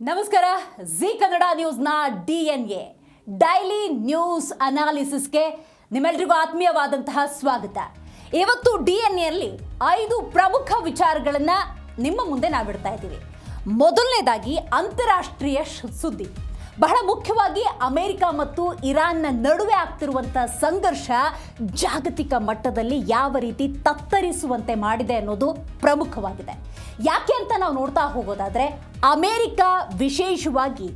ನಮಸ್ಕಾರ. ಜಿ ಕನ್ನಡ ನ್ಯೂಸ್ನ DNA daily news ಅನಾಲಿಸಿಸ್ಗೆ ನಿಮ್ಮೆಲ್ಲರಿಗೂ ಆತ್ಮೀಯವಾದಂತಹ ಸ್ವಾಗತ. ಇವತ್ತು DNAಯಲ್ಲಿ 5 ಪ್ರಮುಖ ವಿಚಾರಗಳನ್ನು ನಿಮ್ಮ ಮುಂದೆ ನಾವಿಡ್ತಾ ಇದ್ದೀವಿ. ಮೊದಲನೇದಾಗಿ ಅಂತಾರಾಷ್ಟ್ರೀಯ ಸುದ್ದಿ. ಬಹಳ ಮುಖ್ಯವಾಗಿ ಅಮೆರಿಕ ಮತ್ತು ಇರಾನ್ನ ನಡುವೆ ಆಗ್ತಿರುವಂಥ ಸಂಘರ್ಷ ಜಾಗತಿಕ ಮಟ್ಟದಲ್ಲಿ ಯಾವ ರೀತಿ ತತ್ತರಿಸುವಂತೆ ಮಾಡಿದೆ ಅನ್ನೋದು ಪ್ರಮುಖವಾಗಿದೆ. ಯಾಕೆ ಅಂತ ನಾವು ನೋಡ್ತಾ ಹೋಗೋದಾದರೆ ಅಮೆರಿಕ ವಿಶೇಷವಾಗಿ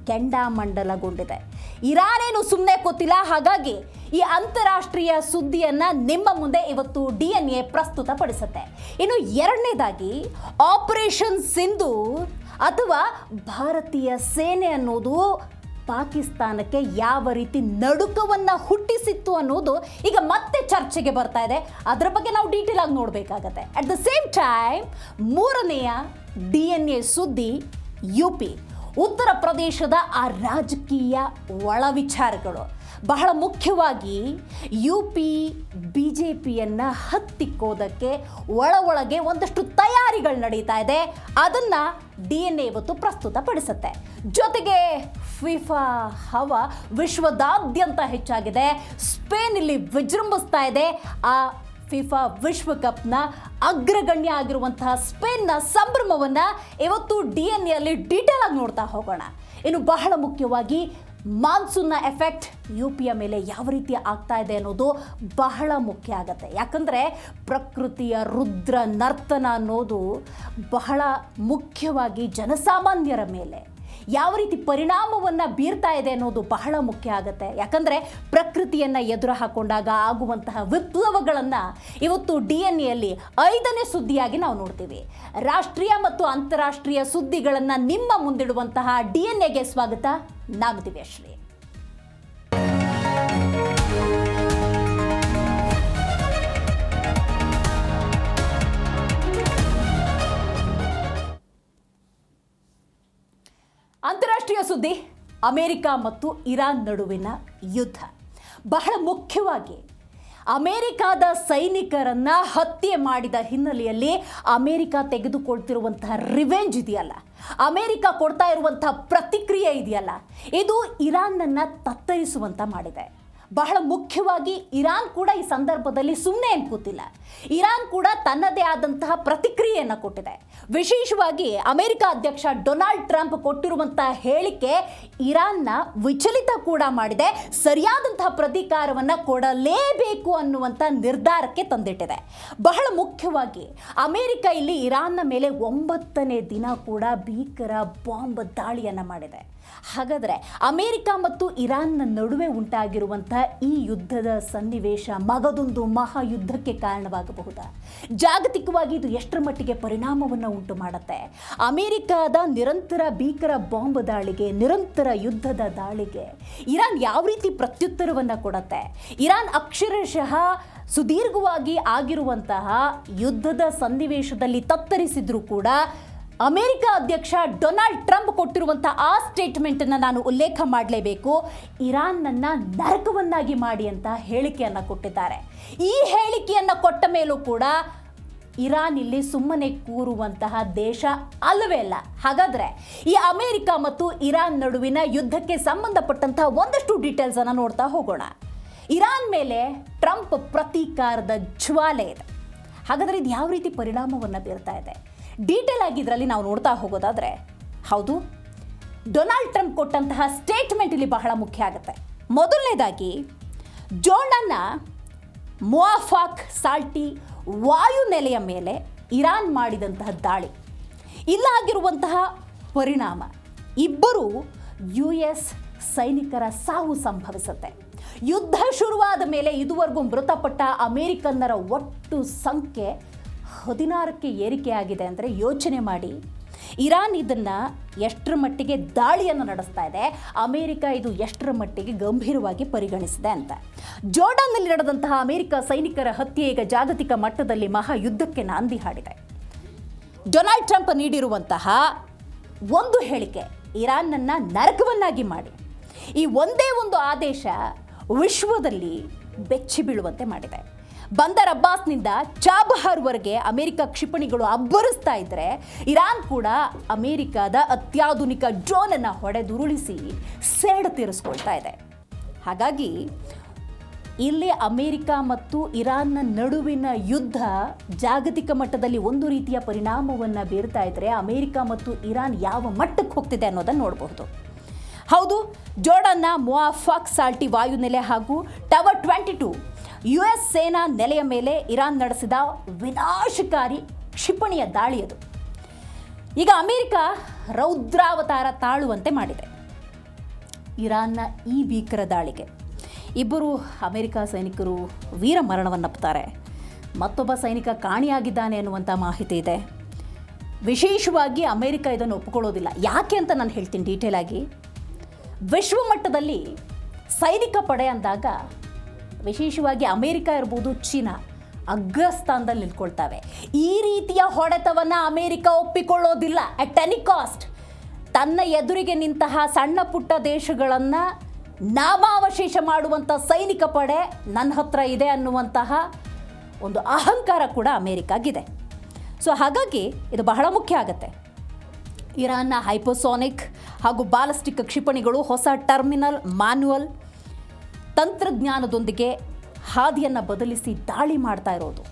ಕೆಂಡಾಮಂಡಲಗೊಂಡಿದೆ. ಇರಾನೇನು ಸುಮ್ಮನೆ ಕೂತಿಲ್ಲ. ಹಾಗಾಗಿ ಈ ಅಂತಾರಾಷ್ಟ್ರೀಯ ಸುದ್ದಿಯನ್ನು ನಿಮ್ಮ ಮುಂದೆ ಇವತ್ತು DNA ಪ್ರಸ್ತುತಪಡಿಸುತ್ತೆ. ಇನ್ನು ಎರಡನೇದಾಗಿ ಆಪರೇಷನ್ ಸಿಂಧೂರ್ ಅಥವಾ ಭಾರತೀಯ ಸೇನೆ ಅನ್ನೋದು ಪಾಕಿಸ್ತಾನಕ್ಕೆ ಯಾವ ರೀತಿ ನಡುಕವನ್ನು ಹುಟ್ಟಿಸಿತ್ತು ಅನ್ನೋದು ಈಗ ಮತ್ತೆ ಚರ್ಚೆಗೆ ಬರ್ತಾ ಇದೆ. ಅದರ ಬಗ್ಗೆ ನಾವು ಡೀಟೇಲ್ ಆಗಿ ನೋಡಬೇಕಾಗತ್ತೆ. ಅಟ್ ದ ಸೇಮ್ ಟೈಮ್ ಮೂರನೆಯ DNA ಸುದ್ದಿ UP ಉತ್ತರ ಪ್ರದೇಶದ ಆ ರಾಜಕೀಯ ಒಳ ವಿಚಾರಗಳು. ಬಹಳ ಮುಖ್ಯವಾಗಿ UP BJPಯನ್ನು ಹತ್ತಿಕ್ಕೋದಕ್ಕೆ ಒಳಗೆ ಒಂದಷ್ಟು ತಯಾರಿಗಳು ನಡೀತಾ ಇದೆ. ಅದನ್ನು DNA ಇವತ್ತು ಪ್ರಸ್ತುತಪಡಿಸುತ್ತೆ. ಜೊತೆಗೆ ಫಿಫಾ ಹವಾ ವಿಶ್ವದಾದ್ಯಂತ ಹೆಚ್ಚಾಗಿದೆ. ಸ್ಪೇನ್ ಇಲ್ಲಿ ವಿಜೃಂಭಿಸ್ತಾ ಇದೆ. ಆ ಫಿಫಾ ವಿಶ್ವಕಪ್ನ ಅಗ್ರಗಣ್ಯ ಆಗಿರುವಂತಹ ಸ್ಪೇನ್ನ ಸಂಭ್ರಮವನ್ನು ಇವತ್ತು DNAಯಲ್ಲಿ ಡೀಟೇಲ್ ಆಗಿ ನೋಡ್ತಾ ಹೋಗೋಣ. ಇನ್ನು ಬಹಳ ಮುಖ್ಯವಾಗಿ ಮಾನ್ಸೂನ್ನ ಎಫೆಕ್ಟ್ UPಯ ಮೇಲೆ ಯಾವ ರೀತಿ ಆಗ್ತಾ ಇದೆ ಅನ್ನೋದು ಬಹಳ ಮುಖ್ಯ ಆಗುತ್ತೆ. ಯಾಕಂದರೆ ಪ್ರಕೃತಿಯ ರುದ್ರ ನರ್ತನ ಅನ್ನೋದು ಬಹಳ ಮುಖ್ಯವಾಗಿ ಜನಸಾಮಾನ್ಯರ ಮೇಲೆ ಯಾವ ರೀತಿ ಪರಿಣಾಮವನ್ನು ಬೀರ್ತಾ ಇದೆ ಅನ್ನೋದು ಬಹಳ ಮುಖ್ಯ ಆಗುತ್ತೆ. ಯಾಕಂದರೆ ಪ್ರಕೃತಿಯನ್ನು ಎದುರು ಹಾಕೊಂಡಾಗ ಆಗುವಂತಹ ವಿಪ್ಲವಗಳನ್ನು ಇವತ್ತು DNAಯಲ್ಲಿ 5ನೇ ಸುದ್ದಿಯಾಗಿ ನಾವು ನೋಡ್ತೀವಿ. ರಾಷ್ಟ್ರೀಯ ಮತ್ತು ಅಂತಾರಾಷ್ಟ್ರೀಯ ಸುದ್ದಿಗಳನ್ನು ನಿಮ್ಮ ಮುಂದಿಡುವಂತಹ DNAಗೆ ಸ್ವಾಗತ. ನಾನು ದಿವ್ಯಶ್ರೀ. ಅಂತಾರಾಷ್ಟ್ರೀಯ ಸುದ್ದಿ ಅಮೆರಿಕ ಮತ್ತು ಇರಾನ್ ನಡುವಿನ ಯುದ್ಧ. ಬಹಳ ಮುಖ್ಯವಾಗಿ ಅಮೆರಿಕದ ಸೈನಿಕರನ್ನ ಹತ್ಯೆ ಮಾಡಿದ ಹಿನ್ನೆಲೆಯಲ್ಲಿ ಅಮೆರಿಕ ತೆಗೆದುಕೊಳ್ತಿರುವಂತಹ ರಿವೆಂಜ್ ಇದೆಯಲ್ಲ, ಅಮೆರಿಕ ಕೊಡ್ತಾ ಇರುವಂತಹ ಪ್ರತಿಕ್ರಿಯೆ ಇದೆಯಲ್ಲ, ಇದು ಇರಾನ್ನನ್ನು ತತ್ತರಿಸುವಂತ ಮಾಡಿದೆ. ಬಹಳ ಮುಖ್ಯವಾಗಿ ಇರಾನ್ ಕೂಡ ಈ ಸಂದರ್ಭದಲ್ಲಿ ಸುಮ್ಮನೆ ಏನು ಕೂತಿಲ್ಲ. ಇರಾನ್ ಕೂಡ ತನ್ನದೇ ಆದಂತಹ ಪ್ರತಿಕ್ರಿಯೆಯನ್ನು ಕೊಟ್ಟಿದೆ. ವಿಶೇಷವಾಗಿ ಅಮೆರಿಕ ಅಧ್ಯಕ್ಷ ಡೊನಾಲ್ಡ್ ಟ್ರಂಪ್ ಕೊಟ್ಟಿರುವಂತಹ ಹೇಳಿಕೆ ಇರಾನ್ನ ವಿಚಲಿತ ಕೂಡ ಮಾಡಿದೆ. ಸರಿಯಾದಂತಹ ಪ್ರತೀಕಾರವನ್ನು ಕೊಡಲೇಬೇಕು ಅನ್ನುವಂಥ ನಿರ್ಧಾರಕ್ಕೆ ತಂದಿಟ್ಟಿದೆ. ಬಹಳ ಮುಖ್ಯವಾಗಿ ಅಮೆರಿಕ ಇಲ್ಲಿ ಇರಾನ್ನ ಮೇಲೆ 9ನೇ ದಿನ ಕೂಡ ಭೀಕರ ಬಾಂಬ್ ದಾಳಿಯನ್ನು ಮಾಡಿದೆ. ಹಾಗಾದರೆ ಅಮೆರಿಕ ಮತ್ತು ಇರಾನ್ನ ನಡುವೆ ಉಂಟಾಗಿರುವಂಥ ಈ ಯುದ್ಧದ ಸನ್ನಿವೇಶ ಮಗದೊಂದು ಮಹಾಯುದ್ಧಕ್ಕೆ ಕಾರಣವಾಗಬಹುದಾ? ಜಾಗತಿಕವಾಗಿ ಇದು ಎಷ್ಟರ ಮಟ್ಟಿಗೆ ಪರಿಣಾಮವನ್ನು ಉಂಟು ಮಾಡುತ್ತೆ? ಅಮೆರಿಕದ ನಿರಂತರ ಭೀಕರ ಬಾಂಬ್ ದಾಳಿಗೆ, ನಿರಂತರ ಯುದ್ಧದ ದಾಳಿಗೆ ಇರಾನ್ ಯಾವ ರೀತಿ ಪ್ರತ್ಯುತ್ತರವನ್ನು ಕೊಡುತ್ತೆ? ಇರಾನ್ ಅಕ್ಷರಶಃ ಸುದೀರ್ಘವಾಗಿ ಆಗಿರುವಂತಹ ಯುದ್ಧದ ಸನ್ನಿವೇಶದಲ್ಲಿ ತತ್ತರಿಸಿದ್ರೂ ಕೂಡ ಅಮೆರಿಕ ಅಧ್ಯಕ್ಷ ಡೊನಾಲ್ಡ್ ಟ್ರಂಪ್ ಕೊಟ್ಟಿರುವಂಥ ಆ ಸ್ಟೇಟ್ಮೆಂಟನ್ನು ನಾನು ಉಲ್ಲೇಖ ಮಾಡಲೇಬೇಕು. ಇರಾನ್ನನ್ನು ನರಕವನ್ನಾಗಿ ಮಾಡಿ ಅಂತ ಹೇಳಿಕೆಯನ್ನು ಕೊಟ್ಟಿದ್ದಾರೆ. ಈ ಹೇಳಿಕೆಯನ್ನು ಕೊಟ್ಟ ಮೇಲೂ ಕೂಡ ಇರಾನ್ ಇಲ್ಲಿ ಸುಮ್ಮನೆ ಕೂರುವಂತಹ ದೇಶ ಅಲ್ಲವೇ ಅಲ್ಲ. ಹಾಗಾದರೆ ಈ ಅಮೆರಿಕ ಮತ್ತು ಇರಾನ್ ನಡುವಿನ ಯುದ್ಧಕ್ಕೆ ಸಂಬಂಧಪಟ್ಟಂತಹ ಒಂದಷ್ಟು ಡೀಟೇಲ್ಸನ್ನು ನೋಡ್ತಾ ಹೋಗೋಣ. ಇರಾನ್ ಮೇಲೆ ಟ್ರಂಪ್ ಪ್ರತೀಕಾರದ ಜ್ವಾಲೆ ಇದೆ. ಹಾಗಾದರೆ ಇದು ಯಾವ ರೀತಿ ಪರಿಣಾಮವನ್ನು ಬೀರ್ತಾ ಇದೆ? ಡೀಟೇಲ್ ಆಗಿ ಇದರಲ್ಲಿ ನಾವು ನೋಡ್ತಾ ಹೋಗೋದಾದರೆ, ಹೌದು, ಡೊನಾಲ್ಡ್ ಟ್ರಂಪ್ ಕೊಟ್ಟಂತಹ ಸ್ಟೇಟ್ಮೆಂಟ್ ಇಲ್ಲಿ ಬಹಳ ಮುಖ್ಯ ಆಗುತ್ತೆ. ಮೊದಲನೇದಾಗಿ ಜೋರ್ಡನ್ನ ಮುವಾಫಾಕ್ ಸಾಲ್ಟಿ ವಾಯುನೆಲೆಯ ಮೇಲೆ ಇರಾನ್ ಮಾಡಿದಂತಹ ದಾಳಿ, ಇಲ್ಲಾಗಿರುವಂತಹ ಪರಿಣಾಮ 2 US ಸೈನಿಕರ ಸಾವು ಸಂಭವಿಸುತ್ತೆ. ಯುದ್ಧ ಶುರುವಾದ ಮೇಲೆ ಇದುವರೆಗೂ ಮೃತಪಟ್ಟ ಅಮೆರಿಕನ್ನರ ಒಟ್ಟು ಸಂಖ್ಯೆ 16ಕ್ಕೆ ಏರಿಕೆಯಾಗಿದೆ. ಅಂದರೆ ಯೋಚನೆ ಮಾಡಿ, ಇರಾನ್ ಇದನ್ನು ಎಷ್ಟರ ಮಟ್ಟಿಗೆ ದಾಳಿಯನ್ನು ನಡೆಸ್ತಾ ಇದೆ, ಅಮೆರಿಕ ಇದು ಎಷ್ಟರ ಮಟ್ಟಿಗೆ ಗಂಭೀರವಾಗಿ ಪರಿಗಣಿಸಿದೆ ಅಂತ. ಜೋರ್ಡನ್ನಲ್ಲಿ ನಡೆದಂತಹ ಅಮೆರಿಕ ಸೈನಿಕರ ಹತ್ಯೆ ಈಗ ಜಾಗತಿಕ ಮಟ್ಟದಲ್ಲಿ ಮಹಾಯುದ್ಧಕ್ಕೆ ನಾಂದಿ ಹಾಡಿದೆ. ಡೊನಾಲ್ಡ್ ಟ್ರಂಪ್ ನೀಡಿರುವಂತಹ ಒಂದು ಹೇಳಿಕೆ ಇರಾನ್ನನ್ನು ನರಕವನ್ನಾಗಿ ಮಾಡಿ, ಈ ಒಂದೇ ಒಂದು ಆದೇಶ ವಿಶ್ವದಲ್ಲಿ ಬೆಚ್ಚಿ ಬೀಳುವಂತೆ ಮಾಡಿದೆ. ಬಂದರ್ ಅಬ್ಬಾಸ್ನಿಂದ ಚಾಬಹಾರ್ವರೆಗೆ ಅಮೆರಿಕ ಕ್ಷಿಪಣಿಗಳು ಅಬ್ಬರಿಸ್ತಾ ಇದ್ದರೆ ಇರಾನ್ ಕೂಡ ಅಮೆರಿಕದ ಅತ್ಯಾಧುನಿಕ ಡ್ರೋನನ್ನು ಹೊಡೆದುರುಳಿಸಿ ಸೇಡು ತೀರಿಸ್ಕೊಳ್ತಾ ಇದೆ. ಹಾಗಾಗಿ ಇಲ್ಲಿ ಅಮೆರಿಕ ಮತ್ತು ಇರಾನ್ನ ನಡುವಿನ ಯುದ್ಧ ಜಾಗತಿಕ ಮಟ್ಟದಲ್ಲಿ ಒಂದು ರೀತಿಯ ಪರಿಣಾಮವನ್ನು ಬೀರ್ತಾ ಇದ್ದರೆ ಅಮೆರಿಕ ಮತ್ತು ಇರಾನ್ ಯಾವ ಮಟ್ಟಕ್ಕೆ ಹೋಗ್ತಿದೆ ಅನ್ನೋದನ್ನು ನೋಡಬಹುದು. ಹೌದು, ಜೋರ್ಡನ್ನ ಮುವಾಫಕ್ ಸಾಲ್ಟಿ ವಾಯುನೆಲೆ ಹಾಗೂ ಟವರ್ 22 US ಸೇನಾ ನೆಲೆಯ ಮೇಲೆ ಇರಾನ್ ನಡೆಸಿದ ವಿನಾಶಕಾರಿ ಕ್ಷಿಪಣಿಯ ದಾಳಿ ಅದು. ಈಗ ಅಮೆರಿಕ ರೌದ್ರಾವತಾರ ತಾಳುವಂತೆ ಮಾಡಿದೆ ಇರಾನ್ನ ಈ ಭೀಕರ ದಾಳಿಗೆ. ಇಬ್ಬರು ಅಮೆರಿಕ ಸೈನಿಕರು ವೀರ ಮರಣವನ್ನಪ್ತಾರೆ, ಮತ್ತೊಬ್ಬ ಸೈನಿಕ ಕಾಣೆಯಾಗಿದ್ದಾನೆ ಅನ್ನುವಂಥ ಮಾಹಿತಿ ಇದೆ. ವಿಶೇಷವಾಗಿ ಅಮೆರಿಕ ಇದನ್ನು ಒಪ್ಪಿಕೊಳ್ಳೋದಿಲ್ಲ. ಯಾಕೆ ಅಂತ ನಾನು ಹೇಳ್ತೀನಿ ಡೀಟೇಲ್ ಆಗಿ. ವಿಶ್ವಮಟ್ಟದಲ್ಲಿ ಸೈನಿಕ ಪಡೆ ಅಂದಾಗ ವಿಶೇಷವಾಗಿ ಅಮೆರಿಕ ಇರ್ಬೋದು, ಚೀನಾ ಅಗ್ರಸ್ಥಾನದಲ್ಲಿ ನಿಂತ್ಕೊಳ್ತವೆ. ಈ ರೀತಿಯ ಹೊಡೆತವನ್ನು ಅಮೆರಿಕ ಒಪ್ಪಿಕೊಳ್ಳೋದಿಲ್ಲ ಅಟ್ ಎನಿ ಕಾಸ್ಟ್. ತನ್ನ ಎದುರಿಗೆ ನಿಂತಹ ಸಣ್ಣ ಪುಟ್ಟ ದೇಶಗಳನ್ನು ನಾಮಾವಶೇಷ ಮಾಡುವಂಥ ಸೈನಿಕ ಪಡೆ ನನ್ನ ಹತ್ರ ಇದೆ ಅನ್ನುವಂತಹ ಒಂದು ಅಹಂಕಾರ ಕೂಡ ಅಮೆರಿಕಾಗಿದೆ. ಸೊ ಹಾಗಾಗಿ ಇದು ಬಹಳ ಮುಖ್ಯ ಆಗುತ್ತೆ. ಇರಾನ್ನ ಹೈಪೋಸೋನಿಕ್ ಹಾಗೂ ಬಾಲಿಸ್ಟಿಕ್ ಕ್ಷಿಪಣಿಗಳು ಹೊಸ ಟರ್ಮಿನಲ್ ಮ್ಯಾನ್ಯುವಲ್ ತಂತ್ರಜ್ಞಾನದೊಂದಿಗೆ ಹಾದಿಯನ್ನು ಬದಲಿಸಿ ದಾಳಿ ಮಾಡ್ತಾ ಇರೋದು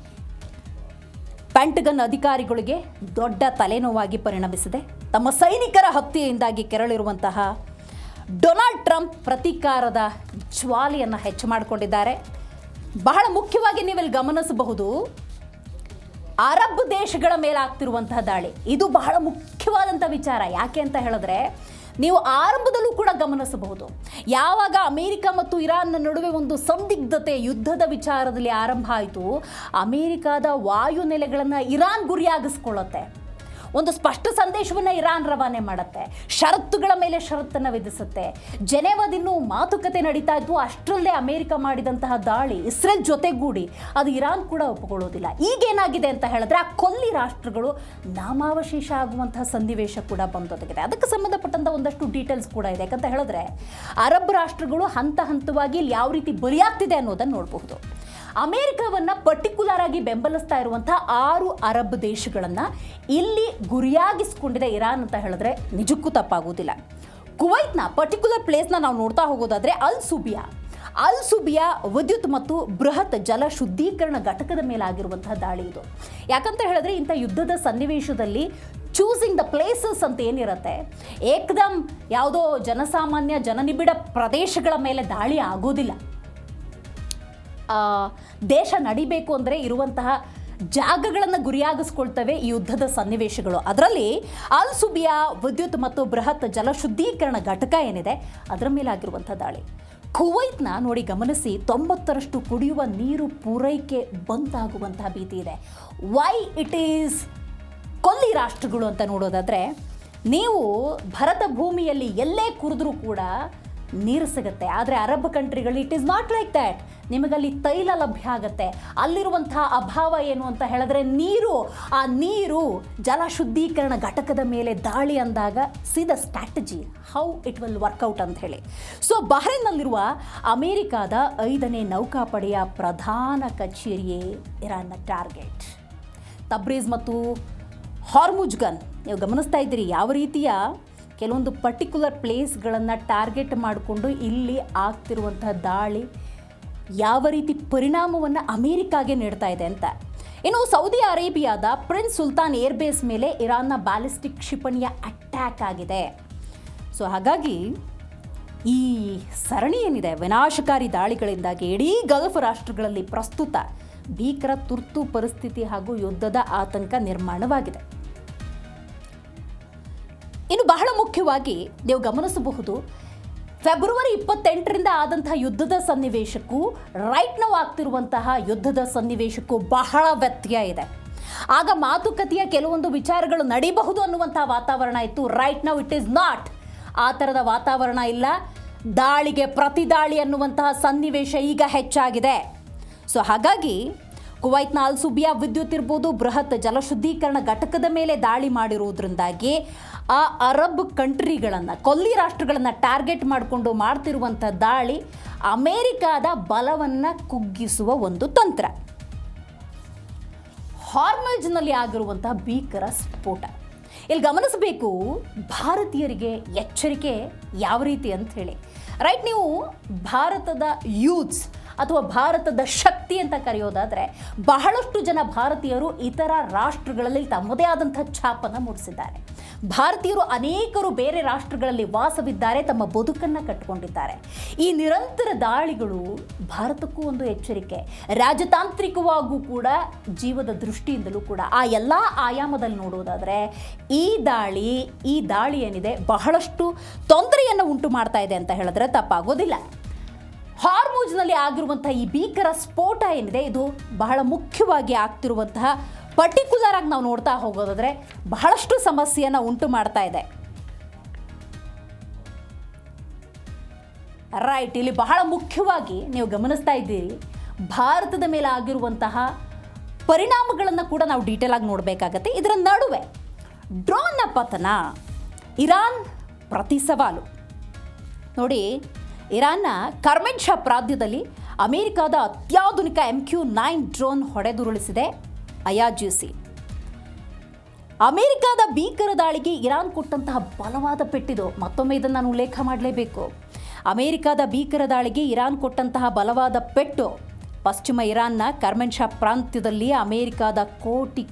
ಪೆಂಟಗನ್ ಅಧಿಕಾರಿಗಳಿಗೆ ದೊಡ್ಡ ತಲೆನೋವಾಗಿ ಪರಿಣಮಿಸಿದೆ. ತಮ್ಮ ಸೈನಿಕರ ಹತ್ಯೆಯಿಂದಾಗಿ ಕೆರಳಿರುವಂತಹ ಡೊನಾಲ್ಡ್ ಟ್ರಂಪ್ ಪ್ರತೀಕಾರದ ಜ್ವಾಲೆಯನ್ನು ಹೆಚ್ಚು ಮಾಡಿಕೊಂಡಿದ್ದಾರೆ. ಬಹಳ ಮುಖ್ಯವಾಗಿ ನೀವಿಲ್ಲಿ ಗಮನಿಸಬಹುದು, ಅರಬ್ ದೇಶಗಳ ಮೇಲೆ ಆಗ್ತಿರುವಂತಹ ದಾಳಿ ಇದು ಬಹಳ ಮುಖ್ಯವಾದಂಥ ವಿಚಾರ. ಯಾಕೆ ಅಂತ ಹೇಳಿದ್ರೆ ನೀವು ಆರಂಭದಲ್ಲೂ ಕೂಡ ಗಮನಿಸಬಹುದು, ಯಾವಾಗ ಅಮೆರಿಕ ಮತ್ತು ಇರಾನ್ನ ನಡುವೆ ಒಂದು ಸಂದಿಗ್ಧತೆ ಯುದ್ಧದ ವಿಚಾರದಲ್ಲಿ ಆರಂಭ ಆಯಿತು, ಅಮೆರಿಕದ ವಾಯುನೆಲೆಗಳನ್ನು ಇರಾನ್ ಗುರಿಯಾಗಿಸ್ಕೊಳ್ಳುತ್ತೆ. ಒಂದು ಸ್ಪಷ್ಟ ಸಂದೇಶವನ್ನು ಇರಾನ್ ರವಾನೆ ಮಾಡುತ್ತೆ, ಷರತ್ತುಗಳ ಮೇಲೆ ಷರತ್ತನ್ನು ವಿಧಿಸುತ್ತೆ. ಜೆನೆವಾದಿನ್ನೂ ಮಾತುಕತೆ ನಡೀತಾ ಇತ್ತು, ಅಷ್ಟರಲ್ಲೇ ಅಮೆರಿಕ ಮಾಡಿದಂತಹ ದಾಳಿ ಇಸ್ರೇಲ್ ಜೊತೆಗೂಡಿ ಅದು ಇರಾನ್ ಕೂಡ ಒಪ್ಪಿಕೊಳ್ಳೋದಿಲ್ಲ. ಈಗೇನಾಗಿದೆ ಅಂತ ಹೇಳಿದ್ರೆ ಆ ಕೊಲ್ಲಿ ರಾಷ್ಟ್ರಗಳು ನಾಮಾವಶೇಷ ಆಗುವಂತಹ ಸನ್ನಿವೇಶ ಕೂಡ ಬಂದೊದಗಿದೆ. ಅದಕ್ಕೆ ಸಂಬಂಧಪಟ್ಟಂಥ ಒಂದಷ್ಟು ಡೀಟೇಲ್ಸ್ ಕೂಡ ಇದೆ. ಯಾಕಂತ ಹೇಳಿದ್ರೆ ಅರಬ್ ರಾಷ್ಟ್ರಗಳು ಹಂತ ಹಂತವಾಗಿ ಇಲ್ಲಿ ಯಾವ ರೀತಿ ಬಲಿಯಾಗ್ತಿದೆ ಅನ್ನೋದನ್ನು ನೋಡಬಹುದು. ಅಮೆರಿಕವನ್ನು ಪರ್ಟಿಕ್ಯುಲರ್ ಆಗಿ ಬೆಂಬಲಿಸ್ತಾ ಇರುವಂತಹ 6 ಅರಬ್ ದೇಶಗಳನ್ನು ಇಲ್ಲಿ ಗುರಿಯಾಗಿಸ್ಕೊಂಡಿದೆ ಇರಾನ್ ಅಂತ ಹೇಳಿದ್ರೆ ನಿಜಕ್ಕೂ ತಪ್ಪಾಗುವುದಿಲ್ಲ. ಕುವೈತ್ನ ಪರ್ಟಿಕ್ಯುಲರ್ ಪ್ಲೇಸ್ನ ನಾವು ನೋಡ್ತಾ ಹೋಗೋದಾದ್ರೆ ಅಲ್ ಸುಬಿಯಾ ವಿದ್ಯುತ್ ಮತ್ತು ಬೃಹತ್ ಜಲ ಶುದ್ಧೀಕರಣ ಘಟಕದ ಮೇಲೆ ಆಗಿರುವಂತಹ ದಾಳಿ ಇದು. ಯಾಕಂತ ಹೇಳಿದ್ರೆ ಇಂಥ ಯುದ್ಧದ ಸನ್ನಿವೇಶದಲ್ಲಿ ಚೂಸಿಂಗ್ ದ ಪ್ಲೇಸಸ್ ಅಂತ ಏನಿರುತ್ತೆ, ಏಕದಮ್ ಯಾವುದೋ ಜನಸಾಮಾನ್ಯ ಜನನಿಬಿಡ ಪ್ರದೇಶಗಳ ಮೇಲೆ ದಾಳಿ ಆಗೋದಿಲ್ಲ. ದೇಶ ನಡಿಬೇಕು ಅಂದರೆ ಇರುವಂತಹ ಜಾಗಗಳನ್ನು ಗುರಿಯಾಗಿಸ್ಕೊಳ್ತವೆ ಈ ಯುದ್ಧದ ಸನ್ನಿವೇಶಗಳು. ಅದರಲ್ಲಿ ಅಲ್ ಸುಬಿಯಾ ವಿದ್ಯುತ್ ಮತ್ತು ಬೃಹತ್ ಜಲ ಶುದ್ಧೀಕರಣ ಘಟಕ ಏನಿದೆ ಅದರ ಮೇಲೆ ಆಗಿರುವಂಥ ದಾಳಿ. ಕುವೈತ್ನ ನೋಡಿ ಗಮನಿಸಿ, 90ರಷ್ಟು ಕುಡಿಯುವ ನೀರು ಪೂರೈಕೆ ಬಂದಾಗುವಂತಹ ಭೀತಿ ಇದೆ. ವೈ ಇಟ್ ಈಸ್ ಕೊಲ್ಲಿ ರಾಷ್ಟ್ರಗಳು ಅಂತ ನೋಡೋದಾದರೆ, ನೀವು ಭರತ ಭೂಮಿಯಲ್ಲಿ ಎಲ್ಲೇ ಕುಡಿದ್ರೂ ಕೂಡ ನೀರು ಸಿಗುತ್ತೆ. ಆದರೆ ಅರಬ್ ಕಂಟ್ರಿಗಳು it is not like that. ನಿಮಗಲ್ಲಿ ತೈಲ ಲಭ್ಯ ಆಗುತ್ತೆ. ಅಲ್ಲಿರುವಂತಹ ಅಭಾವ ಏನು ಅಂತ ಹೇಳಿದ್ರೆ ಆ ನೀರು ಜಲ ಶುದ್ಧೀಕರಣ ಘಟಕದ ಮೇಲೆ ದಾಳಿ ಅಂದಾಗ see the strategy how it will work out ಅಂತ ಹೇಳಿ. ಸೊ ಬಹ್ರೈನ್ನಲ್ಲಿರುವ ಅಮೆರಿಕದ 5ನೇ ನೌಕಾಪಡೆಯ ಪ್ರಧಾನ ಕಚೇರಿಯೇ ಇರಾನ್ನ ಟಾರ್ಗೆಟ್. ತಬ್ರೀಜ್ ಮತ್ತು ಹಾರ್ಮುಜ್ಗನ್ ನೀವು ಗಮನಿಸ್ತಾ ಇದ್ದೀರಿ ಯಾವ ರೀತಿಯ ಕೆಲವೊಂದು ಪರ್ಟಿಕ್ಯುಲರ್ ಪ್ಲೇಸ್ಗಳನ್ನು ಟಾರ್ಗೆಟ್ ಮಾಡಿಕೊಂಡು ಇಲ್ಲಿ ಆಗ್ತಿರುವಂತಹ ದಾಳಿ ಯಾವ ರೀತಿ ಪರಿಣಾಮವನ್ನು ಅಮೆರಿಕಾಗೆ ನೀಡ್ತಾ ಇದೆ ಅಂತ. ಇನ್ನು ಸೌದಿ ಅರೇಬಿಯಾದ ಪ್ರಿನ್ಸ್ ಸುಲ್ತಾನ್ ಏರ್ಬೇಸ್ ಮೇಲೆ ಇರಾನ್ನ ಬ್ಯಾಲಿಸ್ಟಿಕ್ ಕ್ಷಿಪಣಿಯ ಅಟ್ಯಾಕ್ ಆಗಿದೆ. ಸೊ ಹಾಗಾಗಿ ಈ ಸರಣಿ ಏನಿದೆ ವಿನಾಶಕಾರಿ ದಾಳಿಗಳಿಂದಾಗಿ ಇಡೀ ಗಲ್ಫ್ ರಾಷ್ಟ್ರಗಳಲ್ಲಿ ಪ್ರಸ್ತುತ ಭೀಕರ ತುರ್ತು ಪರಿಸ್ಥಿತಿ ಹಾಗೂ ಯುದ್ಧದ ಆತಂಕ ನಿರ್ಮಾಣವಾಗಿದೆ. ಇನ್ನು ಬಹಳ ಮುಖ್ಯವಾಗಿ ನೀವು ಗಮನಿಸಬಹುದು, ಫೆಬ್ರವರಿ 28ರಿಂದ ಆದಂತಹ ಯುದ್ಧದ ಸನ್ನಿವೇಶಕ್ಕೂ ರೈಟ್ ನಾವು ಆಗ್ತಿರುವಂತಹ ಯುದ್ಧದ ಸನ್ನಿವೇಶಕ್ಕೂ ಬಹಳ ವ್ಯತ್ಯಯ ಇದೆ. ಆಗ ಮಾತುಕತೆಯ ಕೆಲವೊಂದು ವಿಚಾರಗಳು ನಡೀಬಹುದು ಅನ್ನುವಂತಹ ವಾತಾವರಣ ಇತ್ತು. Right now it is not. ಆ ಥರದ ವಾತಾವರಣ ಇಲ್ಲ. ದಾಳಿಗೆ ಪ್ರತಿದಾಳಿ ಅನ್ನುವಂತಹ ಸನ್ನಿವೇಶ ಈಗ ಹೆಚ್ಚಾಗಿದೆ. ಸೊ ಹಾಗಾಗಿ ಕುವೈತ್ನ ಅಲ್ ಸುಬಿಯಾ ವಿದ್ಯುತ್ ಇರ್ಬೋದು, ಬೃಹತ್ ಜಲಶುದ್ಧೀಕರಣ ಘಟಕದ ಮೇಲೆ ದಾಳಿ ಮಾಡಿರುವುದರಿಂದಾಗಿ ಆ ಅರಬ್ ಕಂಟ್ರಿಗಳನ್ನು ಕೊಲ್ಲಿ ರಾಷ್ಟ್ರಗಳನ್ನು ಟಾರ್ಗೆಟ್ ಮಾಡಿಕೊಂಡು ಮಾಡ್ತಿರುವಂಥ ದಾಳಿ ಅಮೇರಿಕಾದ ಬಲವನ್ನು ಕುಗ್ಗಿಸುವ ಒಂದು ತಂತ್ರ. ಹಾರ್ಮಜ್ನಲ್ಲಿ ಆಗಿರುವಂತಹ ಭೀಕರ ಸ್ಫೋಟ. ಇಲ್ಲಿ ಗಮನಿಸಬೇಕು, ಭಾರತೀಯರಿಗೆ ಎಚ್ಚರಿಕೆ ಯಾವ ರೀತಿ ಅಂತ ಹೇಳಿ. ರೈಟ್, ನೀವು ಭಾರತದ ಯೂತ್ಸ್ ಅಥವಾ ಭಾರತದ ಶಕ್ತಿ ಅಂತ ಕರೆಯೋದಾದರೆ ಬಹಳಷ್ಟು ಜನ ಭಾರತೀಯರು ಇತರ ರಾಷ್ಟ್ರಗಳಲ್ಲಿ ತಮ್ಮದೇ ಆದಂಥ ಛಾಪನ್ನು ಮೂಡಿಸಿದ್ದಾರೆ. ಭಾರತೀಯರು ಅನೇಕರು ಬೇರೆ ರಾಷ್ಟ್ರಗಳಲ್ಲಿ ವಾಸವಿದ್ದಾರೆ, ತಮ್ಮ ಬದುಕನ್ನು ಕಟ್ಟಿಕೊಂಡಿದ್ದಾರೆ. ಈ ನಿರಂತರ ದಾಳಿಗಳು ಭಾರತಕ್ಕೂ ಒಂದು ಎಚ್ಚರಿಕೆ, ರಾಜತಾಂತ್ರಿಕವಾಗೂ ಕೂಡ, ಜೀವದ ದೃಷ್ಟಿಯಿಂದಲೂ ಕೂಡ. ಆ ಎಲ್ಲ ಆಯಾಮದಲ್ಲಿ ನೋಡುವುದಾದರೆ ಈ ದಾಳಿ ಏನಿದೆ ಬಹಳಷ್ಟು ತೊಂದರೆಯನ್ನು ಉಂಟು ಮಾಡ್ತಾ ಇದೆ ಅಂತ ಹೇಳಿದ್ರೆ ತಪ್ಪಾಗೋದಿಲ್ಲ. ಹಾರ್ಮುಜ್ನಲ್ಲಿ ಆಗಿರುವಂತಹ ಈ ಭೀಕರ ಸ್ಫೋಟ ಏನಿದೆ ಇದು ಬಹಳ ಮುಖ್ಯವಾಗಿ ಆಗ್ತಿರುವಂತಹ, ಪರ್ಟಿಕ್ಯುಲರ್ ಆಗಿ ನಾವು ನೋಡ್ತಾ ಹೋಗೋದಾದ್ರೆ ಬಹಳಷ್ಟು ಸಮಸ್ಯೆಯನ್ನು ಉಂಟು ಮಾಡ್ತಾ ಇದೆ. ರೈಟ್, ಇಲ್ಲಿ ಬಹಳ ಮುಖ್ಯವಾಗಿ ನೀವು ಗಮನಿಸ್ತಾ ಇದ್ದೀರಿ, ಭಾರತದ ಮೇಲೆ ಆಗಿರುವಂತಹ ಪರಿಣಾಮಗಳನ್ನು ಕೂಡ ನಾವು ಡೀಟೇಲ್ ಆಗಿ ನೋಡಬೇಕಾಗತ್ತೆ. ಇದರ ನಡುವೆ ಡ್ರೋನ್ನ ಪತನ, ಇರಾನ್ ಪ್ರತಿ ಸವಾಲು. ನೋಡಿ, ಇರಾನ್ನ ಕರ್ಮೆನ್ಶಾ ಪ್ರಾಂತ್ಯದಲ್ಲಿ ಅಮೆರಿಕದ ಅತ್ಯಾಧುನಿಕ MQ-9 ಡ್ರೋನ್ ಹೊಡೆದುರುಳಿಸಿದೆ IRGC. ಅಮೆರಿಕದ ಭೀಕರ ದಾಳಿಗೆ ಇರಾನ್ ಕೊಟ್ಟಂತಹ ಬಲವಾದ ಪೆಟ್ಟಿದು. ಮತ್ತೊಮ್ಮೆ ಇದನ್ನು ನಾನು ಉಲ್ಲೇಖ ಮಾಡಲೇಬೇಕು. ಅಮೆರಿಕದ ಭೀಕರ ದಾಳಿಗೆ ಇರಾನ್ ಕೊಟ್ಟಂತಹ ಬಲವಾದ ಪೆಟ್ಟು. ಪಶ್ಚಿಮ ಇರಾನ್ನ ಕರ್ಮೆನ್ಶಾ ಪ್ರಾಂತ್ಯದಲ್ಲಿ ಅಮೆರಿಕದ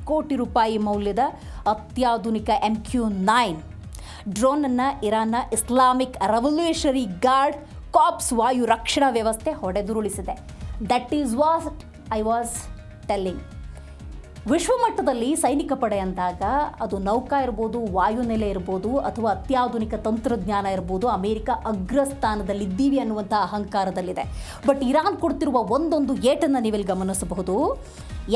ಕೋಟಿ ರೂಪಾಯಿ ಮೌಲ್ಯದ ಅತ್ಯಾಧುನಿಕ MQ-9 ಡ್ರೋನನ್ನು ಇರಾನ್ನ ಇಸ್ಲಾಮಿಕ್ ರೆವಲ್ಯೂಷನರಿ ಗಾರ್ಡ್ ಕಾರ್ಪ್ಸ್ ವಾಯು ರಕ್ಷಣಾ ವ್ಯವಸ್ಥೆ ಹೊಡೆದುರುಳಿಸಿದೆ. That is what I was telling. ವಿಶ್ವಮಟ್ಟದಲ್ಲಿ ಸೈನಿಕ ಪಡೆ ಅಂದಾಗ ಅದು ನೌಕಾ ಇರ್ಬೋದು, ವಾಯುನೆಲೆ ಇರ್ಬೋದು, ಅಥವಾ ಅತ್ಯಾಧುನಿಕ ತಂತ್ರಜ್ಞಾನ ಇರ್ಬೋದು, ಅಮೆರಿಕ ಅಗ್ರಸ್ಥಾನದಲ್ಲಿದ್ದೀವಿ ಅನ್ನುವಂಥ ಅಹಂಕಾರದಲ್ಲಿದೆ. ಬಟ್ ಇರಾನ್ ಕೊಡ್ತಿರುವ ಒಂದೊಂದು ಏಟನ್ನು ನೀವಿಲ್ಲಿ ಗಮನಿಸಬಹುದು.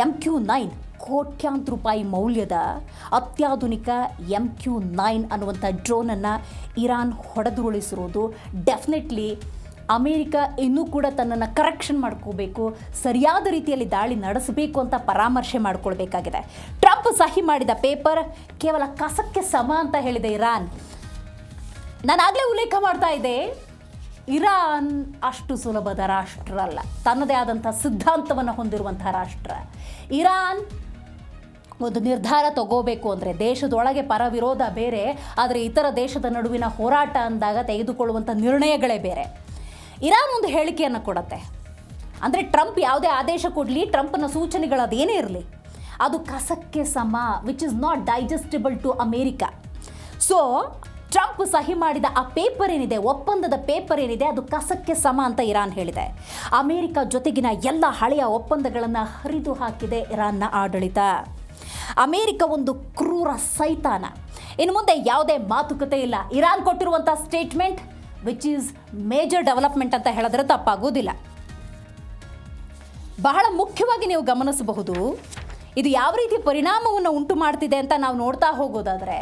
MQ-9 ಕೋಟ್ಯಾಂತರ ರೂಪಾಯಿ ಮೌಲ್ಯದ ಅತ್ಯಾಧುನಿಕ MQ-9 ಅನ್ನುವಂಥ ಡ್ರೋನನ್ನು ಇರಾನ್ ಹೊಡೆದುರುಳಿಸಿರುವುದು ಡೆಫಿನೆಟ್ಲಿ ಅಮೇರಿಕ ಇನ್ನೂ ಕೂಡ ತನ್ನನ್ನು ಕರೆಕ್ಷನ್ ಮಾಡ್ಕೋಬೇಕು, ಸರಿಯಾದ ರೀತಿಯಲ್ಲಿ ದಾಳಿ ನಡೆಸಬೇಕು ಅಂತ ಪರಾಮರ್ಶೆ ಮಾಡಿಕೊಳ್ಬೇಕಾಗಿದೆ. ಟ್ರಂಪ್ ಸಹಿ ಮಾಡಿದ ಪೇಪರ್ ಕೇವಲ ಕಸಕ್ಕೆ ಸಮ ಅಂತ ಹೇಳಿದೆ ಇರಾನ್. ನಾನಾಗಲೇ ಉಲ್ಲೇಖ ಮಾಡ್ತಾ ಇದ್ದೆ, ಇರಾನ್ ಅಷ್ಟು ಸುಲಭದ ರಾಷ್ಟ್ರ ಅಲ್ಲ, ತನ್ನದೇ ಆದಂಥ ಸಿದ್ಧಾಂತವನ್ನು ಹೊಂದಿರುವಂಥ ರಾಷ್ಟ್ರ. ಇರಾನ್ ಒಂದು ನಿರ್ಧಾರ ತಗೋಬೇಕು ಅಂದರೆ ದೇಶದೊಳಗೆ ಪರ ವಿರೋಧ ಬೇರೆ, ಆದರೆ ಇತರ ದೇಶದ ನಡುವಿನ ಹೋರಾಟ ಅಂದಾಗ ತೆಗೆದುಕೊಳ್ಳುವಂಥ ನಿರ್ಣಯಗಳೇ ಬೇರೆ. ಇರಾನ್ ಒಂದು ಹೇಳಿಕೆಯನ್ನು ಕೊಡುತ್ತೆ, ಅಂದರೆ ಟ್ರಂಪ್ ಯಾವುದೇ ಆದೇಶ ಕೊಡಲಿ, ಟ್ರಂಪ್ನ ಸೂಚನೆಗಳು ಅದೇನೇ ಇರಲಿ, ಅದು ಕಸಕ್ಕೆ ಸಮ, which is not digestible to America. So Trump ಸಹಿ ಮಾಡಿದ ಆ ಪೇಪರ್ ಏನಿದೆ, ಒಪ್ಪಂದದ ಪೇಪರ್ ಏನಿದೆ, ಅದು ಕಸಕ್ಕೆ ಸಮ ಅಂತ ಇರಾನ್ ಹೇಳಿದೆ. ಅಮೇರಿಕ ಜೊತೆಗಿನ ಎಲ್ಲ ಹಳೆಯ ಒಪ್ಪಂದಗಳನ್ನು ಹರಿದು ಹಾಕಿದೆ ಇರಾನ್ನ ಆಡಳಿತ. ಅಮೇರಿಕ ಒಂದು ಕ್ರೂರ ಸೈತಾನ. ಇನ್ನು ಮುಂದೆ ಯಾವುದೇ ಮಾತುಕತೆ ಇಲ್ಲ. ಇರಾನ್ ಕೊಟ್ಟಿರುವಂಥ statement which is major development ಅಂತ ಹೇಳಿದ್ರೆ ತಪ್ಪಾಗೋದಿಲ್ಲ. ಬಹಳ ಮುಖ್ಯವಾಗಿ ನೀವು ಗಮನಿಸಬಹುದು, ಇದು ಯಾವ ರೀತಿ ಪರಿಣಾಮವನ್ನು ಉಂಟು ಮಾಡ್ತಿದೆ ಅಂತ ನಾವು ನೋಡ್ತಾ ಹೋಗೋದಾದರೆ,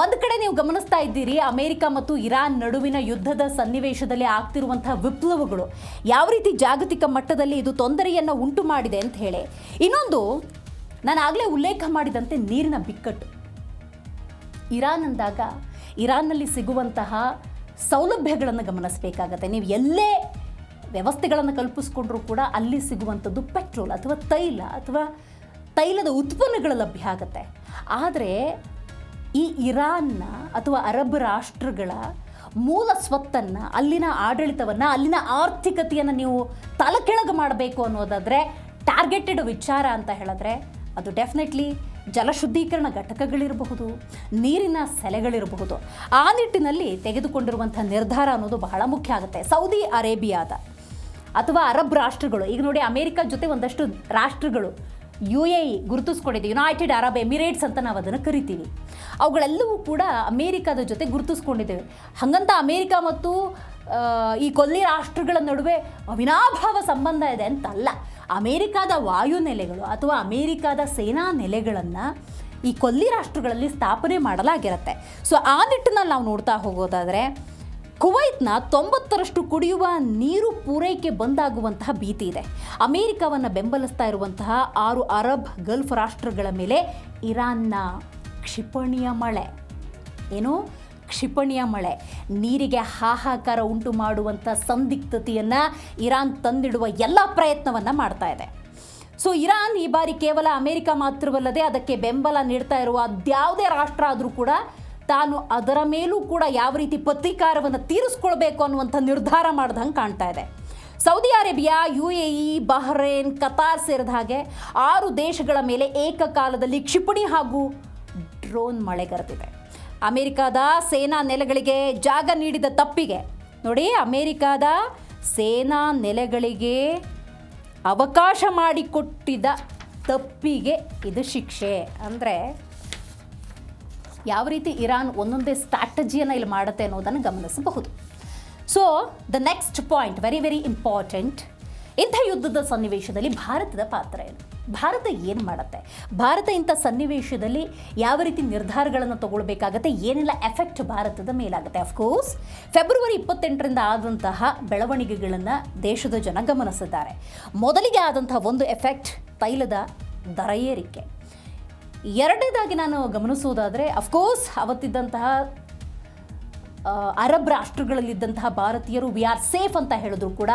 ಒಂದು ಕಡೆ ನೀವು ಗಮನಿಸ್ತಾ ಇದ್ದೀರಿ ಅಮೇರಿಕ ಮತ್ತು ಇರಾನ್ ನಡುವಿನ ಯುದ್ಧದ ಸನ್ನಿವೇಶದಲ್ಲಿ ಆಗ್ತಿರುವಂತಹ ವಿಪ್ಲವಗಳು ಯಾವ ರೀತಿ ಜಾಗತಿಕ ಮಟ್ಟದಲ್ಲಿ ಇದು ತೊಂದರೆಯನ್ನು ಉಂಟು ಮಾಡಿದೆ ಅಂತ ಹೇಳಿ. ಇನ್ನೊಂದು, ನಾನು ಆಗಲೇ ಉಲ್ಲೇಖ ಮಾಡಿದಂತೆ ನೀರಿನ ಬಿಕ್ಕಟ್ಟು. ಇರಾನ್ ಅಂದಾಗ ಇರಾನ್ನಲ್ಲಿ ಸಿಗುವಂತಹ ಸೌಲಭ್ಯಗಳನ್ನು ಗಮನಿಸಬೇಕಾಗತ್ತೆ. ನೀವು ಎಲ್ಲೇ ವ್ಯವಸ್ಥೆಗಳನ್ನು ಕಲ್ಪಿಸ್ಕೊಂಡ್ರೂ ಕೂಡ ಅಲ್ಲಿ ಸಿಗುವಂಥದ್ದು ಪೆಟ್ರೋಲ್ ಅಥವಾ ತೈಲ ಅಥವಾ ತೈಲದ ಉತ್ಪನ್ನಗಳು ಲಭ್ಯ ಆಗುತ್ತೆ. ಆದರೆ ಈ ಇರಾನ್ನ ಅಥವಾ ಅರಬ್ ರಾಷ್ಟ್ರಗಳ ಮೂಲ ಸ್ವತ್ತನ್ನು, ಅಲ್ಲಿನ ಆಡಳಿತವನ್ನು, ಅಲ್ಲಿನ ಆರ್ಥಿಕತೆಯನ್ನು ನೀವು ತಲೆಕೆಳಗೆ ಮಾಡಬೇಕು ಅನ್ನೋದಾದರೆ ಟಾರ್ಗೆಟೆಡ್ ವಿಚಾರ ಅಂತ ಹೇಳಿದ್ರೆ ಅದು ಡೆಫಿನೆಟ್ಲಿ ಜಲಶುದ್ಧೀಕರಣ ಘಟಕಗಳಿರಬಹುದು, ನೀರಿನ ಸೆಲೆಗಳಿರಬಹುದು. ಆ ನಿಟ್ಟಿನಲ್ಲಿ ತೆಗೆದುಕೊಂಡಿರುವಂಥ ನಿರ್ಧಾರ ಅನ್ನೋದು ಬಹಳ ಮುಖ್ಯ ಆಗುತ್ತೆ. ಸೌದಿ ಅರೇಬಿಯಾದ ಅಥವಾ ಅರಬ್ ರಾಷ್ಟ್ರಗಳು, ಈಗ ನೋಡಿ ಅಮೇರಿಕ ಜೊತೆ ಒಂದಷ್ಟು ರಾಷ್ಟ್ರಗಳು UAE ಗುರುತಿಸ್ಕೊಂಡಿದೆ, ಯುನೈಟೆಡ್ ಅರಬ್ ಎಮಿರೇಟ್ಸ್ ಅಂತ ನಾವು ಅದನ್ನು ಕರಿತೀವಿ. ಅವುಗಳೆಲ್ಲವೂ ಕೂಡ ಅಮೇರಿಕಾದ ಜೊತೆ ಗುರುತಿಸ್ಕೊಂಡಿದ್ದೇವೆ. ಹಾಗಂತ ಅಮೇರಿಕ ಮತ್ತು ಈ ಕೊಲ್ಲಿ ರಾಷ್ಟ್ರಗಳ ನಡುವೆ ಅವಿನಾಭಾವ ಸಂಬಂಧ ಇದೆ ಅಂತಲ್ಲ. ಅಮೇರಿಕಾದ ವಾಯುನೆಲೆಗಳು ಅಥವಾ ಅಮೇರಿಕಾದ ಸೇನಾ ನೆಲೆಗಳನ್ನು ಈ ಕೊಲ್ಲಿ ರಾಷ್ಟ್ರಗಳಲ್ಲಿ ಸ್ಥಾಪನೆ ಮಾಡಲಾಗಿರುತ್ತೆ. ಸೊ ಆ ನಿಟ್ಟಿನಲ್ಲಿ ನಾವು ನೋಡ್ತಾ ಹೋಗೋದಾದರೆ ಕುವೈತ್ನ 90% ಕುಡಿಯುವ ನೀರು ಪೂರೈಕೆ ಬಂದಾಗುವಂತಹ ಭೀತಿ ಇದೆ. ಅಮೇರಿಕವನ್ನು ಬೆಂಬಲಿಸ್ತಾ ಇರುವಂತಹ 6 ಅರಬ್ ಗಲ್ಫ್ ರಾಷ್ಟ್ರಗಳ ಮೇಲೆ ಇರಾನ್ನ ಕ್ಷಿಪಣಿಯ ಮಳೆ, ಕ್ಷಿಪಣಿಯ ಮಳೆ, ನೀರಿಗೆ ಹಾಹಾಕಾರ ಉಂಟು ಮಾಡುವಂಥ ಸಂದಿಗ್ಧತೆಯನ್ನು ಇರಾನ್ ತಂದಿಡುವ ಎಲ್ಲ ಪ್ರಯತ್ನವನ್ನು ಮಾಡ್ತಾ ಇದೆ. ಸೊ ಇರಾನ್ ಈ ಬಾರಿ ಕೇವಲ ಅಮೆರಿಕ ಮಾತ್ರವಲ್ಲದೆ ಅದಕ್ಕೆ ಬೆಂಬಲ ನೀಡ್ತಾ ಇರುವ ಅದ್ಯಾವುದೇ ರಾಷ್ಟ್ರ ಆದರೂ ಕೂಡ ತಾನು ಅದರ ಮೇಲೂ ಕೂಡ ಯಾವ ರೀತಿ ಪ್ರತೀಕಾರವನ್ನು ತೀರಿಸ್ಕೊಳ್ಬೇಕು ಅನ್ನುವಂಥ ನಿರ್ಧಾರ ಮಾಡ್ದಂಗೆ ಕಾಣ್ತಾ ಇದೆ. Saudi Arabia, UAE, Bahrain, Qatar ಸೇರಿದ ಹಾಗೆ 6 ದೇಶಗಳ ಮೇಲೆ ಏಕಕಾಲದಲ್ಲಿ ಕ್ಷಿಪಣಿ ಹಾಗೂ ಡ್ರೋನ್ ಮಳೆಗರೆದಿದೆ. ಅಮೆರಿಕದ ಸೇನಾ ನೆಲೆಗಳಿಗೆ ಜಾಗ ನೀಡಿದ ತಪ್ಪಿಗೆ ನೋಡಿ, ಅಮೆರಿಕದ ಸೇನಾ ನೆಲೆಗಳಿಗೆ ಅವಕಾಶ ಮಾಡಿಕೊಟ್ಟಿದ್ದ ತಪ್ಪಿಗೆ ಇದು ಶಿಕ್ಷೆ. ಅಂದರೆ ಯಾವ ರೀತಿ ಇರಾನ್ ಒಂದೊಂದೇ ಸ್ಟ್ರಾಟಜಿಯನ್ನು ಇಲ್ಲಿ ಮಾಡುತ್ತೆ ಅನ್ನೋದನ್ನು ಗಮನಿಸಬಹುದು. So the next point very very important. ಇಂಥ ಯುದ್ಧದ ಸನ್ನಿವೇಶದಲ್ಲಿ ಭಾರತದ ಪಾತ್ರ ಏನು? ಭಾರತ ಏನು ಮಾಡುತ್ತೆ? ಭಾರತ ಇಂಥ ಸನ್ನಿವೇಶದಲ್ಲಿ ಯಾವ ರೀತಿ ನಿರ್ಧಾರಗಳನ್ನು ತಗೊಳ್ಬೇಕಾಗತ್ತೆ? ಏನೆಲ್ಲ ಎಫೆಕ್ಟ್ ಭಾರತದ ಮೇಲಾಗುತ್ತೆ? ಅಫ್ಕೋರ್ಸ್ ಫೆಬ್ರವರಿ 28ರಿಂದ ಆದಂತಹ ಬೆಳವಣಿಗೆಗಳನ್ನು ದೇಶದ ಜನ ಗಮನಿಸಿದ್ದಾರೆ. ಮೊದಲಿಗೆ ಆದಂತಹ ಒಂದು ಎಫೆಕ್ಟ್ ತೈಲದ ದರ ಏರಿಕೆ. ಎರಡನೇದಾಗಿ ನಾನು ಗಮನಿಸುವುದಾದರೆ ಅಫ್ಕೋರ್ಸ್ ಅವತ್ತಿದ್ದಂತಹ ಅರಬ್ ರಾಷ್ಟ್ರಗಳಲ್ಲಿದ್ದಂತಹ ಭಾರತೀಯರು ವಿ ಆರ್ ಸೇಫ್ ಅಂತ ಹೇಳಿದ್ರು ಕೂಡ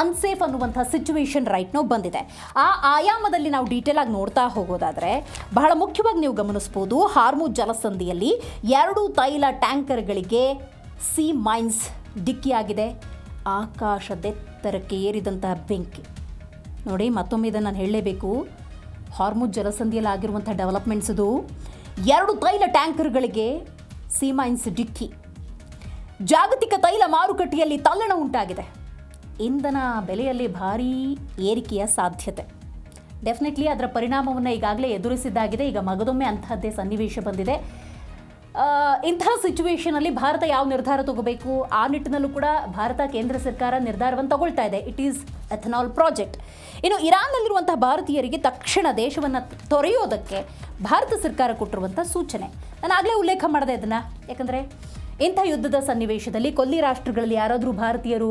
ಅನ್ಸೇಫ್ ಅನ್ನುವಂಥ ಸಿಚುವೇಶನ್ ರೈಟ್ ನೋ ಬಂದಿದೆ. ಆ ಆಯಾಮದಲ್ಲಿ ನಾವು ಡೀಟೇಲ್ ಆಗಿ ನೋಡ್ತಾ ಹೋಗೋದಾದರೆ ಬಹಳ ಮುಖ್ಯವಾಗಿ ನೀವು ಗಮನಿಸ್ಬೋದು, ಹಾರ್ಮುಜ್ ಜಲಸಂಧಿಯಲ್ಲಿ 2 ತೈಲ ಟ್ಯಾಂಕರ್ಗಳಿಗೆ ಸಿ ಮೈನ್ಸ್ ಡಿಕ್ಕಿಯಾಗಿದೆ. ಆಕಾಶದೆತ್ತರಕ್ಕೆ ಏರಿದಂತಹ ಬೆಂಕಿ ನೋಡಿ. ಮತ್ತೊಮ್ಮೆ ಇದನ್ನು ನಾನು ಹೇಳಲೇಬೇಕು, ಹಾರ್ಮುಜ್ ಜಲಸಂಧಿಯಲ್ಲಿ ಆಗಿರುವಂಥ ಡೆವಲಪ್ಮೆಂಟ್ಸ್ ಇದು. 2 ತೈಲ ಟ್ಯಾಂಕರ್ಗಳಿಗೆ ಸಿ ಮೈನ್ಸ್ ಡಿಕ್ಕಿ. ಜಾಗತಿಕ ತೈಲ ಮಾರುಕಟ್ಟೆಯಲ್ಲಿ ತಲ್ಲಣ ಉಂಟಾಗಿದೆ. ಇಂಧನ ಬೆಲೆಯಲ್ಲಿ ಭಾರೀ ಏರಿಕೆಯ ಸಾಧ್ಯತೆ. ಡೆಫಿನೆಟ್ಲಿ ಅದರ ಪರಿಣಾಮವನ್ನು ಈಗಾಗಲೇ ಎದುರಿಸಿದ್ದಾಗಿದೆ. ಈಗ ಮಗದೊಮ್ಮೆ ಅಂಥದ್ದೇ ಸನ್ನಿವೇಶ ಬಂದಿದೆ. ಇಂತಹ ಸಿಚುವೇಷನಲ್ಲಿ ಭಾರತ ಯಾವ ನಿರ್ಧಾರ ತಗೋಬೇಕು? ಆ ನಿಟ್ಟಿನಲ್ಲೂ ಕೂಡ ಭಾರತ ಕೇಂದ್ರ ಸರ್ಕಾರ ನಿರ್ಧಾರವನ್ನು ತಗೊಳ್ತಾ ಇದೆ. It is ethanol project. ಇನ್ನು ಇರಾನ್ನಲ್ಲಿರುವಂತಹ ಭಾರತೀಯರಿಗೆ ತಕ್ಷಣ ದೇಶವನ್ನು ತೊರೆಯೋದಕ್ಕೆ ಭಾರತ ಸರ್ಕಾರ ಕೊಟ್ಟಿರುವಂಥ ಸೂಚನೆ ನಾನು ಆಗಲೇ ಉಲ್ಲೇಖ ಮಾಡಿದೆ ಇದನ್ನು. ಯಾಕಂದರೆ ಇಂಥ ಯುದ್ಧದ ಸನ್ನಿವೇಶದಲ್ಲಿ ಕೊಲ್ಲಿ ರಾಷ್ಟ್ರಗಳಲ್ಲಿ ಯಾರಾದರೂ ಭಾರತೀಯರು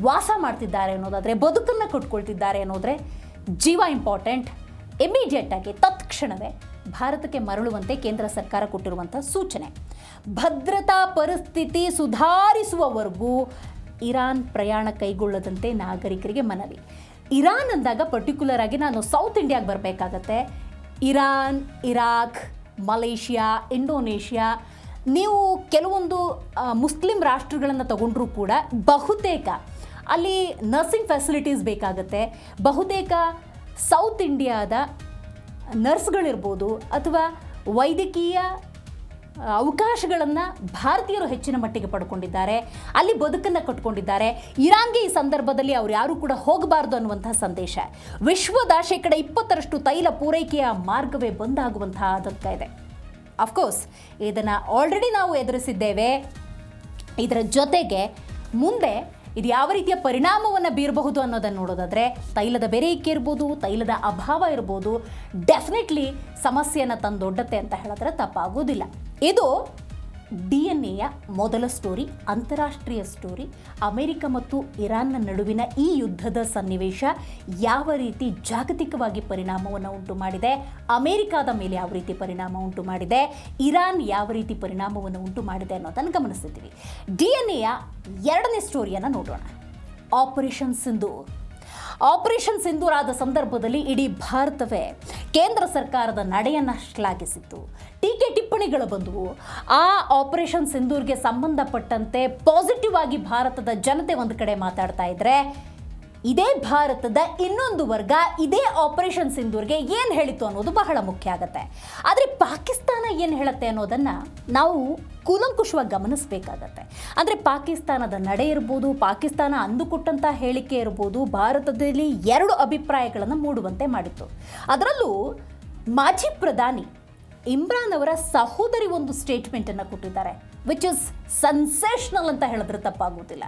ವಾಸ ಮಾಡ್ತಿದ್ದಾರೆ ಅನ್ನೋದಾದರೆ, ಬದುಕನ್ನು ಕಟ್ಕೊಳ್ತಿದ್ದಾರೆ ಅನ್ನೋದ್ರೆ ಜೀವ ಇಂಪಾರ್ಟೆಂಟ್. ಇಮಿಡಿಯೇಟಾಗಿ ತತ್ಕ್ಷಣವೇ ಭಾರತಕ್ಕೆ ಮರಳುವಂತೆ ಕೇಂದ್ರ ಸರ್ಕಾರ ಕೊಟ್ಟಿರುವಂಥ ಸೂಚನೆ. ಭದ್ರತಾ ಪರಿಸ್ಥಿತಿ ಸುಧಾರಿಸುವವರೆಗೂ ಇರಾನ್ ಪ್ರಯಾಣ ಕೈಗೊಳ್ಳದಂತೆ ನಾಗರಿಕರಿಗೆ ಮನವಿ. ಇರಾನ್ ಅಂದಾಗ ಪರ್ಟಿಕ್ಯುಲರ್ ಆಗಿ ನಾನು ಸೌತ್ ಇಂಡಿಯಾಗೆ ಬರಬೇಕಾಗತ್ತೆ. ಇರಾನ್, ಇರಾಕ್, ಮಲೇಷಿಯಾ, ಇಂಡೋನೇಷ್ಯಾ, ನೀವು ಕೆಲವೊಂದು ಮುಸ್ಲಿಂ ರಾಷ್ಟ್ರಗಳನ್ನು ತಗೊಂಡ್ರೂ ಕೂಡ ಬಹುತೇಕ ಅಲ್ಲಿ ನರ್ಸಿಂಗ್ ಫೆಸಿಲಿಟೀಸ್ ಬೇಕಾಗುತ್ತೆ. ಬಹುತೇಕ ಸೌತ್ ಇಂಡಿಯಾದ ನರ್ಸ್ಗಳಿರ್ಬೋದು ಅಥವಾ ವೈದ್ಯಕೀಯ ಅವಕಾಶಗಳನ್ನು ಭಾರತೀಯರು ಹೆಚ್ಚಿನ ಮಟ್ಟಿಗೆ ಪಡ್ಕೊಂಡಿದ್ದಾರೆ. ಅಲ್ಲಿ ಬದುಕನ್ನು ಕಟ್ಕೊಂಡಿದ್ದಾರೆ. ಇರಾನ್ಗೆ ಈ ಸಂದರ್ಭದಲ್ಲಿ ಅವ್ರು ಯಾರೂ ಕೂಡ ಹೋಗಬಾರ್ದು ಅನ್ನುವಂಥ ಸಂದೇಶ. ವಿಶ್ವದ 20% ತೈಲ ಪೂರೈಕೆಯ ಮಾರ್ಗವೇ ಬಂದಾಗುವಂತಹ ಅದಕ್ಕೆ ಇದೆ. ಅಫ್ಕೋರ್ಸ್ ಇದನ್ನು ಆಲ್ರೆಡಿ ನಾವು ಎದುರಿಸಿದ್ದೇವೆ. ಇದರ ಜೊತೆಗೆ ಮುಂದೆ ಇದು ಯಾವ ರೀತಿಯ ಪರಿಣಾಮವನ್ನು ಬೀರಬಹುದು ಅನ್ನೋದನ್ನು ನೋಡೋದಾದರೆ ತೈಲದ ಬೆಲೆ ಇರ್ಬೋದು, ತೈಲದ ಅಭಾವ ಇರ್ಬೋದು, ಡೆಫಿನೆಟ್ಲಿ ಸಮಸ್ಯೆಯನ್ನು ತಂದೊಡ್ಡತ್ತೆ ಅಂತ ಹೇಳಿದ್ರೆ ತಪ್ಪಾಗೋದಿಲ್ಲ. ಇದು DNA ಮೊದಲ ಸ್ಟೋರಿ, ಅಂತಾರಾಷ್ಟ್ರೀಯ ಸ್ಟೋರಿ. ಅಮೆರಿಕ ಮತ್ತು ಇರಾನ್ನ ನಡುವಿನ ಈ ಯುದ್ಧದ ಸನ್ನಿವೇಶ ಯಾವ ರೀತಿ ಜಾಗತಿಕವಾಗಿ ಪರಿಣಾಮವನ್ನು ಉಂಟು ಮಾಡಿದೆ, ಅಮೆರಿಕದ ಮೇಲೆ ಯಾವ ರೀತಿ ಪರಿಣಾಮ ಉಂಟು ಮಾಡಿದೆ, ಇರಾನ್ ಯಾವ ರೀತಿ ಪರಿಣಾಮವನ್ನು ಉಂಟು ಮಾಡಿದೆ ಅನ್ನೋದನ್ನು ಗಮನಿಸ್ತಿದ್ದೀವಿ. DNA ಎರಡನೇ ಸ್ಟೋರಿಯನ್ನು ನೋಡೋಣ. ಆಪರೇಷನ್ ಸಿಂಧೂರ್. ಆಪರೇಷನ್ ಸಿಂಧೂರ್ ಆದ ಸಂದರ್ಭದಲ್ಲಿ ಇಡೀ ಭಾರತವೇ ಕೇಂದ್ರ ಸರ್ಕಾರದ ನಡೆಯನ್ನು ಶ್ಲಾಘಿಸಿತ್ತು. ಟೀಕೆ ಟಿಪ್ಪಣಿಗಳು ಬಂದವು. ಆ ಆಪರೇಷನ್ ಸಿಂಧೂರ್ಗೆ ಸಂಬಂಧಪಟ್ಟಂತೆ ಪಾಸಿಟಿವ್ ಆಗಿ ಭಾರತದ ಜನತೆ ಒಂದು ಕಡೆ ಮಾತಾಡ್ತಾ ಇದ್ರೆ, ಇದೇ ಭಾರತದ ಇನ್ನೊಂದು ವರ್ಗ ಇದೇ ಆಪರೇಷನ್ ಸಿಂಧೂರ್ಗೆ ಏನು ಹೇಳಿತು ಅನ್ನೋದು ಬಹಳ ಮುಖ್ಯ ಆಗುತ್ತೆ. ಆದರೆ ಪಾಕಿಸ್ತಾನ ಏನು ಹೇಳುತ್ತೆ ಅನ್ನೋದನ್ನು ನಾವು ಕೂಲಂಕುಷವಾಗಿ ಗಮನಿಸಬೇಕಾಗತ್ತೆ. ಅಂದರೆ ಪಾಕಿಸ್ತಾನದ ನಡೆ ಇರ್ಬೋದು, ಪಾಕಿಸ್ತಾನ ಅಂದುಕೊಟ್ಟಂಥ ಹೇಳಿಕೆ ಇರ್ಬೋದು, ಭಾರತದಲ್ಲಿ 2 ಅಭಿಪ್ರಾಯಗಳನ್ನು ಮೂಡುವಂತೆ ಮಾಡಿತ್ತು. ಅದರಲ್ಲೂ ಮಾಜಿ ಪ್ರಧಾನಿ ಇಮ್ರಾನ್ ಅವರ ಸಹೋದರಿ ಒಂದು ಸ್ಟೇಟ್ಮೆಂಟನ್ನು ಕೊಟ್ಟಿದ್ದಾರೆ, ವಿಚ್ ಇಸ್ ಸೆನ್ಸೇಷನಲ್ ಅಂತ ಹೇಳಿದ್ರೆ ತಪ್ಪಾಗುವುದಿಲ್ಲ.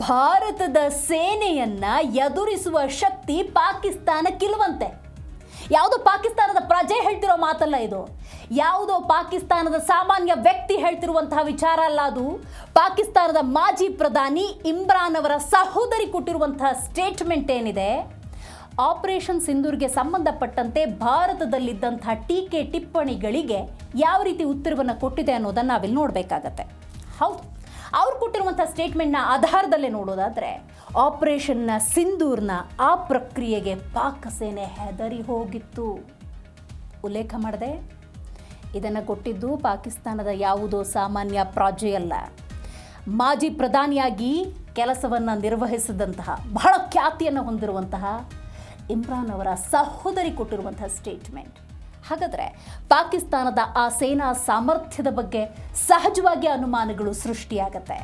ಭಾರತದ ಸೇನೆಯನ್ನು ಎದುರಿಸುವ ಶಕ್ತಿ ಪಾಕಿಸ್ತಾನಕ್ಕಿಲ್ವಂತೆ. ಯಾವುದೋ ಪಾಕಿಸ್ತಾನದ ಪ್ರಜೆ ಹೇಳ್ತಿರೋ ಮಾತಲ್ಲ ಇದು. ಯಾವುದೋ ಪಾಕಿಸ್ತಾನದ ಸಾಮಾನ್ಯ ವ್ಯಕ್ತಿ ಹೇಳ್ತಿರುವಂತಹ ವಿಚಾರ ಅಲ್ಲ ಅದು. ಪಾಕಿಸ್ತಾನದ ಮಾಜಿ ಪ್ರಧಾನಿ ಇಮ್ರಾನ್ ಅವರ ಸಹೋದರಿ ಕೊಟ್ಟಿರುವಂತಹ ಸ್ಟೇಟ್ಮೆಂಟ್ ಏನಿದೆ, ಆಪರೇಷನ್ ಸಿಂಧೂರ್ಗೆ ಸಂಬಂಧಪಟ್ಟಂತೆ ಭಾರತದಲ್ಲಿದ್ದಂಥ ಟೀಕೆ ಟಿಪ್ಪಣಿಗಳಿಗೆ ಯಾವ ರೀತಿ ಉತ್ತರವನ್ನು ಕೊಟ್ಟಿದೆ ಅನ್ನೋದನ್ನು ನಾವಿಲ್ಲಿ ನೋಡಬೇಕಾಗತ್ತೆ. ಹೌದು, ಅವ್ರು ಕೊಟ್ಟಿರುವಂಥ ಸ್ಟೇಟ್ಮೆಂಟ್ನ ಆಧಾರದಲ್ಲೇ ನೋಡೋದಾದರೆ ಆಪರೇಷನ್ನ ಸಿಂಧೂರ್ನ ಆ ಪ್ರಕ್ರಿಯೆಗೆ ಪಾಕ್ ಸೇನೆ ಹೆದರಿ ಹೋಗಿತ್ತು. ಉಲ್ಲೇಖ ಮಾಡಿದೆ, ಇದನ್ನು ಕೊಟ್ಟಿದ್ದು ಪಾಕಿಸ್ತಾನದ ಯಾವುದೋ ಸಾಮಾನ್ಯ ಪ್ರಜೆಯಲ್ಲ. ಮಾಜಿ ಪ್ರಧಾನಿಯಾಗಿ ಕೆಲಸವನ್ನು ನಿರ್ವಹಿಸಿದಂತಹ, ಬಹಳ ಖ್ಯಾತಿಯನ್ನು ಹೊಂದಿರುವಂತಹ ಇಮ್ರಾನ್ ಅವರ ಸಹೋದರಿ ಕೊಟ್ಟಿರುವಂತಹ ಸ್ಟೇಟ್ಮೆಂಟ್. ಹಾಗಾದರೆ ಪಾಕಿಸ್ತಾನದ ಆ ಸೇನಾ ಸಾಮರ್ಥ್ಯದ ಬಗ್ಗೆ ಸಹಜವಾಗಿ ಅನುಮಾನಗಳು ಸೃಷ್ಟಿಯಾಗತ್ತೆ.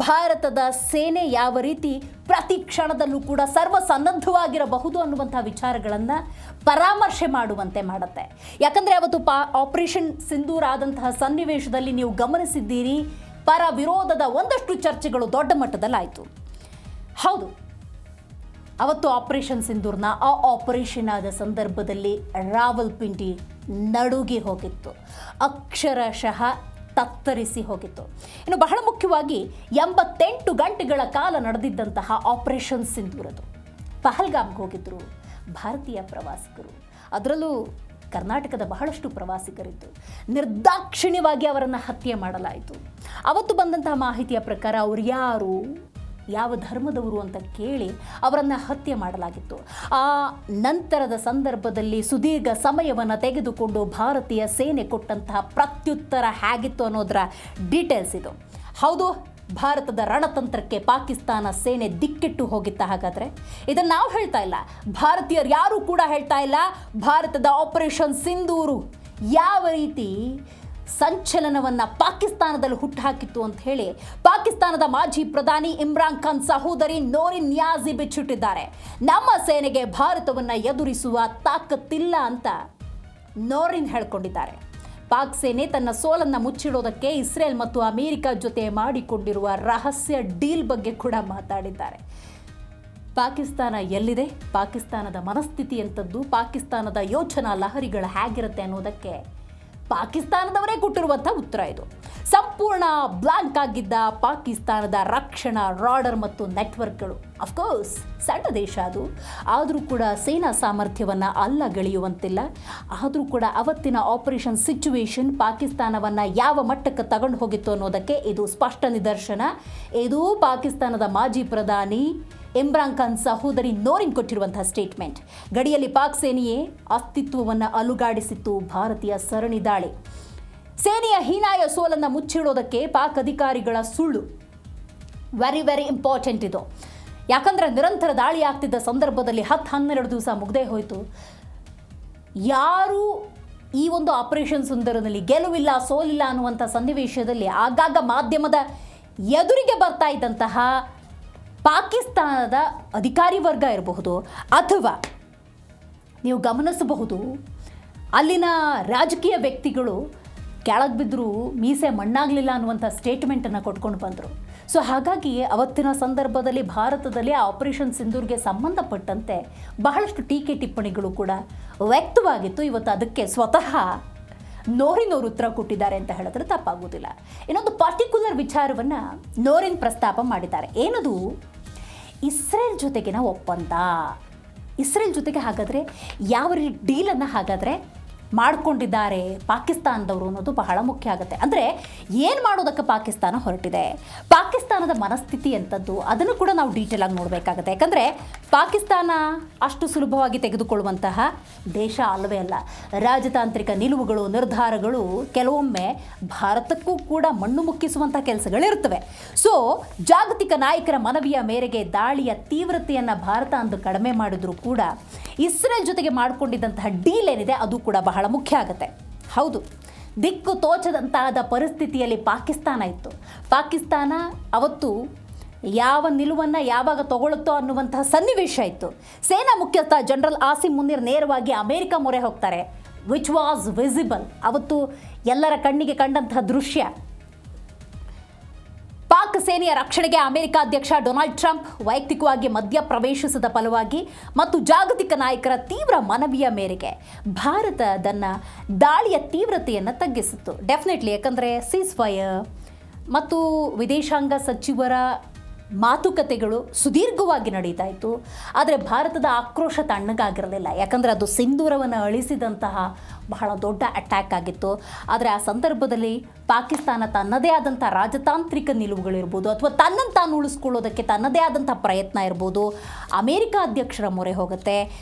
ಭಾರತದ ಸೇನೆ ಯಾವ ರೀತಿ ಪ್ರತಿ ಕ್ಷಣದಲ್ಲೂ ಕೂಡ ಸರ್ವಸನ್ನದ್ಧವಾಗಿರಬಹುದು ಅನ್ನುವಂಥ ವಿಚಾರಗಳನ್ನು ಪರಾಮರ್ಶೆ ಮಾಡುವಂತೆ ಮಾಡುತ್ತೆ. ಯಾಕಂದರೆ ಅವತ್ತು ಆಪರೇಷನ್ ಸಿಂಧೂರ್ ಆದಂತಹ ಸನ್ನಿವೇಶದಲ್ಲಿ ನೀವು ಗಮನಿಸಿದ್ದೀರಿ, ಪರ ವಿರೋಧದ ಒಂದಷ್ಟು ಚರ್ಚೆಗಳು ದೊಡ್ಡ ಮಟ್ಟದಲ್ಲಾಯಿತು. ಹೌದು, ಅವತ್ತು ಆಪರೇಷನ್ ಸಿಂಧೂರ್ನ ಆ ಆಪರೇಷನ್ ಆದ ಸಂದರ್ಭದಲ್ಲಿ ರಾವಲ್ಪಿಂಡಿ ನಡುಗಿ ಹೋಗಿತ್ತು, ಅಕ್ಷರಶಃ ತತ್ತರಿಸಿ ಹೋಗಿತ್ತು. ಇನ್ನು ಬಹಳ ಮುಖ್ಯವಾಗಿ 88 ಗಂಟೆಗಳ ಕಾಲ ನಡೆದಿದ್ದಂತಹ ಆಪರೇಷನ್ ಸಿಂಧೂರ್, ಅದು ಪಹಲ್ಗಾಮ್ಗೆ ಹೋಗಿದ್ದರು ಭಾರತೀಯ ಪ್ರವಾಸಿಗರು, ಅದರಲ್ಲೂ ಕರ್ನಾಟಕದ ಬಹಳಷ್ಟು ಪ್ರವಾಸಿಗರಿದ್ದು ನಿರ್ದಾಕ್ಷಿಣ್ಯವಾಗಿ ಅವರನ್ನು ಹತ್ಯೆ ಮಾಡಲಾಯಿತು. ಅವತ್ತು ಬಂದಂತಹ ಮಾಹಿತಿಯ ಪ್ರಕಾರ ಅವರು ಯಾರು, ಯಾವ ಧರ್ಮದವರು ಅಂತ ಕೇಳಿ ಅವರನ್ನು ಹತ್ಯೆ ಮಾಡಲಾಗಿತ್ತು. ಆ ನಂತರದ ಸಂದರ್ಭದಲ್ಲಿ ಸುದೀರ್ಘ ಸಮಯವನ್ನು ತೆಗೆದುಕೊಂಡು ಭಾರತೀಯ ಸೇನೆ ಕೊಟ್ಟಂತಹ ಪ್ರತ್ಯುತ್ತರ ಹೇಗಿತ್ತು ಅನ್ನೋದರ ಡೀಟೇಲ್ಸ್ ಇದು. ಹೌದು, ಭಾರತದ ರಣತಂತ್ರಕ್ಕೆ ಪಾಕಿಸ್ತಾನ ಸೇನೆ ದಿಕ್ಕೆಟ್ಟು ಹೋಗಿತ್ತ. ಹಾಗಾದರೆ ಇದನ್ನು ನಾವು ಹೇಳ್ತಾ ಇಲ್ಲ, ಭಾರತೀಯರು ಯಾರೂ ಕೂಡ ಹೇಳ್ತಾ ಇಲ್ಲ. ಭಾರತದ ಆಪರೇಷನ್ ಸಿಂಧೂರು ಯಾವ ರೀತಿ ಸಂಚಲನವನ್ನು ಪಾಕಿಸ್ತಾನದಲ್ಲಿ ಹುಟ್ಟುಹಾಕಿತ್ತು ಅಂತ ಹೇಳಿ ಪಾಕಿಸ್ತಾನದ ಮಾಜಿ ಪ್ರಧಾನಿ ಇಮ್ರಾನ್ ಖಾನ್ ಸಹೋದರಿ ನೋರಿನ್ ನಿಯಾಜಿ ಬಿಚ್ಚಿಟ್ಟಿದ್ದಾರೆ. ನಮ್ಮ ಸೇನೆಗೆ ಭಾರತವನ್ನು ಎದುರಿಸುವ ತಾಕತ್ತಿಲ್ಲ ಅಂತ ನೋರಿನ್ ಹೇಳ್ಕೊಂಡಿದ್ದಾರೆ. ಪಾಕ್ ಸೇನೆ ತನ್ನ ಸೋಲನ್ನು ಮುಚ್ಚಿಡೋದಕ್ಕೆ ಇಸ್ರೇಲ್ ಮತ್ತು ಅಮೆರಿಕ ಜೊತೆ ಮಾಡಿಕೊಂಡಿರುವ ರಹಸ್ಯ ಡೀಲ್ ಬಗ್ಗೆ ಕೂಡ ಮಾತಾಡಿದ್ದಾರೆ. ಪಾಕಿಸ್ತಾನ ಎಲ್ಲಿದೆ, ಪಾಕಿಸ್ತಾನದ ಮನಸ್ಥಿತಿ ಎಂಥದ್ದು, ಪಾಕಿಸ್ತಾನದ ಯೋಚನಾ ಲಹರಿಗಳು ಹೇಗಿರುತ್ತೆ ಅನ್ನೋದಕ್ಕೆ ಪಾಕಿಸ್ತಾನದವರೇ ಕೊಟ್ಟಿರುವಂಥ ಉತ್ತರ ಇದು. ಸಂಪೂರ್ಣ ಬ್ಲಾಂಕ್ ಆಗಿದ್ದ ಪಾಕಿಸ್ತಾನದ ರಕ್ಷಣಾ ರಾಡರ್ ಮತ್ತು ನೆಟ್ವರ್ಕ್ಗಳು, ಅಫ್ಕೋರ್ಸ್ ಸಣ್ಣ ದೇಶ ಅದು, ಆದರೂ ಕೂಡ ಸೇನಾ ಸಾಮರ್ಥ್ಯವನ್ನು ಅಲ್ಲಗಳೆಯುವಂತಿಲ್ಲ. ಆದರೂ ಕೂಡ ಅವತ್ತಿನ ಆಪರೇಷನ್ ಸಿಚುವೇಶನ್ ಪಾಕಿಸ್ತಾನವನ್ನು ಯಾವ ಮಟ್ಟಕ್ಕೆ ತಗೊಂಡು ಹೋಗಿತ್ತು ಅನ್ನೋದಕ್ಕೆ ಇದು ಸ್ಪಷ್ಟ ನಿದರ್ಶನ. ಇದು ಪಾಕಿಸ್ತಾನದ ಮಾಜಿ ಪ್ರಧಾನಿ ಇಮ್ರಾನ್ ಖಾನ್ ಸಹೋದರಿ ನೋರಿನ್ ಕೊಟ್ಟಿರುವಂತಹ ಸ್ಟೇಟ್ಮೆಂಟ್. ಗಡಿಯಲ್ಲಿ ಪಾಕ್ ಸೇನೆಯೇ ಅಸ್ತಿತ್ವವನ್ನು ಅಲುಗಾಡಿಸಿತ್ತು ಭಾರತೀಯ ಸರಣಿ ದಾಳಿ. ಸೇನೆಯ ಹೀನಾಯ ಸೋಲನ್ನು ಮುಚ್ಚಿಡೋದಕ್ಕೆ ಪಾಕ್ ಅಧಿಕಾರಿಗಳ ಸುಳ್ಳು ವೆರಿ ವೆರಿ ಇಂಪಾರ್ಟೆಂಟ್ ಇದು. ಯಾಕಂದರೆ ನಿರಂತರ ದಾಳಿ ಆಗ್ತಿದ್ದ ಸಂದರ್ಭದಲ್ಲಿ 10-12 ದಿವಸ ಮುಗ್ದೇ ಹೋಯಿತು. ಯಾರು ಈ ಒಂದು ಆಪರೇಷನ್ ಸಿಂಧೂರಿನಲ್ಲಿ ಗೆಲುವಿಲ್ಲ ಸೋಲಿಲ್ಲ ಅನ್ನುವಂಥ ಸನ್ನಿವೇಶದಲ್ಲಿ ಆಗಾಗ ಮಾಧ್ಯಮದ ಎದುರಿಗೆ ಬರ್ತಾ ಇದ್ದಂತಹ ಪಾಕಿಸ್ತಾನದ ಅಧಿಕಾರಿ ವರ್ಗ ಇರಬಹುದು, ಅಥವಾ ನೀವು ಗಮನಿಸಬಹುದು ಅಲ್ಲಿನ ರಾಜಕೀಯ ವ್ಯಕ್ತಿಗಳು ಕೆಳಗೆ ಬಿದ್ದರೂ ಮೀಸೆ ಮಣ್ಣಾಗಲಿಲ್ಲ ಅನ್ನುವಂಥ ಸ್ಟೇಟ್ಮೆಂಟನ್ನು ಕೊಟ್ಕೊಂಡು ಬಂದರು. ಸೊ ಹಾಗಾಗಿ ಅವತ್ತಿನ ಸಂದರ್ಭದಲ್ಲಿ ಭಾರತದಲ್ಲಿ ಆಪರೇಷನ್ ಸಿಂಧೂರ್ಗೆ ಸಂಬಂಧಪಟ್ಟಂತೆ ಬಹಳಷ್ಟು ಟೀಕೆ ಟಿಪ್ಪಣಿಗಳು ಕೂಡ ವ್ಯಕ್ತವಾಗಿತ್ತು. ಇವತ್ತು ಅದಕ್ಕೆ ಸ್ವತಃ ನೋರಿನವರು ಉತ್ತರ ಕೊಟ್ಟಿದ್ದಾರೆ ಅಂತ ಹೇಳಿದ್ರೆ ತಪ್ಪಾಗೋದಿಲ್ಲ. ಇನ್ನೊಂದು ಪರ್ಟಿಕ್ಯುಲರ್ ವಿಚಾರವನ್ನು ನೋರಿನ್ ಪ್ರಸ್ತಾಪ ಮಾಡಿದ್ದಾರೆ. ಏನದು? ಇಸ್ರೇಲ್ ಜೊತೆಗಿನ ಒಪ್ಪಂದ. ಇಸ್ರೇಲ್ ಜೊತೆಗೆ ಹಾಗಾದರೆ ಯಾವ ರೀತಿ ಡೀಲನ್ನು ಹಾಗಾದರೆ ಮಾಡಿಕೊಂಡಿದ್ದಾರೆ ಪಾಕಿಸ್ತಾನದವರು ಅನ್ನೋದು ಬಹಳ ಮುಖ್ಯ ಆಗುತ್ತೆ. ಅಂದರೆ ಏನು ಮಾಡೋದಕ್ಕೆ ಪಾಕಿಸ್ತಾನ ಹೊರಟಿದೆ, ಪಾಕಿಸ್ತಾನದ ಮನಸ್ಥಿತಿ ಎಂಥದ್ದು, ಅದನ್ನು ಕೂಡ ನಾವು ಡೀಟೇಲ್ ಆಗಿ ನೋಡಬೇಕಾಗುತ್ತೆ. ಯಾಕಂದರೆ ಪಾಕಿಸ್ತಾನ ಅಷ್ಟು ಸುಲಭವಾಗಿ ತೆಗೆದುಕೊಳ್ಳುವಂತಹ ದೇಶ ಅಲ್ಲವೇ ಅಲ್ಲ. ರಾಜತಾಂತ್ರಿಕ ನಿಲುವುಗಳು, ನಿರ್ಧಾರಗಳು ಕೆಲವೊಮ್ಮೆ ಭಾರತಕ್ಕೂ ಕೂಡ ಮಣ್ಣು ಮುಕ್ಕಿಸುವಂಥ ಕೆಲಸಗಳಿರ್ತವೆ. ಸೊ ಜಾಗತಿಕ ನಾಯಕರ ಮನವಿಯ ಮೇರೆಗೆ ದಾಳಿಯ ತೀವ್ರತೆಯನ್ನು ಭಾರತ ಅಂದು ಕಡಿಮೆ ಮಾಡಿದರೂ ಕೂಡ ಇಸ್ರೇಲ್ ಜೊತೆಗೆ ಮಾಡಿಕೊಂಡಿದ್ದಂತಹ ಡೀಲ್ ಏನಿದೆ ಅದು ಕೂಡ ಬಹಳ ಮುಖ್ಯ ಆಗುತ್ತೆ. ಹೌದು, ದಿಕ್ಕು ತೋಚದಂತಾದ ಪರಿಸ್ಥಿತಿಯಲ್ಲಿ ಪಾಕಿಸ್ತಾನ ಇತ್ತು. ಪಾಕಿಸ್ತಾನ ಅವತ್ತು ಯಾವ ನಿಲುವನ್ನು ಯಾವಾಗ ತಗೊಳ್ಳುತ್ತೋ ಅನ್ನುವಂತಹ ಸನ್ನಿವೇಶ ಇತ್ತು. ಸೇನಾ ಮುಖ್ಯಸ್ಥ ಜನರಲ್ ಆಸಿಮ್ ಮುನೀರ್ ನೇರವಾಗಿ ಅಮೆರಿಕ ಮೊರೆ ಹೋಗ್ತಾರೆ, ವಿಚ್ ವಾಸ್ ವಿಸಿಬಲ್. ಅವತ್ತು ಎಲ್ಲರ ಕಣ್ಣಿಗೆ ಕಂಡಂತಹ ದೃಶ್ಯ. ಪಾಕ್ ಸೇನೆಯ ರಕ್ಷಣೆಗೆ ಅಮೆರಿಕ ಅಧ್ಯಕ್ಷ ಡೊನಾಲ್ಡ್ ಟ್ರಂಪ್ ವೈಯಕ್ತಿಕವಾಗಿ ಮಧ್ಯ ಪ್ರವೇಶಿಸಿದ ಫಲವಾಗಿ ಮತ್ತು ಜಾಗತಿಕ ನಾಯಕರ ತೀವ್ರ ಮನವಿಯ ಮೇರೆಗೆ ಭಾರತ ಅದನ್ನು ದಾಳಿಯ ತೀವ್ರತೆಯನ್ನು ತಗ್ಗಿಸಿತ್ತು. ಡೆಫಿನೆಟ್ಲಿ, ಯಾಕಂದರೆ ಸೀಸ್ ಫೈರ್ ಮತ್ತು ವಿದೇಶಾಂಗ ಸಚಿವರ ಮಾತುಕತೆಗಳು ಸುದೀರ್ಘವಾಗಿ ನಡೀತಾ ಇತ್ತು. ಆದರೆ ಭಾರತದ ಆಕ್ರೋಶ ತಣ್ಣಗಾಗಿರಲಿಲ್ಲ. ಯಾಕಂದರೆ ಅದು ಸಿಂಧೂರವನ್ನು ಅಳಿಸಿದಂತಹ ಬಹಳ ದೊಡ್ಡ ಅಟ್ಯಾಕ್ ಆಗಿತ್ತು. ಆದರೆ ಆ ಸಂದರ್ಭದಲ್ಲಿ ಪಾಕಿಸ್ತಾನ ತನ್ನದೇ ಆದಂಥ ರಾಜತಾಂತ್ರಿಕ ನಿಲುವುಗಳಿರ್ಬೋದು ಅಥವಾ ತನ್ನನ್ನು ತಾನು ಉಳಿಸ್ಕೊಳ್ಳೋದಕ್ಕೆ ತನ್ನದೇ ಆದಂಥ ಪ್ರಯತ್ನ ಇರ್ಬೋದು, ಅಮೆರಿಕ ಅಧ್ಯಕ್ಷರ ಮೊರೆ ಹೋಗುತ್ತೆ.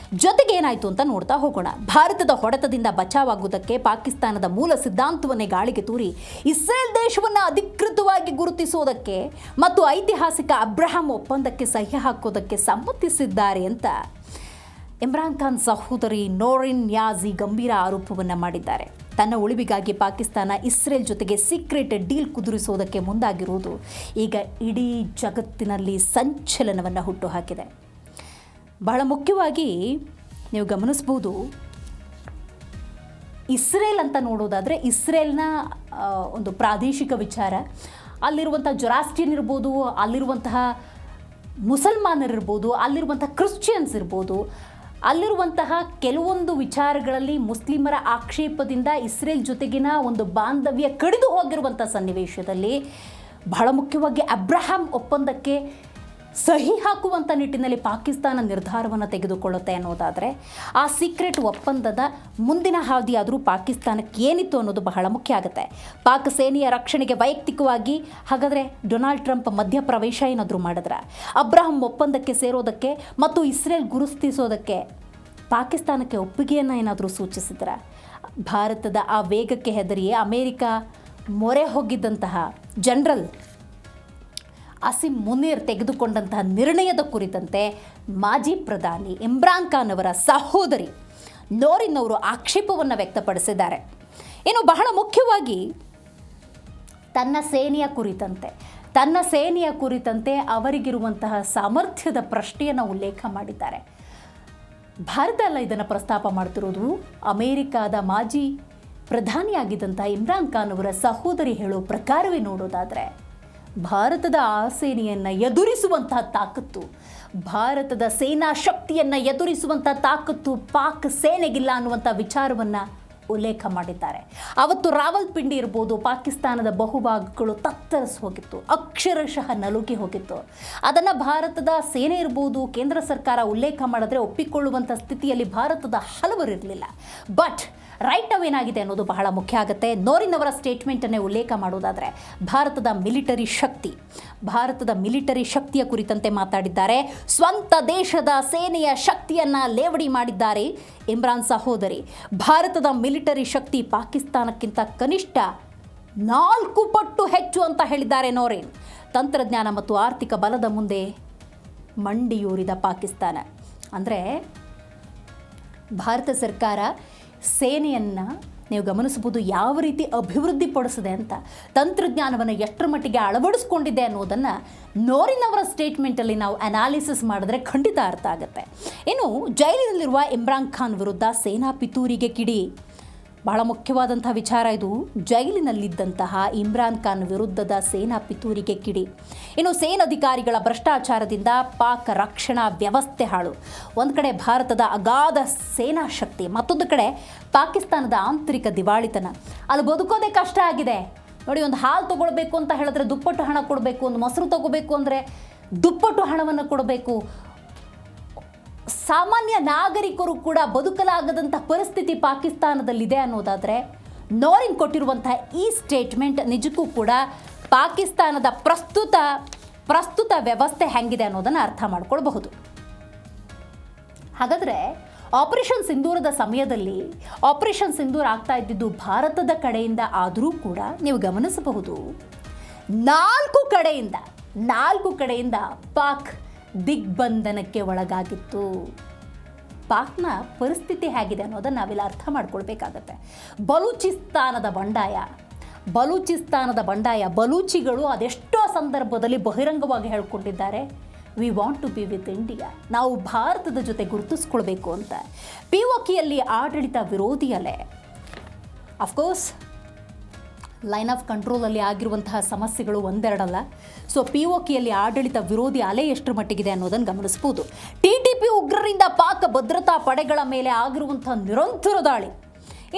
ಜೊತೆಗೆ ಏನಾಯಿತು ಅಂತ ನೋಡ್ತಾ ಹೋಗೋಣ. ಭಾರತದ ಹೊಡೆತದಿಂದ ಬಚಾವಾಗುವುದಕ್ಕೆ ಪಾಕಿಸ್ತಾನದ ಮೂಲ ಸಿದ್ಧಾಂತವನ್ನೇ ಗಾಳಿಗೆ ತೂರಿ ಇಸ್ರೇಲ್ ದೇಶವನ್ನು ಅಧಿಕೃತವಾಗಿ ಗುರುತಿಸೋದಕ್ಕೆ ಮತ್ತು ಐತಿಹಾಸಿಕ ಅಬ್ರಹಾಂ ಒಪ್ಪಂದಕ್ಕೆ ಸಹಿ ಹಾಕೋದಕ್ಕೆ ಸಮ್ಮತಿಸಿದ್ದಾರೆ ಅಂತ ಇಮ್ರಾನ್ ಖಾನ್ ಸಹೋದರಿ ನೋರಿನ್ ನಿಯಾಜಿ ಗಂಭೀರ ಆರೋಪವನ್ನು ಮಾಡಿದ್ದಾರೆ. ತನ್ನ ಉಳಿವಿಗಾಗಿ ಪಾಕಿಸ್ತಾನ ಇಸ್ರೇಲ್ ಜೊತೆಗೆ ಸೀಕ್ರೆಟ್ ಡೀಲ್ ಕುದುರಿಸೋದಕ್ಕೆ ಮುಂದಾಗಿರುವುದು ಈಗ ಇಡೀ ಜಗತ್ತಿನಲ್ಲಿ ಸಂಚಲನವನ್ನು ಹುಟ್ಟುಹಾಕಿದೆ. ಬಹಳ ಮುಖ್ಯವಾಗಿ ನೀವು ಗಮನಿಸ್ಬೋದು, ಇಸ್ರೇಲ್ ಅಂತ ನೋಡೋದಾದರೆ ಇಸ್ರೇಲ್ನ ಒಂದು ಪ್ರಾದೇಶಿಕ ವಿಚಾರ, ಅಲ್ಲಿರುವಂಥ ಜೊರಾಸ್ಟ್ರಿಯನ್ ಇರ್ಬೋದು, ಅಲ್ಲಿರುವಂತಹ ಮುಸಲ್ಮಾನರಿರ್ಬೋದು, ಅಲ್ಲಿರುವಂಥ ಕ್ರಿಶ್ಚಿಯನ್ಸ್ ಇರ್ಬೋದು, ಅಲ್ಲಿರುವಂತಹ ಕೆಲವೊಂದು ವಿಚಾರಗಳಲ್ಲಿ ಮುಸ್ಲಿಮರ ಆಕ್ಷೇಪದಿಂದ ಇಸ್ರೇಲ್ ಜೊತೆಗಿನ ಒಂದು ಬಾಂಧವ್ಯ ಕಡಿದು ಹೋಗಿರುವಂಥ ಸನ್ನಿವೇಶದಲ್ಲಿ ಬಹಳ ಮುಖ್ಯವಾಗಿ ಅಬ್ರಹಾಂ ಒಪ್ಪಂದಕ್ಕೆ ಸಹಿ ಹಾಕುವಂಥ ನಿಟ್ಟಿನಲ್ಲಿ ಪಾಕಿಸ್ತಾನ ನಿರ್ಧಾರವನ್ನು ತೆಗೆದುಕೊಳ್ಳುತ್ತೆ ಅನ್ನೋದಾದರೆ ಆ ಸೀಕ್ರೆಟ್ ಒಪ್ಪಂದದ ಮುಂದಿನ ಹಾದಿಯಾದರೂ ಪಾಕಿಸ್ತಾನಕ್ಕೆ ಏನಿತ್ತು ಅನ್ನೋದು ಬಹಳ ಮುಖ್ಯ ಆಗುತ್ತೆ. ಪಾಕ್ ಸೇನೆಯ ರಕ್ಷಣೆಗೆ ವೈಯಕ್ತಿಕವಾಗಿ ಹಾಗಾದರೆ ಡೊನಾಲ್ಡ್ ಟ್ರಂಪ್ ಮಧ್ಯಪ್ರವೇಶ ಏನಾದರೂ ಮಾಡಿದ್ರೆ ಅಬ್ರಹಾಂ ಒಪ್ಪಂದಕ್ಕೆ ಸೇರೋದಕ್ಕೆ ಮತ್ತು ಇಸ್ರೇಲ್ ಗುರುತಿಸೋದಕ್ಕೆ ಪಾಕಿಸ್ತಾನಕ್ಕೆ ಒಪ್ಪಿಗೆಯನ್ನು ಏನಾದರೂ ಸೂಚಿಸಿದ್ರೆ ಭಾರತದ ಆ ವೇಗಕ್ಕೆ ಹೆದರಿಯೇ ಅಮೇರಿಕ ಮೊರೆ ಹೋಗಿದ್ದಂತಹ ಜನರಲ್ ಅಸಿಮ್ ಮುನೀರ್ ತೆಗೆದುಕೊಂಡಂತಹ ನಿರ್ಣಯದ ಕುರಿತಂತೆ ಮಾಜಿ ಪ್ರಧಾನಿ ಇಮ್ರಾನ್ ಖಾನ್ ಅವರ ಸಹೋದರಿ ನೋರಿನ್ ಅವರು ಆಕ್ಷೇಪವನ್ನು ವ್ಯಕ್ತಪಡಿಸಿದ್ದಾರೆ. ಇನ್ನು ಬಹಳ ಮುಖ್ಯವಾಗಿ ತನ್ನ ಸೇನೆಯ ಕುರಿತಂತೆ ಅವರಿಗಿರುವಂತಹ ಸಾಮರ್ಥ್ಯದ ಪ್ರಶ್ನೆಯನ್ನು ಉಲ್ಲೇಖ ಮಾಡಿದ್ದಾರೆ. ಭಾರತ ಅಲ್ಲ ಇದನ್ನು ಪ್ರಸ್ತಾಪ ಮಾಡ್ತಿರೋದು, ಅಮೇರಿಕಾದ ಮಾಜಿ ಪ್ರಧಾನಿಯಾಗಿದ್ದಂಥ ಇಮ್ರಾನ್ ಖಾನ್ ಅವರ ಸಹೋದರಿ ಹೇಳೋ ಪ್ರಕಾರವೇ ನೋಡೋದಾದರೆ ಭಾರತದ ಆ ಸೇನೆಯನ್ನು ಎದುರಿಸುವಂತಹ ತಾಕತ್ತು, ಭಾರತದ ಸೇನಾ ಶಕ್ತಿಯನ್ನು ಎದುರಿಸುವಂಥ ತಾಕತ್ತು ಪಾಕ್ ಸೇನೆಗಿಲ್ಲ ಅನ್ನುವಂಥ ವಿಚಾರವನ್ನು ಉಲ್ಲೇಖ ಮಾಡಿದ್ದಾರೆ. ಅವತ್ತು ರಾವಲ್ಪಿಂಡಿ ಇರ್ಬೋದು, ಪಾಕಿಸ್ತಾನದ ಬಹುಭಾಗಗಳು ತತ್ತರಿಸಿ ಹೋಗಿತ್ತು, ಅಕ್ಷರಶಃ ನಲುಗಿ ಹೋಗಿತ್ತು. ಅದನ್ನು ಭಾರತದ ಸೇನೆ ಇರ್ಬೋದು, ಕೇಂದ್ರ ಸರ್ಕಾರ ಉಲ್ಲೇಖ ಮಾಡಿದ್ರೆ ಒಪ್ಪಿಕೊಳ್ಳುವಂಥ ಸ್ಥಿತಿಯಲ್ಲಿ ಭಾರತದ ಹಲವರು ಇರಲಿಲ್ಲ. ಬಟ್ ರೈಟ್ ನಾವು ಏನಾಗಿದೆ ಅನ್ನೋದು ಬಹಳ ಮುಖ್ಯ ಆಗುತ್ತೆ. ನೋರಿನ್ ಅವರ ಸ್ಟೇಟ್ಮೆಂಟನ್ನೇ ಉಲ್ಲೇಖ ಮಾಡೋದಾದರೆ ಭಾರತದ ಮಿಲಿಟರಿ ಶಕ್ತಿಯ ಕುರಿತಂತೆ ಮಾತಾಡಿದ್ದಾರೆ. ಸ್ವಂತ ದೇಶದ ಸೇನೆಯ ಶಕ್ತಿಯನ್ನು ಲೇವಡಿ ಮಾಡಿದ್ದಾರೆ ಇಮ್ರಾನ್ ಸಹೋದರಿ. ಭಾರತದ ಮಿಲಿಟರಿ ಶಕ್ತಿ ಪಾಕಿಸ್ತಾನಕ್ಕಿಂತ ಕನಿಷ್ಠ 4 ಪಟ್ಟು ಹೆಚ್ಚು ಅಂತ ಹೇಳಿದ್ದಾರೆ ನೋರಿನ್. ತಂತ್ರಜ್ಞಾನ ಮತ್ತು ಆರ್ಥಿಕ ಬಲದ ಮುಂದೆ ಮಂಡಿಯೂರಿದ ಪಾಕಿಸ್ತಾನ. ಅಂದರೆ ಭಾರತ ಸರ್ಕಾರ ಸೇನೆಯನ್ನು ನೀವು ಗಮನಿಸಬಹುದು ಯಾವ ರೀತಿ ಅಭಿವೃದ್ಧಿಪಡಿಸಿದೆ ಅಂತ, ತಂತ್ರಜ್ಞಾನವನ್ನು ಎಷ್ಟರ ಮಟ್ಟಿಗೆ ಅಳವಡಿಸ್ಕೊಂಡಿದೆ ಅನ್ನೋದನ್ನು ನೋರಿನ್ ಅವರ ಸ್ಟೇಟ್ಮೆಂಟಲ್ಲಿ ನಾವು ಅನಾಲಿಸಿಸ್ ಮಾಡಿದ್ರೆ ಖಂಡಿತ ಅರ್ಥ ಆಗುತ್ತೆ. ಇನ್ನು ಜೈಲಿನಲ್ಲಿರುವ ಇಮ್ರಾನ್ ಖಾನ್ ವಿರುದ್ಧ ಸೇನಾ ಪಿತೂರಿಗೆ ಕಿಡಿ. ಬಹಳ ಮುಖ್ಯವಾದಂಥ ವಿಚಾರ ಇದು. ಜೈಲಿನಲ್ಲಿದ್ದಂತಹ ಇಮ್ರಾನ್ ಖಾನ್ ವಿರುದ್ಧದ ಸೇನಾ ಪಿತೂರಿಗೆ ಕಿಡಿ. ಇನ್ನು ಸೇನಾಧಿಕಾರಿಗಳ ಭ್ರಷ್ಟಾಚಾರದಿಂದ ಪಾಕ್ ರಕ್ಷಣಾ ವ್ಯವಸ್ಥೆ ಹಾಳು. ಒಂದು ಕಡೆ ಭಾರತದ ಅಗಾಧ ಸೇನಾ ಶಕ್ತಿ, ಮತ್ತೊಂದು ಕಡೆ ಪಾಕಿಸ್ತಾನದ ಆಂತರಿಕ ದಿವಾಳಿತನ. ಅಲ್ಲಿ ಬದುಕೋದೇ ಕಷ್ಟ ಆಗಿದೆ ನೋಡಿ. ಒಂದು ಹಾಲು ತೊಗೊಳ್ಬೇಕು ಅಂತ ಹೇಳಿದ್ರೆ ದುಪ್ಪಟ್ಟು ಹಣ ಕೊಡಬೇಕು, ಒಂದು ಮೊಸರು ತಗೋಬೇಕು ಅಂದರೆ ದುಪ್ಪಟ್ಟು ಹಣವನ್ನು ಕೊಡಬೇಕು. ಸಾಮಾನ್ಯ ನಾಗರಿಕರು ಕೂಡ ಬದುಕಲಾಗದಂಥ ಪರಿಸ್ಥಿತಿ ಪಾಕಿಸ್ತಾನದಲ್ಲಿದೆ ಅನ್ನೋದಾದರೆ ನೋರಿನ್ ಕೊಟ್ಟಿರುವಂತಹ ಈ ಸ್ಟೇಟ್ಮೆಂಟ್ ನಿಜಕ್ಕೂ ಕೂಡ ಪಾಕಿಸ್ತಾನದ ಪ್ರಸ್ತುತ ವ್ಯವಸ್ಥೆ ಹೆಂಗಿದೆ ಅನ್ನೋದನ್ನು ಅರ್ಥ ಮಾಡ್ಕೊಳ್ಬಹುದು. ಹಾಗಾದರೆ ಆಪರೇಷನ್ ಸಿಂಧೂರದ ಸಮಯದಲ್ಲಿ ಆಪರೇಷನ್ ಸಿಂಧೂರ್ ಆಗ್ತಾ ಇದ್ದಿದ್ದು ಭಾರತದ ಕಡೆಯಿಂದ ಆದರೂ ಕೂಡ ನೀವು ಗಮನಿಸಬಹುದು 4 ಕಡೆಯಿಂದ ಪಾಕ್ ದಿಗ್ಬಂಧನಕ್ಕೆ ಒಳಗಾಗಿತ್ತು. ಪಾಕ್ನ ಪರಿಸ್ಥಿತಿ ಹೇಗಿದೆ ಅನ್ನೋದನ್ನು ನಾವೆಲ್ಲ ಅರ್ಥ ಮಾಡ್ಕೊಳ್ಬೇಕಾಗತ್ತೆ. ಬಲೂಚಿಸ್ತಾನದ ಬಂಡಾಯ ಬಲೂಚಿಗಳು ಅದೆಷ್ಟೋ ಸಂದರ್ಭದಲ್ಲಿ ಬಹಿರಂಗವಾಗಿ ಹೇಳ್ಕೊಂಡಿದ್ದಾರೆ, we want to be with India, ನಾವು ಭಾರತದ ಜೊತೆ ಗುರುತಿಸ್ಕೊಳ್ಬೇಕು ಅಂತ. ಪಿಒಕೆಯಲ್ಲಿ ಆಡಳಿತ ವಿರೋಧಿ ಅಲೆ, ಅಫ್ಕೋರ್ಸ್ ಲೈನ್ ಆಫ್ ಕಂಟ್ರೋಲಲ್ಲಿ ಆಗಿರುವಂತಹ ಸಮಸ್ಯೆಗಳು ಒಂದೆರಡಲ್ಲ. ಸೊ ಪಿಒಕೆಯಲ್ಲಿ ಆಡಳಿತ ವಿರೋಧಿ ಅಲೆ ಎಷ್ಟರ ಮಟ್ಟಿಗಿದೆ ಅನ್ನೋದನ್ನು ಗಮನಿಸ್ಬೋದು. TTP ಉಗ್ರರಿಂದ ಪಾಕ್ ಭದ್ರತಾ ಪಡೆಗಳ ಮೇಲೆ ಆಗಿರುವಂಥ ನಿರಂತರ ದಾಳಿ.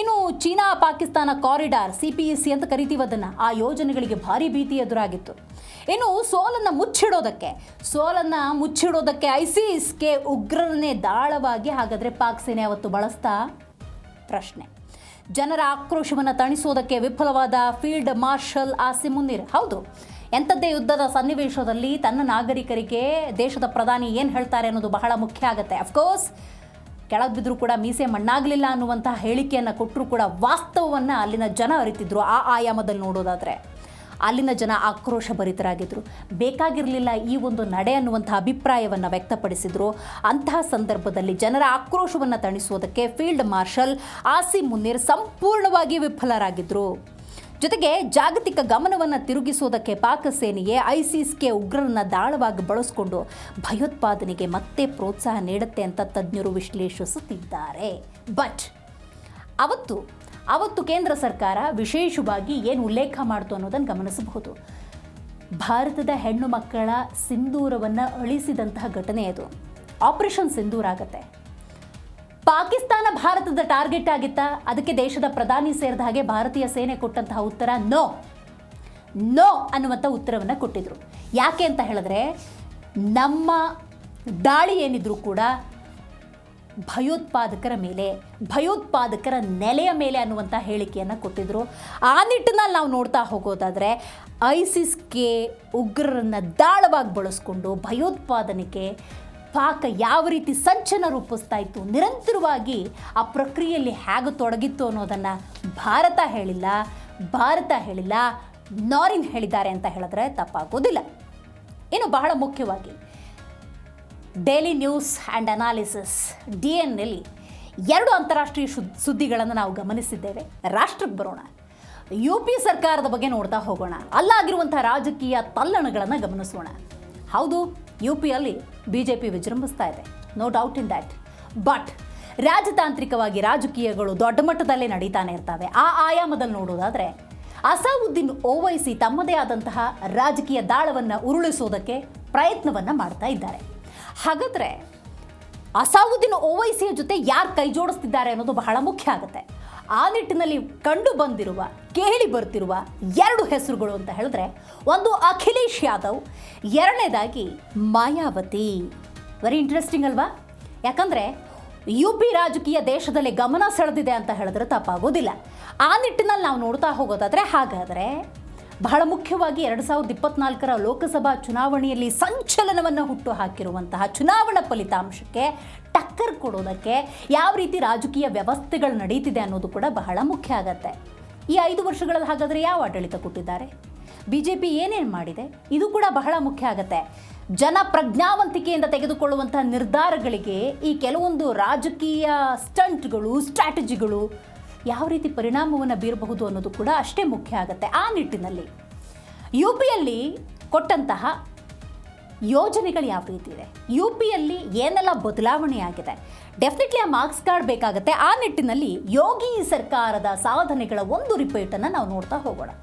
ಇನ್ನು ಚೀನಾ ಪಾಕಿಸ್ತಾನ ಕಾರಿಡಾರ್ CPEC ಅಂತ ಕರಿತೀವಿ ಅದನ್ನು, ಆ ಯೋಜನೆಗಳಿಗೆ ಭಾರಿ ಭೀತಿ ಎದುರಾಗಿತ್ತು. ಇನ್ನು ಸೋಲನ್ನು ಮುಚ್ಚಿಡೋದಕ್ಕೆ ISISಗೆ ಉಗ್ರರನ್ನೇ ದಾಳವಾಗಿ ಹಾಗಾದರೆ ಪಾಕ್ ಸೇನೆ ಅವತ್ತು ಬಳಸ್ತಾ ಪ್ರಶ್ನೆ. ಜನರ ಆಕ್ರೋಶವನ್ನು ತಣಿಸೋದಕ್ಕೆ ವಿಫಲವಾದ ಫೀಲ್ಡ್ ಮಾರ್ಷಲ್ ಆಸಿಮ್ ಮುನೀರ್. ಹೌದು, ಎಂಥದ್ದೇ ಯುದ್ಧದ ಸನ್ನಿವೇಶದಲ್ಲಿ ತನ್ನ ನಾಗರಿಕರಿಗೆ ದೇಶದ ಪ್ರಧಾನಿ ಏನು ಹೇಳ್ತಾರೆ ಅನ್ನೋದು ಬಹಳ ಮುಖ್ಯ ಆಗುತ್ತೆ. ಅಫ್ಕೋರ್ಸ್ ಕೆಳಗೆ ಬಿದ್ದರೂ ಕೂಡ ಮೀಸೆ ಮಣ್ಣಾಗಲಿಲ್ಲ ಅನ್ನುವಂತಹ ಹೇಳಿಕೆಯನ್ನು ಕೊಟ್ಟರೂ ಕೂಡ ವಾಸ್ತವವನ್ನು ಅಲ್ಲಿನ ಜನ ಅರಿತಿದ್ರು. ಆ ಆಯಾಮದಲ್ಲಿ ನೋಡೋದಾದರೆ ಅಲ್ಲಿನ ಜನ ಆಕ್ರೋಶ ಭರಿತರಾಗಿದ್ದರು. ಬೇಕಾಗಿರಲಿಲ್ಲ ಈ ಒಂದು ನಡೆ ಅನ್ನುವಂಥ ಅಭಿಪ್ರಾಯವನ್ನು ವ್ಯಕ್ತಪಡಿಸಿದರು. ಅಂತಹ ಸಂದರ್ಭದಲ್ಲಿ ಜನರ ಆಕ್ರೋಶವನ್ನು ತಣಿಸೋದಕ್ಕೆ ಫೀಲ್ಡ್ ಮಾರ್ಷಲ್ ಆಸಿಮ್ ಮುನೀರ್ ಸಂಪೂರ್ಣವಾಗಿ ವಿಫಲರಾಗಿದ್ದರು. ಜೊತೆಗೆ ಜಾಗತಿಕ ಗಮನವನ್ನು ತಿರುಗಿಸೋದಕ್ಕೆ ಪಾಕ್ ಸೇನೆಯೇ ಐಸಿಸ್ಗೆ ಉಗ್ರರನ್ನು ದಾಳವಾಗಿ ಬಳಸಿಕೊಂಡು ಭಯೋತ್ಪಾದನೆಗೆ ಮತ್ತೆ ಪ್ರೋತ್ಸಾಹ ನೀಡುತ್ತೆ ಅಂತ ತಜ್ಞರು ವಿಶ್ಲೇಷಿಸುತ್ತಿದ್ದಾರೆ. ಬಟ್ ಅವತ್ತು ಕೇಂದ್ರ ಸರ್ಕಾರ ವಿಶೇಷವಾಗಿ ಏನು ಉಲ್ಲೇಖ ಮಾಡ್ತು ಅನ್ನೋದನ್ನು ಗಮನಿಸಬಹುದು. ಭಾರತದ ಹೆಣ್ಣು ಮಕ್ಕಳ ಸಿಂಧೂರವನ್ನು ಅಳಿಸಿದಂತಹ ಘಟನೆ ಅದು. ಆಪರೇಷನ್ ಸಿಂಧೂರ್ ಆಗತ್ತೆ. ಪಾಕಿಸ್ತಾನ ಭಾರತದ ಟಾರ್ಗೆಟ್ ಆಗಿತ್ತಾ? ಅದಕ್ಕೆ ದೇಶದ ಪ್ರಧಾನಿ ಸೇರಿದ ಹಾಗೆ ಭಾರತೀಯ ಸೇನೆ ಕೊಟ್ಟಂತಹ ಉತ್ತರ ನೋ ಅನ್ನುವಂಥ ಉತ್ತರವನ್ನು ಕೊಟ್ಟಿದ್ರು. ಯಾಕೆ ಅಂತ ಹೇಳಿದ್ರೆ ನಮ್ಮ ದಾಳಿ ಏನಿದ್ರು ಕೂಡ ಭಯೋತ್ಪಾದಕರ ಮೇಲೆ, ಭಯೋತ್ಪಾದಕರ ನೆಲೆಯ ಮೇಲೆ ಅನ್ನುವಂಥ ಹೇಳಿಕೆಯನ್ನು ಕೊಟ್ಟಿದ್ರು. ಆ ನಿಟ್ಟಿನಲ್ಲಿ ನಾವು ನೋಡ್ತಾ ಹೋಗೋದಾದರೆ ಐಸಿಸ್ಗೆ ಉಗ್ರರನ್ನು ದಾಳವಾಗಿ ಬಳಸ್ಕೊಂಡು ಭಯೋತ್ಪಾದನೆಗೆ ಪಾಕ್ ಯಾವ ರೀತಿ ಸಂಚನ ರೂಪಿಸ್ತಾ ಇತ್ತು, ನಿರಂತರವಾಗಿ ಆ ಪ್ರಕ್ರಿಯೆಯಲ್ಲಿ ಹೇಗೆ ತೊಡಗಿತ್ತು ಅನ್ನೋದನ್ನು ಭಾರತ ಹೇಳಿಲ್ಲ, ನಾರಿನ್ ಹೇಳಿದ್ದಾರೆ ಅಂತ ಹೇಳಿದ್ರೆ ತಪ್ಪಾಗೋದಿಲ್ಲ. ಇನ್ನು ಬಹಳ ಮುಖ್ಯವಾಗಿ ಡೈಲಿ ನ್ಯೂಸ್ ಆ್ಯಂಡ್ ಅನಾಲಿಸಿಸ್ DNನಲ್ಲಿ 2 ಅಂತಾರಾಷ್ಟ್ರೀಯ ಸುದ್ದಿಗಳನ್ನು ನಾವು ಗಮನಿಸಿದ್ದೇವೆ. ರಾಷ್ಟ್ರಕ್ಕೆ ಬರೋಣ. UP ಸರ್ಕಾರದ ಬಗ್ಗೆ ನೋಡ್ತಾ ಹೋಗೋಣ. ಅಲ್ಲಾಗಿರುವಂಥ ರಾಜಕೀಯ ತಲ್ಲಣಗಳನ್ನು ಗಮನಿಸೋಣ. ಹೌದು, UPಯಲ್ಲಿ BJP ವಿಜೃಂಭಿಸ್ತಾ ಇದೆ, no doubt in that. But ರಾಜತಾಂತ್ರಿಕವಾಗಿ ರಾಜಕೀಯಗಳು ದೊಡ್ಡ ಮಟ್ಟದಲ್ಲೇ ನಡೀತಾನೆ ಇರ್ತವೆ. ಆ ಆಯಾಮದಲ್ಲಿ ನೋಡೋದಾದರೆ ಅಸಾವುದ್ದೀನ್ ಓವೈಸಿ ತಮ್ಮದೇ ಆದಂತಹ ರಾಜಕೀಯ ದಾಳವನ್ನು ಉರುಳಿಸೋದಕ್ಕೆ ಪ್ರಯತ್ನವನ್ನು ಮಾಡ್ತಾ ಇದ್ದಾರೆ. ಹಾಗಾದರೆ ಅಸಾವುದ್ದೀನ್ ಓವೈಸಿಯ ಜೊತೆ ಯಾರು ಕೈ ಜೋಡಿಸ್ತಿದ್ದಾರೆ ಅನ್ನೋದು ಬಹಳ ಮುಖ್ಯ ಆಗುತ್ತೆ. ಆ ನಿಟ್ಟಿನಲ್ಲಿ ಕೇಳಿ ಬರ್ತಿರುವ 2 ಹೆಸರುಗಳು ಅಂತ ಹೇಳಿದ್ರೆ, ಒಂದು ಅಖಿಲೇಶ್ ಯಾದವ್, ಎರಡನೇದಾಗಿ ಮಾಯಾವತಿ. ವೆರಿ ಇಂಟ್ರೆಸ್ಟಿಂಗ್ ಅಲ್ವಾ? ಯಾಕಂದರೆ UP ರಾಜಕೀಯ ದೇಶದಲ್ಲಿ ಗಮನ ಸೆಳೆದಿದೆ ಅಂತ ಹೇಳಿದ್ರೆ ತಪ್ಪಾಗೋದಿಲ್ಲ. ಆ ನಿಟ್ಟಿನಲ್ಲಿ ನಾವು ನೋಡ್ತಾ ಹೋಗೋದಾದರೆ ಹಾಗಾದರೆ ಬಹಳ ಮುಖ್ಯವಾಗಿ 2024ರ ಲೋಕಸಭಾ ಚುನಾವಣೆಯಲ್ಲಿ ಸಂಚಲನವನ್ನು ಹುಟ್ಟು ಹಾಕಿರುವಂತಹ ಚುನಾವಣಾ ಫಲಿತಾಂಶಕ್ಕೆ ಟಕ್ಕರ್ ಕೊಡೋದಕ್ಕೆ ಯಾವ ರೀತಿ ರಾಜಕೀಯ ವ್ಯವಸ್ಥೆಗಳು ನಡೀತಿದೆ ಅನ್ನೋದು ಕೂಡ ಬಹಳ ಮುಖ್ಯ ಆಗತ್ತೆ. ಈ 5 ವರ್ಷಗಳಲ್ಲಿ ಹಾಗಾದರೆ ಯಾವ ಆಡಳಿತ ಕೊಟ್ಟಿದ್ದಾರೆ, BJP ಏನೇನು ಮಾಡಿದೆ, ಇದು ಕೂಡ ಬಹಳ ಮುಖ್ಯ ಆಗತ್ತೆ. ಜನ ಪ್ರಜ್ಞಾವಂತಿಕೆಯಿಂದ ತೆಗೆದುಕೊಳ್ಳುವಂತಹ ನಿರ್ಧಾರಗಳಿಗೆ ಈ ಕೆಲವೊಂದು ರಾಜಕೀಯ ಸ್ಟಂಟ್ಗಳು, ಸ್ಟ್ರಾಟಜಿಗಳು ಯಾವ ರೀತಿ ಪರಿಣಾಮವನ್ನು ಬೀರಬಹುದು ಅನ್ನೋದು ಕೂಡ ಅಷ್ಟೇ ಮುಖ್ಯ ಆಗುತ್ತೆ. ಆ ನಿಟ್ಟಿನಲ್ಲಿ UPಯಲ್ಲಿ ಕೊಟ್ಟಂತಹ ಯೋಜನೆಗಳು ಯಾವ ರೀತಿ ಇದೆ, UPಯಲ್ಲಿ ಏನೆಲ್ಲ ಬದಲಾವಣೆ ಆಗಿದೆ, ಡೆಫಿನೆಟ್ಲಿ ಆ ಮಾರ್ಕ್ಸ್ ಕಾರ್ಡ್ ಬೇಕಾಗುತ್ತೆ. ಆ ನಿಟ್ಟಿನಲ್ಲಿ ಯೋಗಿ ಸರ್ಕಾರದ ಸಾಧನೆಗಳ ಒಂದು ರಿಪೋರ್ಟನ್ನು ನಾವು ನೋಡ್ತಾ ಹೋಗೋಣ.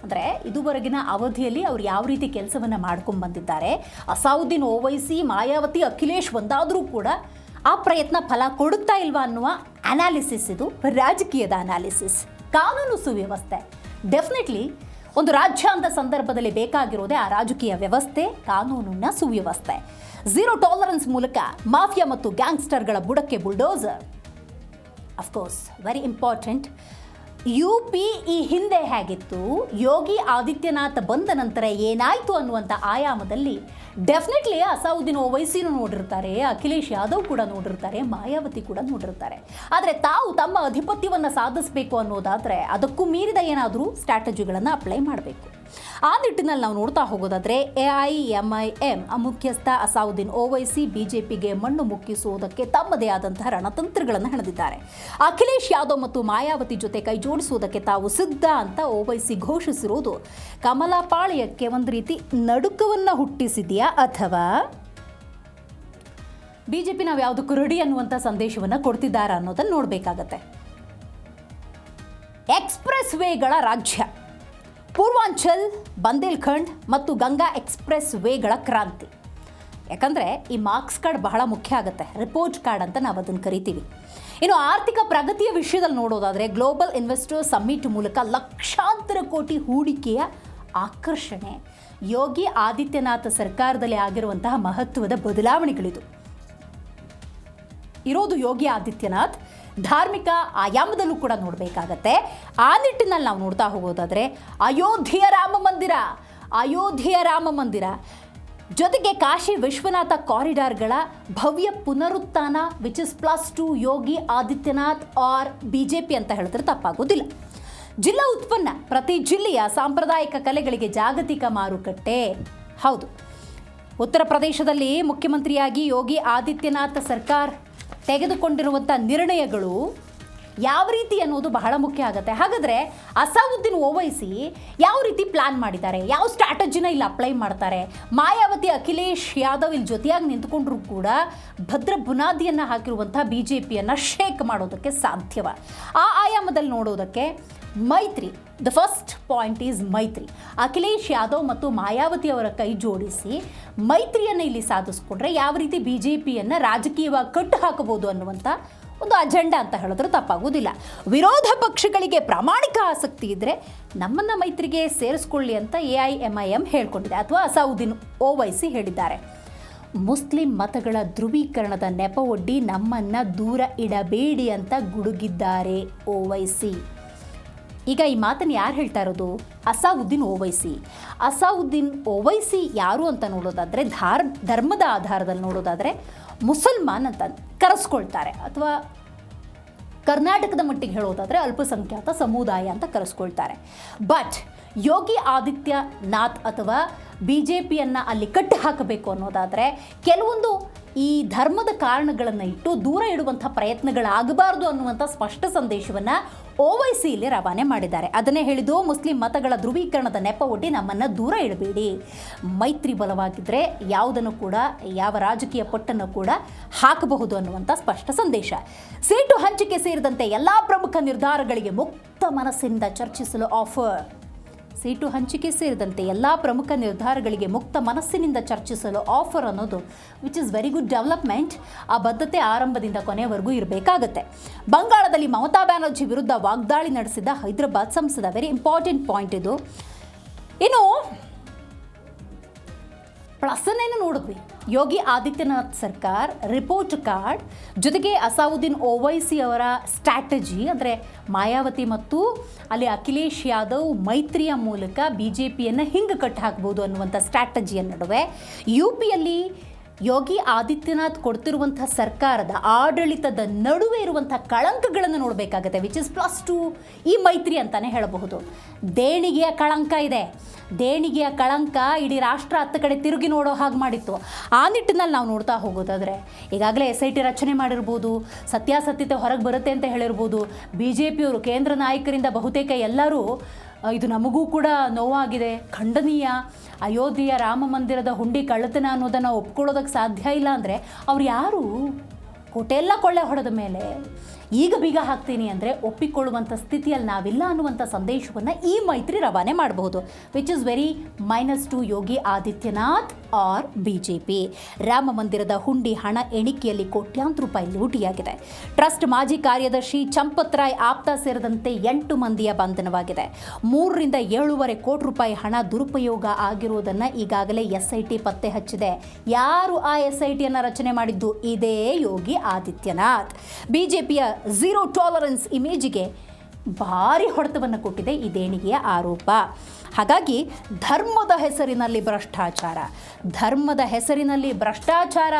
ಅಂದರೆ ಇದುವರೆಗಿನ ಅವಧಿಯಲ್ಲಿ ಅವರು ಯಾವ ರೀತಿ ಕೆಲಸವನ್ನು ಮಾಡ್ಕೊಂಡು ಬಂದಿದ್ದಾರೆ, ಅಸಾವುದ್ದೀನ್ ಓವೈಸಿ, ಮಾಯಾವತಿ, ಅಖಿಲೇಶ್ ಒಂದಾದರೂ ಕೂಡ ಆ ಪ್ರಯತ್ನ ಫಲ ಕೊಡುತ್ತಾ ಇಲ್ವಾ ಅನ್ನುವ ಅನಾಲಿಸಿಸ್. ಇದು ರಾಜಕೀಯದ ಅನಾಲಿಸಿಸ್. ಕಾನೂನು ಸುವ್ಯವಸ್ಥೆ ಡೆಫಿನೆಟ್ಲಿ ಒಂದು ರಾಜ್ಯ ಅಂತ ಸಂದರ್ಭದಲ್ಲಿ ಬೇಕಾಗಿರೋದೇ ಆ ರಾಜಕೀಯ ವ್ಯವಸ್ಥೆ, ಕಾನೂನಿನ ಸುವ್ಯವಸ್ಥೆ. 0 ಟಾಲರೆನ್ಸ್ ಮೂಲಕ ಮಾಫಿಯಾ ಮತ್ತು ಗ್ಯಾಂಗ್ಸ್ಟರ್ಗಳ ಬುಡಕ್ಕೆ bulldozer. Of course very important. UP ಈ ಹಿಂದೆ ಹೇಗಿತ್ತು, ಯೋಗಿ ಆದಿತ್ಯನಾಥ್ ಬಂದ ನಂತರ ಏನಾಯಿತು ಅನ್ನುವಂಥ ಆಯಾಮದಲ್ಲಿ ಡೆಫಿನೆಟ್ಲಿ ಅಸಾವುದ್ದೀನ್ ಓವೈಸಿನೂ ನೋಡಿರ್ತಾರೆ, ಅಖಿಲೇಶ್ ಯಾದವ್ ಕೂಡ ನೋಡಿರ್ತಾರೆ, ಮಾಯಾವತಿ ಕೂಡ ನೋಡಿರ್ತಾರೆ. ಆದರೆ ತಾವು ತಮ್ಮ ಅಧಿಪತ್ಯವನ್ನು ಸಾಧಿಸಬೇಕು ಅನ್ನೋದಾದರೆ ಅದಕ್ಕೂ ಮೀರಿದ ಏನಾದರೂ ಸ್ಟ್ರಾಟಜಿಗಳನ್ನು ಅಪ್ಲೈ ಮಾಡಬೇಕು. ಆ ನಿಟ್ಟಿನಲ್ಲಿ ನಾವು ನೋಡ್ತಾ ಹೋಗೋದಾದರೆ AIMIM ಮುಖ್ಯಸ್ಥ ಅಸಾವುದ್ದೀನ್ ಓವೈಸಿ BJPಗೆ ಮಣ್ಣು ಮುಕ್ಕಿಸುವುದಕ್ಕೆ ತಮ್ಮದೇ ಆದಂತಹ ರಣತಂತ್ರಗಳನ್ನು ಹೆಣೆದಿದ್ದಾರೆ. ಅಖಿಲೇಶ್ ಯಾದವ್ ಮತ್ತು ಮಾಯಾವತಿ ಜೊತೆ ಕೈ ಜೋಡಿಸುವುದಕ್ಕೆ ತಾವು ಸಿದ್ಧ ಅಂತ ಓವೈಸಿ ಘೋಷಿಸಿರುವುದು ಕಮಲ ಪಾಳ್ಯಕ್ಕೆ ಒಂದು ರೀತಿ ನಡುಕವನ್ನು ಹುಟ್ಟಿಸಿದೆಯಾ, ಅಥವಾ BJP ನಾವು ಯಾವುದಕ್ಕೂ ರೆಡಿ ಅನ್ನುವಂಥ ಸಂದೇಶವನ್ನು ಕೊಡ್ತಿದ್ದಾರಾ ಅನ್ನೋದನ್ನು ನೋಡಬೇಕಾಗತ್ತೆ. ಎಕ್ಸ್ಪ್ರೆಸ್ ವೇಗಳ ರಾಜ್ಯ, ಪೂರ್ವಾಂಚಲ್, ಬಂದೇಲ್ಖಂಡ್ ಮತ್ತು ಗಂಗಾ ಎಕ್ಸ್ಪ್ರೆಸ್ ವೇಗಳ ಕ್ರಾಂತಿ. ಯಾಕಂದರೆ ಈ ಮಾರ್ಕ್ಸ್ ಕಾರ್ಡ್ ಬಹಳ ಮುಖ್ಯ ಆಗುತ್ತೆ, ರಿಪೋರ್ಟ್ ಕಾರ್ಡ್ ಅಂತ ನಾವು ಅದನ್ನು ಕರಿತೀವಿ. ಇನ್ನು ಆರ್ಥಿಕ ಪ್ರಗತಿಯ ವಿಷಯದಲ್ಲಿ ನೋಡೋದಾದರೆ ಗ್ಲೋಬಲ್ ಇನ್ವೆಸ್ಟರ್ ಸಮ್ಮಿಟ್ ಮೂಲಕ ಲಕ್ಷಾಂತರ ಕೋಟಿ ಹೂಡಿಕೆಯ ಆಕರ್ಷಣೆ. ಯೋಗಿ ಆದಿತ್ಯನಾಥ್ ಸರ್ಕಾರದಲ್ಲಿ ಆಗಿರುವಂತಹ ಮಹತ್ವದ ಬದಲಾವಣೆಗಳಿದು. ಇರೋದು ಯೋಗಿ ಆದಿತ್ಯನಾಥ್, ಧಾರ್ಮಿಕ ಆಯಾಮದಲ್ಲೂ ಕೂಡ ನೋಡಬೇಕಾಗತ್ತೆ. ಆ ನಿಟ್ಟಿನಲ್ಲಿ ನಾವು ನೋಡ್ತಾ ಹೋಗೋದಾದರೆ ಅಯೋಧ್ಯೆಯ ರಾಮ ಮಂದಿರ ಜೊತೆಗೆ ಕಾಶಿ ವಿಶ್ವನಾಥ ಕಾರಿಡಾರ್ಗಳ ಭವ್ಯ ಪುನರುತ್ಥಾನ which is +2 Yogi Adityanath are BJP ಅಂತ ಹೇಳಿದ್ರೆ ತಪ್ಪಾಗೋದಿಲ್ಲ. ಜಿಲ್ಲಾ ಉತ್ಪನ್ನ, ಪ್ರತಿ ಜಿಲ್ಲೆಯ ಸಾಂಪ್ರದಾಯಿಕ ಕಲೆಗಳಿಗೆ ಜಾಗತಿಕ ಮಾರುಕಟ್ಟೆ. ಹೌದು, ಉತ್ತರ ಪ್ರದೇಶದಲ್ಲಿ ಮುಖ್ಯಮಂತ್ರಿಯಾಗಿ ಯೋಗಿ ಆದಿತ್ಯನಾಥ್ ಸರ್ಕಾರ ತೆಗೆದುಕೊಂಡಿರುವಂಥ ನಿರ್ಣಯಗಳು ಯಾವ ರೀತಿ ಅನ್ನೋದು ಬಹಳ ಮುಖ್ಯ ಆಗುತ್ತೆ. ಹಾಗಾದರೆ ಅಸಾವುದ್ದೀನ್ ಓವೈಸಿ ಯಾವ ರೀತಿ ಪ್ಲಾನ್ ಮಾಡಿದ್ದಾರೆ, ಯಾವ ಸ್ಟ್ರಾಟಜಿನ ಇಲ್ಲಿ ಅಪ್ಲೈ ಮಾಡ್ತಾರೆ, ಮಾಯಾವತಿ ಅಖಿಲೇಶ್ ಯಾದವ್ ಇಲ್ಲಿ ಜೊತೆಯಾಗಿ ನಿಂತುಕೊಂಡ್ರೂ ಕೂಡ ಭದ್ರ ಬುನಾದಿಯನ್ನು ಹಾಕಿರುವಂಥ BJPಯನ್ನು ಶೇಕ್ ಮಾಡೋದಕ್ಕೆ ಸಾಧ್ಯವ. ಆ ಆಯಾಮದಲ್ಲಿ ನೋಡೋದಕ್ಕೆ ಮೈತ್ರಿ, ದ ಫಸ್ಟ್ ಪಾಯಿಂಟ್ ಈಸ್ ಮೈತ್ರಿ. ಅಖಿಲೇಶ್ ಯಾದವ್ ಮತ್ತು ಮಾಯಾವತಿ ಅವರ ಕೈ ಜೋಡಿಸಿ ಮೈತ್ರಿಯನ್ನು ಇಲ್ಲಿ ಸಾಧಿಸ್ಕೊಂಡ್ರೆ ಯಾವ ರೀತಿ BJPಯನ್ನು ರಾಜಕೀಯವಾಗಿ ಕಟ್ಟು ಹಾಕಬಹುದು ಅನ್ನುವಂಥ ಒಂದು ಅಜೆಂಡಾ ಅಂತ ಹೇಳಿದ್ರೆ ತಪ್ಪಾಗೋದಿಲ್ಲ. ವಿರೋಧ ಪಕ್ಷಗಳಿಗೆ ಪ್ರಾಮಾಣಿಕ ಆಸಕ್ತಿ ಇದ್ದರೆ ನಮ್ಮನ್ನು ಮೈತ್ರಿಗೆ ಸೇರಿಸ್ಕೊಳ್ಳಿ ಅಂತ AIMIM ಹೇಳ್ಕೊಂಡಿದೆ, ಅಥವಾ ಅಸಾವುದ್ದೀನ್ ಓವೈಸಿ ಹೇಳಿದ್ದಾರೆ. ಮುಸ್ಲಿಂ ಮತಗಳ ಧ್ರುವೀಕರಣದ ನೆಪವೊಡ್ಡಿ ನಮ್ಮನ್ನು ದೂರ ಇಡಬೇಡಿ ಅಂತ ಗುಡುಗಿದ್ದಾರೆ ಓವೈಸಿ. ಈಗ ಈ ಮಾತನ್ನು ಯಾರು ಹೇಳ್ತಾ ಇರೋದು? ಅಸಾವುದ್ದೀನ್ ಓವೈಸಿ. ಅಸಾವುದ್ದೀನ್ ಓವೈಸಿ ಯಾರು ಅಂತ ನೋಡೋದಾದರೆ ಧರ್ಮದ ಆಧಾರದಲ್ಲಿ ನೋಡೋದಾದರೆ ಮುಸಲ್ಮಾನ್ ಅಂತ ಕರೆಸ್ಕೊಳ್ತಾರೆ, ಅಥವಾ ಕರ್ನಾಟಕದ ಮಟ್ಟಿಗೆ ಹೇಳೋದಾದರೆ ಅಲ್ಪಸಂಖ್ಯಾತ ಸಮುದಾಯ ಅಂತ ಕರೆಸ್ಕೊಳ್ತಾರೆ. ಬಟ್ ಯೋಗಿ ಆದಿತ್ಯನಾಥ್ ಅಥವಾ BJPಯನ್ನು ಅಲ್ಲಿ ಕಟ್ಟಿ ಹಾಕಬೇಕು ಅನ್ನೋದಾದರೆ ಕೆಲವೊಂದು ಈ ಧರ್ಮದ ಕಾರಣಗಳನ್ನು ಇಟ್ಟು ದೂರ ಇಡುವಂಥ ಪ್ರಯತ್ನಗಳಾಗಬಾರ್ದು ಅನ್ನುವಂಥ ಸ್ಪಷ್ಟ ಸಂದೇಶವನ್ನು ಓವೈಸಿ ಇಲ್ಲಿ ರವಾನೆ ಮಾಡಿದ್ದಾರೆ. ಅದನ್ನೇ ಹೇಳಿದ್ದು, ಮುಸ್ಲಿಂ ಮತಗಳ ಧ್ರುವೀಕರಣದ ನೆಪವೊಡ್ಡಿ ನಮ್ಮನ್ನು ದೂರ ಇಡಬೇಡಿ, ಮೈತ್ರಿ ಬಲವಾಗಿದ್ದರೆ ಯಾವುದನ್ನು ಕೂಡ, ಯಾವ ರಾಜಕೀಯ ಪಟ್ಟನ್ನು ಕೂಡ ಹಾಕಬಹುದು ಅನ್ನುವಂಥ ಸ್ಪಷ್ಟ ಸಂದೇಶ. ಸೀಟು ಹಂಚಿಕೆ ಸೇರಿದಂತೆ ಎಲ್ಲ ಪ್ರಮುಖ ನಿರ್ಧಾರಗಳಿಗೆ ಮುಕ್ತ ಮನಸ್ಸಿನಿಂದ ಚರ್ಚಿಸಲು ಆಫರ್. ಸೀಟು ಹಂಚಿಕೆ ಸೇರಿದಂತೆ ಎಲ್ಲ ಪ್ರಮುಖ ನಿರ್ಧಾರಗಳಿಗೆ ಮುಕ್ತ ಮನಸ್ಸಿನಿಂದ ಚರ್ಚಿಸಲು ಆಫರ್ ಅನ್ನೋದು which is very good development. ಆ ಬದ್ಧತೆ ಆರಂಭದಿಂದ ಕೊನೆಯವರೆಗೂ ಇರಬೇಕಾಗತ್ತೆ. ಬಂಗಾಳದಲ್ಲಿ ಮಮತಾ ಬ್ಯಾನರ್ಜಿ ವಿರುದ್ಧ ವಾಗ್ದಾಳಿ ನಡೆಸಿದ ಹೈದರಾಬಾದ್ ಸಂಸದ, ವೆರಿ ಇಂಪಾರ್ಟೆಂಟ್ ಪಾಯಿಂಟ್ ಇದು. ಇನ್ನು ಪ್ಲಸ್ಸನ್ನೇನು ನೋಡಿದ್ವಿ, ಯೋಗಿ ಆದಿತ್ಯನಾಥ್ ಸರ್ಕಾರ ರಿಪೋರ್ಟ್ ಕಾರ್ಡ್ ಜೊತೆಗೆ ಅಸಾವುದ್ದೀನ್ ಓವೈಸಿ ಅವರ ಸ್ಟ್ರಾಟಜಿ, ಅಂದರೆ ಮಾಯಾವತಿ ಮತ್ತು ಅಲ್ಲಿ ಅಖಿಲೇಶ್ ಯಾದವ್ ಮೈತ್ರಿಯ ಮೂಲಕ BJPಯನ್ನು ಹಿಂಗೆ ಕಟ್ಟಿ ಹಾಕ್ಬೋದು ಅನ್ನುವಂಥ ಸ್ಟ್ರಾಟಜಿಯ ನಡುವೆ UPಯಲ್ಲಿ ಯೋಗಿ ಆದಿತ್ಯನಾಥ್ ಕೊಡ್ತಿರುವಂಥ ಸರ್ಕಾರದ ಆಡಳಿತದ ನಡುವೆ ಇರುವಂಥ ಕಳಂಕಗಳನ್ನು ನೋಡಬೇಕಾಗತ್ತೆ, ವಿಚ್ ಇಸ್ +2 ಈ ಮೈತ್ರಿ ಅಂತಲೇ ಹೇಳಬಹುದು. ದೇಣಿಗೆಯ ಕಳಂಕ ಇದೆ. ದೇಣಿಗೆಯ ಕಳಂಕ ಇಡೀ ರಾಷ್ಟ್ರ 10 ಕಡೆ ತಿರುಗಿ ನೋಡೋ ಹಾಗೆ ಮಾಡಿತ್ತು. ಆ ನಿಟ್ಟಿನಲ್ಲಿ ನಾವು ನೋಡ್ತಾ ಹೋಗೋದಾದರೆ ಈಗಾಗಲೇ SIT ರಚನೆ ಮಾಡಿರ್ಬೋದು, ಸತ್ಯಾಸತ್ಯತೆ ಹೊರಗೆ ಬರುತ್ತೆ ಅಂತ ಹೇಳಿರ್ಬೋದು. BJPಯವರು ಕೇಂದ್ರ ನಾಯಕರಿಂದ ಬಹುತೇಕ ಎಲ್ಲರೂ ಇದು ನಮಗೂ ಕೂಡ ನೋವಾಗಿದೆ, ಖಂಡನೀಯ, ಅಯೋಧ್ಯೆಯ ರಾಮ ಮಂದಿರದ ಹುಂಡಿ ಕಳ್ಳತನ ಅನ್ನೋದನ್ನು ಒಪ್ಕೊಳ್ಳೋದಕ್ಕೆ ಸಾಧ್ಯ ಇಲ್ಲ ಅಂದರೆ ಅವ್ರು ಯಾರು? ಕೋಟೆಲ್ಲ ಕೊಳ್ಳೆ ಹೊಡೆದ ಮೇಲೆ ಈಗ ಬೀಗ ಹಾಕ್ತೀನಿ ಅಂದರೆ ಒಪ್ಪಿಕೊಳ್ಳುವಂಥ ಸ್ಥಿತಿಯಲ್ಲಿ ನಾವಿಲ್ಲ ಅನ್ನುವಂಥ ಸಂದೇಶವನ್ನು ಈ ಮೈತ್ರಿ ರವಾನೆ ಮಾಡಬಹುದು, which is very -2 Yogi Adityanath are BJP. Rama ಮಂದಿರದ ಹುಂಡಿ ಹಣ ಎಣಿಕೆಯಲ್ಲಿ ಕೋಟ್ಯಾಂತರ ರೂಪಾಯಿ ಲೂಟಿಯಾಗಿದೆ. ಟ್ರಸ್ಟ್ ಮಾಜಿ ಕಾರ್ಯದರ್ಶಿ ಚಂಪತ್ ರಾಯ್ ಆಪ್ತ ಸೇರಿದಂತೆ 8 ಮಂದಿಯ ಬಂಧನವಾಗಿದೆ. 3 ರಿಂದ 7.5 ಕೋಟಿ ರೂಪಾಯಿ ಹಣ ದುರುಪಯೋಗ ಆಗಿರುವುದನ್ನು ಈಗಾಗಲೇ SIT ಪತ್ತೆ ಹಚ್ಚಿದೆ. ಯಾರು ಆ SITಯನ್ನು ರಚನೆ ಮಾಡಿದ್ದು? ಇದೇ ಯೋಗಿ ಆದಿತ್ಯನಾಥ್. BJPಯ ಝೀರೋ ಟಾಲರೆನ್ಸ್ ಇಮೇಜಿಗೆ ಭಾರಿ ಹೊಡೆತವನ್ನು ಕೊಟ್ಟಿದೆ ಈ ದೇಣಿಗೆಯ ಆರೋಪ. ಹಾಗಾಗಿ ಧರ್ಮದ ಹೆಸರಿನಲ್ಲಿ ಭ್ರಷ್ಟಾಚಾರ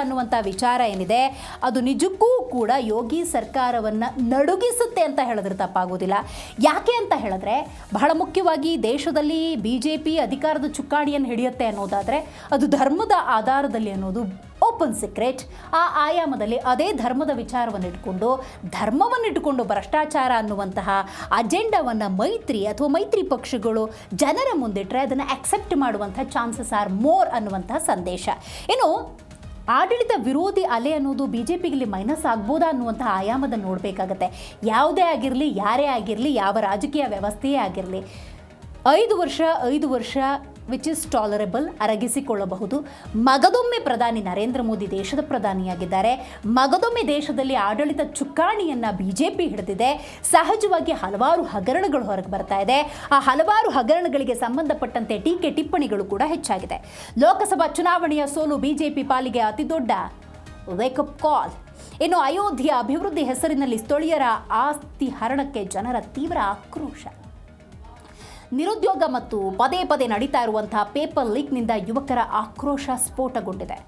ಅನ್ನುವಂಥ ವಿಚಾರ ಏನಿದೆ ಅದು ನಿಜಕ್ಕೂ ಕೂಡ ಯೋಗಿ ಸರ್ಕಾರವನ್ನು ನಡುಗಿಸುತ್ತೆ ಅಂತ ಹೇಳಿದ್ರೆ ತಪ್ಪಾಗೋದಿಲ್ಲ. ಯಾಕೆ ಅಂತ ಹೇಳಿದ್ರೆ ಬಹಳ ಮುಖ್ಯವಾಗಿ ದೇಶದಲ್ಲಿ BJP ಅಧಿಕಾರದ ಚುಕ್ಕಾಣಿಯನ್ನು ಹಿಡಿಯುತ್ತೆ ಅನ್ನೋದಾದರೆ ಅದು ಧರ್ಮದ ಆಧಾರದಲ್ಲಿ ಅನ್ನೋದು ಓಪನ್ ಸೀಕ್ರೆಟ್. ಆ ಆಯಾಮದಲ್ಲಿ ಅದೇ ಧರ್ಮದ ವಿಚಾರವನ್ನು ಧರ್ಮವನ್ನಿಟ್ಟುಕೊಂಡು ಭ್ರಷ್ಟಾಚಾರ ಅನ್ನುವಂತಹ ಅಜೆಂಡಾವನ್ನು ಮೈತ್ರಿ ಪಕ್ಷಗಳು ಜನರ ಮುಂದಿಟ್ಟರೆ ಅದನ್ನು ಅಕ್ಸೆಪ್ಟ್ ಮಾಡುವಂಥ ಚಾನ್ಸಸ್ ಆರ್ ಮೋರ್ ಅನ್ನುವಂತಹ ಸಂದೇಶ. ಇನ್ನು ಆಡಳಿತ ವಿರೋಧಿ ಅಲೆ ಅನ್ನೋದು BJPಗೆ ಮೈನಸ್ ಆಗ್ಬೋದಾ ಅನ್ನುವಂತಹ ಆಯಾಮದಲ್ಲಿ ನೋಡಬೇಕಾಗತ್ತೆ. ಯಾವುದೇ ಆಗಿರಲಿ, ಯಾರೇ ಆಗಿರಲಿ, ಯಾವ ರಾಜಕೀಯ ವ್ಯವಸ್ಥೆಯೇ ಆಗಿರಲಿ, 5 ವರ್ಷ ವಿಚ್ ಇಸ್ ಟಾಲರೇಬಲ್, ಅರಗಿಸಿಕೊಳ್ಳಬಹುದು. ಮಗದೊಮ್ಮೆ ಪ್ರಧಾನಿ ನರೇಂದ್ರ ಮೋದಿ ದೇಶದ ಪ್ರಧಾನಿಯಾಗಿದ್ದಾರೆ. ಮಗದೊಮ್ಮೆ ದೇಶದಲ್ಲಿ ಆಡಳಿತ ಚುಕ್ಕಾಣಿಯನ್ನು BJP ಹಿಡಿದಿದೆ. ಸಹಜವಾಗಿ ಹಲವಾರು ಹಗರಣಗಳು ಹೊರಗೆ ಬರ್ತಾ ಇದೆ. ಆ ಹಲವಾರು ಹಗರಣಗಳಿಗೆ ಸಂಬಂಧಪಟ್ಟಂತೆ ಟೀಕೆ ಟಿಪ್ಪಣಿಗಳು ಕೂಡ ಹೆಚ್ಚಾಗಿದೆ. ಲೋಕಸಭಾ ಚುನಾವಣೆಯ ಸೋಲು BJP ಪಾಲಿಗೆ ಅತಿ ದೊಡ್ಡ ವೇಕಪ್ ಕಾಲ್. ಇನ್ನು ಅಯೋಧ್ಯೆ ಅಭಿವೃದ್ಧಿ ಹೆಸರಿನಲ್ಲಿ ಸ್ಥಳೀಯರ ಆಸ್ತಿ ಹರಣಕ್ಕೆ ಜನರ ತೀವ್ರ ಆಕ್ರೋಶ. ನಿರುದ್ಯೋಗ ಮತ್ತು ಪದೇ ಪದೇ ನಡೀತಾ ಇರುವಂತಹ ಪೇಪರ್ ಲೀಕ್ನಿಂದ ಯುವಕರ ಆಕ್ರೋಶ ಸ್ಫೋಟಗೊಂಡಿದೆ.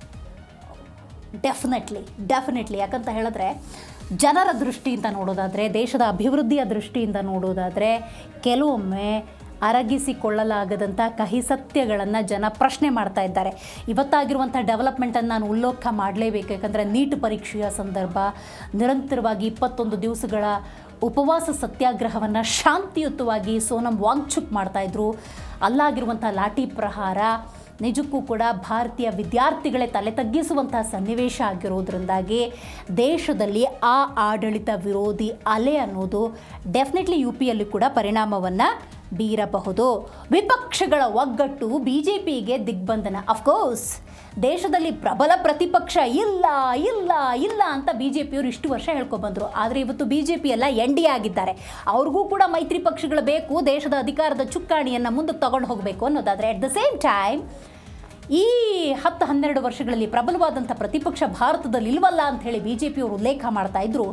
ಡೆಫಿನೆಟ್ಲಿ ಯಾಕಂತ ಹೇಳಿದ್ರೆ ಜನರ ದೃಷ್ಟಿಯಿಂದ ನೋಡೋದಾದರೆ, ದೇಶದ ಅಭಿವೃದ್ಧಿಯ ದೃಷ್ಟಿಯಿಂದ ನೋಡೋದಾದರೆ ಕೆಲವೊಮ್ಮೆ ಅರಗಿಸಿಕೊಳ್ಳಲಾಗದಂಥ ಕಹಿ ಸತ್ಯಗಳನ್ನು ಜನ ಪ್ರಶ್ನೆ ಮಾಡ್ತಾ ಇದ್ದಾರೆ. ಇವತ್ತಾಗಿರುವಂಥ ಡೆವಲಪ್ಮೆಂಟನ್ನು ನಾನು ಉಲ್ಲೇಖ ಮಾಡಲೇಬೇಕು. ಯಾಕಂದರೆ ನೀಟ್ ಪರೀಕ್ಷೆಯ ಸಂದರ್ಭ ನಿರಂತರವಾಗಿ 21 ದಿವಸಗಳ ಉಪವಾಸ ಸತ್ಯಾಗ್ರಹವನ್ನು ಶಾಂತಿಯುತವಾಗಿ ಸೋನಂ ವಾಂಗ್ಚುಕ್ ಮಾಡ್ತಾಯಿದ್ರು. ಅಲ್ಲಾಗಿರುವಂಥ ಲಾಠಿ ಪ್ರಹಾರ ನಿಜಕ್ಕೂ ಕೂಡ ಭಾರತೀಯ ವಿದ್ಯಾರ್ಥಿಗಳೇ ತಲೆ ತಗ್ಗಿಸುವಂಥ ಸನ್ನಿವೇಶ ಆಗಿರೋದ್ರಿಂದಾಗಿ ದೇಶದಲ್ಲಿ ಆ ಆಡಳಿತ ವಿರೋಧಿ ಅಲೆ ಅನ್ನೋದು ಡೆಫಿನೆಟ್ಲಿ UPಯಲ್ಲಿ ಕೂಡ ಪರಿಣಾಮವನ್ನು ಬೀರಬಹುದು. ವಿಪಕ್ಷಗಳ ಒಗ್ಗಟ್ಟು BJPಗೆ ದಿಗ್ಬಂಧನ. ಅಫ್ಕೋರ್ಸ್ ದೇಶದಲ್ಲಿ ಪ್ರಬಲ ಪ್ರತಿಪಕ್ಷ ಇಲ್ಲ ಅಂತ BJPಯವರು ಇಷ್ಟು ವರ್ಷ ಹೇಳ್ಕೊಬಂದರು. ಆದರೆ ಇವತ್ತು BJP ಎಲ್ಲ NDA ಆಗಿದ್ದಾರೆ. ಅವ್ರಿಗೂ ಕೂಡ ಮೈತ್ರಿ ಪಕ್ಷಗಳು ಬೇಕು, ದೇಶದ ಅಧಿಕಾರದ ಚುಕ್ಕಾಣಿಯನ್ನು ಮುಂದಕ್ಕೆ ತಗೊಂಡು ಹೋಗಬೇಕು ಅನ್ನೋದಾದರೆ, ಅಟ್ ದ ಸೇಮ್ ಟೈಮ್ ಈ 10-12 ವರ್ಷಗಳಲ್ಲಿ ಪ್ರಬಲವಾದಂಥ ಪ್ರತಿಪಕ್ಷ ಭಾರತದಲ್ಲಿ ಇಲ್ವಲ್ಲ ಅಂಥೇಳಿ BJPಯವರು ಉಲ್ಲೇಖ ಮಾಡ್ತಾ ಇದ್ರು.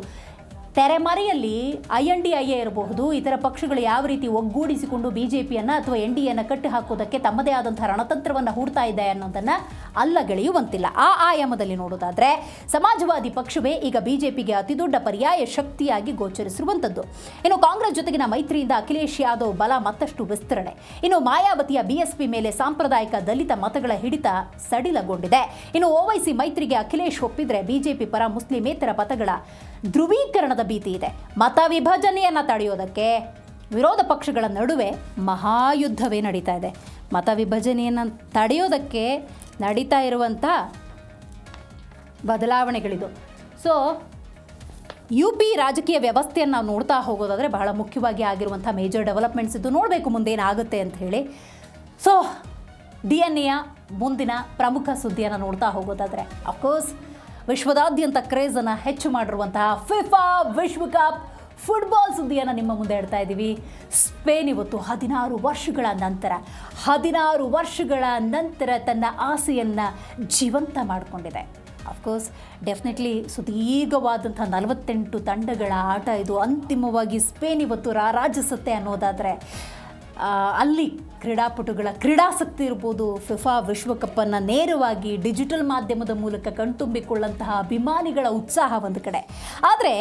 ತೆರೆಮರೆಯಲ್ಲಿ INDIA ಇರಬಹುದು, ಇತರ ಪಕ್ಷಗಳು ಯಾವ ರೀತಿ ಒಗ್ಗೂಡಿಸಿಕೊಂಡು BJPಯನ್ನು ಅಥವಾ NDAಯನ್ನು ಕಟ್ಟಿ ಹಾಕೋದಕ್ಕೆ ತಮ್ಮದೇ ಆದಂಥ ರಣತಂತ್ರವನ್ನು ಹೂಡ್ತಾ ಇದೆ ಅನ್ನೋದನ್ನು ಅಲ್ಲಗಳೆಯುವಂತಿಲ್ಲ. ಆ ಆಯಾಮದಲ್ಲಿ ನೋಡೋದಾದರೆ ಸಮಾಜವಾದಿ ಪಕ್ಷವೇ ಈಗ BJPಗೆ ಅತಿ ದೊಡ್ಡ ಪರ್ಯಾಯ ಶಕ್ತಿಯಾಗಿ ಗೋಚರಿಸಿರುವಂಥದ್ದು. ಇನ್ನು ಕಾಂಗ್ರೆಸ್ ಜೊತೆಗಿನ ಮೈತ್ರಿಯಿಂದ ಅಖಿಲೇಶ್ ಯಾದವ್ ಬಲ ಮತ್ತಷ್ಟು ವಿಸ್ತರಣೆ. ಇನ್ನು ಮಾಯಾವತಿಯ BSP ಮೇಲೆ ಸಾಂಪ್ರದಾಯಿಕ ದಲಿತ ಮತಗಳ ಹಿಡಿತ ಸಡಿಲಗೊಂಡಿದೆ. ಇನ್ನು OIC ಮೈತ್ರಿಗೆ ಅಖಿಲೇಶ್ ಒಪ್ಪಿದ್ರೆ BJP ಪರ ಮುಸ್ಲಿಮೇತರ ಮತಗಳ ಧ್ರುವೀಕರಣದ ಭೀತಿ ಇದೆ. ಮತ ವಿಭಜನೆಯನ್ನು ತಡೆಯೋದಕ್ಕೆ ವಿರೋಧ ಪಕ್ಷಗಳ ನಡುವೆ ಮಹಾಯುದ್ಧವೇ ನಡೀತಾ ಇದೆ. ಮತ ವಿಭಜನೆಯನ್ನು ತಡೆಯೋದಕ್ಕೆ ನಡೀತಾ ಇರುವಂಥ ಬದಲಾವಣೆಗಳಿದು. ಸೊ UP ರಾಜಕೀಯ ವ್ಯವಸ್ಥೆಯನ್ನು ನಾವು ನೋಡ್ತಾ ಹೋಗೋದಾದರೆ ಬಹಳ ಮುಖ್ಯವಾಗಿ ಆಗಿರುವಂಥ ಮೇಜರ್ ಡೆವಲಪ್ಮೆಂಟ್ಸ್ ಇದ್ದು, ನೋಡಬೇಕು ಮುಂದೇನಾಗುತ್ತೆ ಅಂತ ಹೇಳಿ. ಸೊ DNA ಮುಂದಿನ ಪ್ರಮುಖ ಸುದ್ದಿಯನ್ನು ನೋಡ್ತಾ ಹೋಗೋದಾದರೆ, ಅಫ್ಕೋರ್ಸ್ ವಿಶ್ವದಾದ್ಯಂತ ಕ್ರೇಜನ್ನು ಹೆಚ್ಚು ಮಾಡಿರುವಂತಹ FIFA ವಿಶ್ವಕಪ್ ಫುಟ್ಬಾಲ್ ಸುದ್ದಿಯನ್ನು ನಿಮ್ಮ ಮುಂದೆ ಇಡ್ತಾ ಇದ್ದೀವಿ. ಸ್ಪೇನ್ ಇವತ್ತು 16 ವರ್ಷಗಳ ನಂತರ ತನ್ನ ಆಸೆಯನ್ನು ಜೀವಂತ ಮಾಡಿಕೊಂಡಿದೆ. ಅಫ್ಕೋರ್ಸ್ ಡೆಫಿನೆಟ್ಲಿ ಸುದೀರ್ಘವಾದಂಥ 48 ತಂಡಗಳ ಆಟ ಇದು. ಅಂತಿಮವಾಗಿ ಸ್ಪೇನ್ ಇವತ್ತು ರಾರಾಜಿಸುತ್ತೆ ಅನ್ನೋದಾದರೆ ಅಲ್ಲಿ ಕ್ರೀಡಾಪಟುಗಳ ಕ್ರೀಡಾಸಕ್ತಿ ಇರ್ಬೋದು. FIFA ವಿಶ್ವಕಪ್ಪನ್ನು ನೇರವಾಗಿ ಡಿಜಿಟಲ್ ಮಾಧ್ಯಮದ ಮೂಲಕ ಕಣ್ತುಂಬಿಕೊಳ್ಳಂತಹ ಅಭಿಮಾನಿಗಳ ಉತ್ಸಾಹ ಒಂದು ಕಡೆ. ಆದರೆ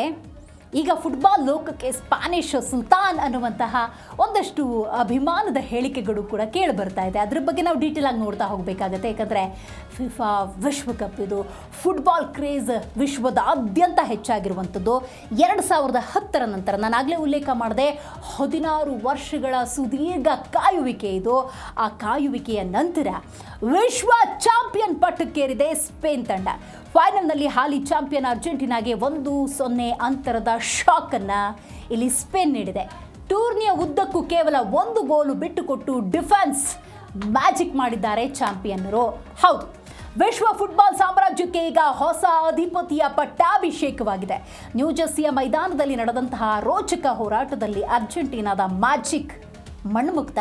ಈಗ ಫುಟ್ಬಾಲ್ ಲೋಕಕ್ಕೆ ಸ್ಪ್ಯಾನಿಷ್ ಸುಲ್ತಾನ್ ಅನ್ನುವಂತಹ ಒಂದಷ್ಟು ಅಭಿಮಾನದ ಹೇಳಿಕೆಗಳು ಕೂಡ ಕೇಳಿ ಬರ್ತಾ ಇದೆ. ಅದ್ರ ಬಗ್ಗೆ ನಾವು ಡೀಟೇಲ್ ಆಗಿ ನೋಡ್ತಾ ಹೋಗಬೇಕಾಗತ್ತೆ. ಯಾಕಂದರೆ FIFA ವಿಶ್ವಕಪ್ ಇದು ಫುಟ್ಬಾಲ್ ಕ್ರೇಜ್ ವಿಶ್ವದಾದ್ಯಂತ ಹೆಚ್ಚಾಗಿರುವಂಥದ್ದು. 2010 ನಂತರ ನಾನು ಆಗಲೇ ಉಲ್ಲೇಖ ಮಾಡಿದೆ, 16 ವರ್ಷಗಳ ಸುದೀರ್ಘ ಕಾಯುವಿಕೆ ಇದು. ಆ ಕಾಯುವಿಕೆಯ ನಂತರ ವಿಶ್ವ ಚಾಂಪಿಯನ್ ಪಟ್ಟಕ್ಕೇರಿದೆ ಸ್ಪೇನ್ ತಂಡ. ಫೈನಲ್ನಲ್ಲಿ ಹಾಲಿ ಚಾಂಪಿಯನ್ ಅರ್ಜೆಂಟೀನಾಗೆ 1-0 ಅಂತರದ ಶಾಕನ್ನು ಇಲ್ಲಿ ಸ್ಪೇನ್ ನೀಡಿದೆ. ಟೂರ್ನಿಯ ಉದ್ದಕ್ಕೂ ಕೇವಲ 1 ಗೋಲು ಬಿಟ್ಟುಕೊಟ್ಟು ಡಿಫೆನ್ಸ್ ಮ್ಯಾಜಿಕ್ ಮಾಡಿದ್ದಾರೆ ಚಾಂಪಿಯನ್ನರು. ಹೌದು, ವಿಶ್ವ ಫುಟ್ಬಾಲ್ ಸಾಮ್ರಾಜ್ಯಕ್ಕೆ ಈಗ ಹೊಸ ಅಧಿಪತಿಯ ಪಟ್ಟಾಭಿಷೇಕವಾಗಿದೆ. ನ್ಯೂಜೆರ್ಸಿಯ ಮೈದಾನದಲ್ಲಿ ನಡೆದಂತಹ ರೋಚಕ ಹೋರಾಟದಲ್ಲಿ ಅರ್ಜೆಂಟೀನಾದ ಮ್ಯಾಜಿಕ್ ಮಣ್ಣುಮುಕ್ತ.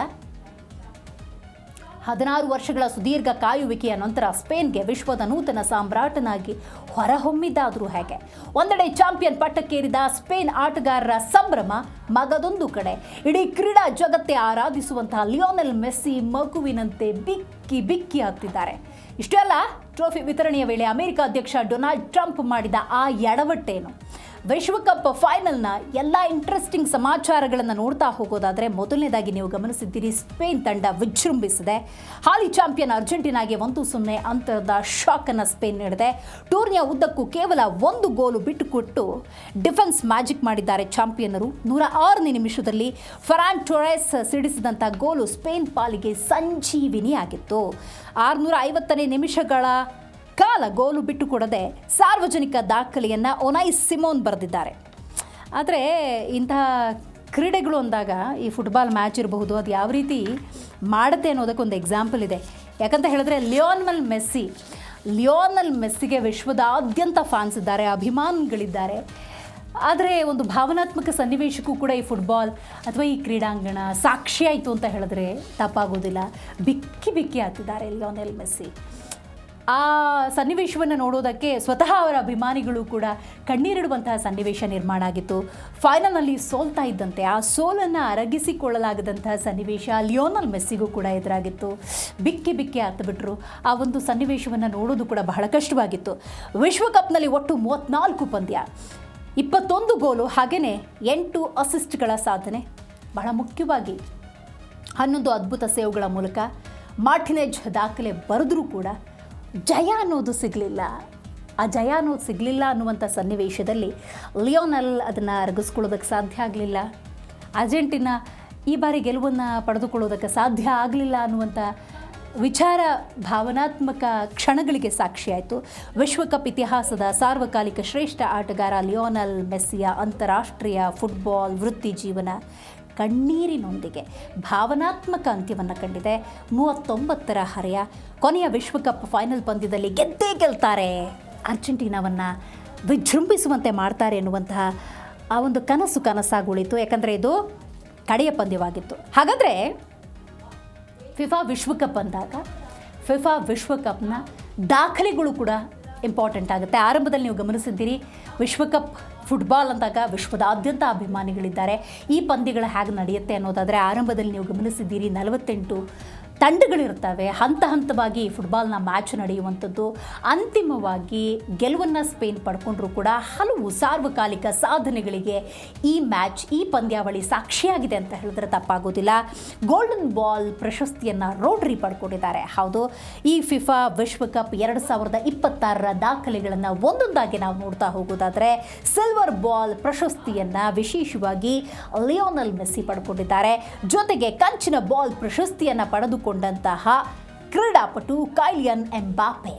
16 ವರ್ಷಗಳ ಸುದೀರ್ಘ ಕಾಯುವಿಕೆಯ ನಂತರ ಸ್ಪೇನ್ಗೆ ವಿಶ್ವದ ನೂತನ ಸಾಮ್ರಾಟನಾಗಿ ಹೊರಹೊಮ್ಮಿದ್ದಾದರೂ ಹೇಗೆ? ಒಂದೆಡೆ ಚಾಂಪಿಯನ್ ಪಟ್ಟಕ್ಕೇರಿದ ಸ್ಪೇನ್ ಆಟಗಾರರ ಸಂಭ್ರಮ, ಮಗದೊಂದು ಕಡೆ ಇಡೀ ಕ್ರೀಡಾ ಜಗತ್ತೇ ಆರಾಧಿಸುವಂತಹ ಲಿಯೋನೆಲ್ ಮೆಸ್ಸಿ ಮಗುವಿನಂತೆ ಬಿಕ್ಕಿ ಆಗ್ತಿದ್ದಾರೆ. ಇಷ್ಟೇ ಅಲ್ಲ, ಟ್ರೋಫಿ ವಿತರಣೆಯ ವೇಳೆ ಅಮೆರಿಕ ಅಧ್ಯಕ್ಷ ಡೊನಾಲ್ಡ್ ಟ್ರಂಪ್ ಮಾಡಿದ ಆ ಎಡವಟ್ಟೇನು? ವಿಶ್ವಕಪ್ ಫೈನಲ್ನ ಎಲ್ಲ ಇಂಟ್ರೆಸ್ಟಿಂಗ್ ಸಮಾಚಾರಗಳನ್ನು ನೋಡ್ತಾ ಹೋಗೋದಾದರೆ, ಮೊದಲನೇದಾಗಿ ನೀವು ಗಮನಿಸಿದ್ದೀರಿ, ಸ್ಪೇನ್ ತಂಡ ವಿಜೃಂಭಿಸಿದೆ. ಹಾಲಿ ಚಾಂಪಿಯನ್ ಅರ್ಜೆಂಟೀನಾಗೆ 1-0 ಅಂತರದ ಶಾಕನ್ನು ಸ್ಪೇನ್ ನೀಡಿದೆ. ಟೂರ್ನಿಯ ಉದ್ದಕ್ಕೂ ಕೇವಲ 1 ಗೋಲು ಬಿಟ್ಟುಕೊಟ್ಟು ಡಿಫೆನ್ಸ್ ಮ್ಯಾಜಿಕ್ ಮಾಡಿದ್ದಾರೆ ಚಾಂಪಿಯನ್ನರು. 106ನೇ ನಿಮಿಷದಲ್ಲಿ ಫೆರಾನ್ ಟೊರೆಸ್ ಸಿಡಿಸಿದಂಥ ಗೋಲು ಸ್ಪೇನ್ ಪಾಲಿಗೆ ಸಂಜೀವಿನಿಯಾಗಿತ್ತು. 650ನೇ ನಿಮಿಷಗಳ ಕಾಲ ಗೋಲು ಬಿಟ್ಟುಕೊಡದೆ ಸಾರ್ವಜನಿಕ ದಾಖಲೆಯನ್ನು ಒನೈ ಸಿಮೋನ್ ಬರೆದಿದ್ದಾರೆ. ಆದರೆ ಇಂತಹ ಕ್ರೀಡೆಗಳು ಅಂದಾಗ ಈ ಫುಟ್ಬಾಲ್ ಮ್ಯಾಚ್ ಇರಬಹುದು, ಅದು ಯಾವ ರೀತಿ ಮಾಡುತ್ತೆ ಅನ್ನೋದಕ್ಕೊಂದು ಎಕ್ಸಾಂಪಲ್ ಇದೆ. ಯಾಕಂತ ಹೇಳಿದ್ರೆ ಲಿಯೋನಲ್ ಮೆಸ್ಸಿಗೆ ವಿಶ್ವದಾದ್ಯಂತ ಫ್ಯಾನ್ಸ್ ಇದ್ದಾರೆ, ಅಭಿಮಾನಿಗಳಿದ್ದಾರೆ. ಆದರೆ ಒಂದು ಭಾವನಾತ್ಮಕ ಸನ್ನಿವೇಶಕ್ಕೂ ಕೂಡ ಈ ಫುಟ್ಬಾಲ್ ಅಥವಾ ಈ ಕ್ರೀಡಾಂಗಣ ಸಾಕ್ಷಿಯಾಯಿತು ಅಂತ ಹೇಳಿದ್ರೆ ತಪ್ಪಾಗೋದಿಲ್ಲ. ಬಿಕ್ಕಿ ಆಗ್ತಿದ್ದಾರೆ ಲಿಯೋನೆಲ್ ಮೆಸ್ಸಿ. ಆ ಸನ್ನಿವೇಶವನ್ನು ನೋಡೋದಕ್ಕೆ ಸ್ವತಃ ಅವರ ಅಭಿಮಾನಿಗಳು ಕೂಡ ಕಣ್ಣೀರಿಡುವಂತಹ ಸನ್ನಿವೇಶ ನಿರ್ಮಾಣ ಆಗಿತ್ತು. ಫೈನಲ್ನಲ್ಲಿ ಸೋಲ್ತಾ ಇದ್ದಂತೆ ಆ ಸೋಲನ್ನು ಅರಗಿಸಿಕೊಳ್ಳಲಾಗದಂತಹ ಸನ್ನಿವೇಶ ಲಿಯೋನಲ್ ಮೆಸ್ಸಿಗೂ ಕೂಡ ಎದುರಾಗಿತ್ತು. ಬಿಕ್ಕಿ ಬಿಕ್ಕಿ ಹತ್ತುಬಿಟ್ರು. ಆ ಒಂದು ಸನ್ನಿವೇಶವನ್ನು ನೋಡೋದು ಕೂಡ ಬಹಳ ಕಷ್ಟವಾಗಿತ್ತು. ವಿಶ್ವಕಪ್ನಲ್ಲಿ ಒಟ್ಟು 34 ಪಂದ್ಯ, 21 ಗೋಲು, ಹಾಗೆಯೇ 8 ಅಸಿಸ್ಟ್ಗಳ ಸಾಧನೆ. ಬಹಳ ಮುಖ್ಯವಾಗಿ 11 ಅದ್ಭುತ ಸೇವ್ಗಳ ಮೂಲಕ ಮಾರ್ಟಿನೆಜ್ ದಾಖಲೆ ಬರೆದ್ರೂ ಕೂಡ ಜಯ ಅನ್ನೋದು ಸಿಗಲಿಲ್ಲ. ಆ ಜಯ ಅನ್ನೋದು ಸಿಗಲಿಲ್ಲ ಅನ್ನುವಂಥ ಸನ್ನಿವೇಶದಲ್ಲಿ ಲಿಯೋನಲ್ ಅದನ್ನು ಅರಗಿಸ್ಕೊಳ್ಳೋದಕ್ಕೆ ಸಾಧ್ಯ ಆಗಲಿಲ್ಲ. ಅರ್ಜೆಂಟಿನಾ ಈ ಬಾರಿ ಗೆಲುವನ್ನು ಪಡೆದುಕೊಳ್ಳೋದಕ್ಕೆ ಸಾಧ್ಯ ಆಗಲಿಲ್ಲ ಅನ್ನುವಂಥ ವಿಚಾರ ಭಾವನಾತ್ಮಕ ಕ್ಷಣಗಳಿಗೆ ಸಾಕ್ಷಿಯಾಯಿತು. ವಿಶ್ವಕಪ್ ಇತಿಹಾಸದ ಸಾರ್ವಕಾಲಿಕ ಶ್ರೇಷ್ಠ ಆಟಗಾರ ಲಿಯೋನಲ್ ಮೆಸ್ಸಿಯ ಅಂತಾರಾಷ್ಟ್ರೀಯ ಫುಟ್ಬಾಲ್ ವೃತ್ತಿ ಜೀವನ ಕಣ್ಣೀರಿನೊಂದಿಗೆ ಭಾವನಾತ್ಮಕ ಅಂತ್ಯವನ್ನು ಕಂಡಿದೆ. 39ರ ಹರೆಯ ಕೊನೆಯ ವಿಶ್ವಕಪ್ ಫೈನಲ್ ಪಂದ್ಯದಲ್ಲಿ ಗೆದ್ದೇ ಗೆಲ್ತಾರೆ, ಅರ್ಜೆಂಟೀನಾವನ್ನು ವಿಜೃಂಭಿಸುವಂತೆ ಮಾಡ್ತಾರೆ ಎನ್ನುವಂತಹ ಆ ಒಂದು ಕನಸಾಗಿ ಉಳಿತು. ಯಾಕಂದರೆ ಇದು ಕಡೆಯ ಪಂದ್ಯವಾಗಿತ್ತು. ಹಾಗಾದರೆ ಫಿಫಾ ವಿಶ್ವಕಪ್ ಅಂದಾಗ ಫಿಫಾ ವಿಶ್ವಕಪ್ನ ದಾಖಲೆಗಳು ಕೂಡ ಇಂಪಾರ್ಟೆಂಟ್ ಆಗುತ್ತೆ. ಆರಂಭದಲ್ಲಿ ನೀವು ಗಮನಿಸಿದ್ದೀರಿ, ವಿಶ್ವಕಪ್ ಫುಟ್ಬಾಲ್ ಅಂದಾಗ ವಿಶ್ವದಾದ್ಯಂತ ಅಭಿಮಾನಿಗಳಿದ್ದಾರೆ. ಈ ಪಂದ್ಯಗಳು ಹೇಗೆ ನಡೆಯುತ್ತೆ ಅನ್ನೋದಾದರೆ ಆರಂಭದಲ್ಲಿ ನೀವು ಗಮನಿಸಿದ್ದೀರಿ, 48 ತಂಡಗಳಿರ್ತವೆ. ಹಂತ ಹಂತವಾಗಿ ಫುಟ್ಬಾಲ್ನ ಮ್ಯಾಚ್ ನಡೆಯುವಂಥದ್ದು. ಅಂತಿಮವಾಗಿ ಗೆಲುವನ್ನು ಸ್ಪೇನ್ ಪಡ್ಕೊಂಡ್ರೂ ಕೂಡ ಹಲವು ಸಾರ್ವಕಾಲಿಕ ಸಾಧನೆಗಳಿಗೆ ಈ ಮ್ಯಾಚ್, ಈ ಪಂದ್ಯಾವಳಿ ಸಾಕ್ಷಿಯಾಗಿದೆ ಅಂತ ಹೇಳಿದ್ರೆ ತಪ್ಪಾಗೋದಿಲ್ಲ. ಗೋಲ್ಡನ್ ಬಾಲ್ ಪ್ರಶಸ್ತಿಯನ್ನು ರೋಡ್ರಿ ಪಡ್ಕೊಂಡಿದ್ದಾರೆ. ಹೌದು, ಈ ಫಿಫಾ ವಿಶ್ವಕಪ್ 2026ರ ದಾಖಲೆಗಳನ್ನು ಒಂದೊಂದಾಗಿ ನಾವು ನೋಡ್ತಾ ಹೋಗೋದಾದರೆ ಸಿಲ್ವರ್ ಬಾಲ್ ಪ್ರಶಸ್ತಿಯನ್ನು ವಿಶೇಷವಾಗಿ ಲಿಯೋನಲ್ ಮೆಸ್ಸಿ ಪಡ್ಕೊಂಡಿದ್ದಾರೆ. ಜೊತೆಗೆ ಕಂಚಿನ ಬಾಲ್ ಪ್ರಶಸ್ತಿಯನ್ನು ಪಡೆದುಕೊಂಡಂತಹ ಕ್ರೀಡಾಪಟು ಕೈಲಿಯನ್ ಎಂಬಾಪೆ,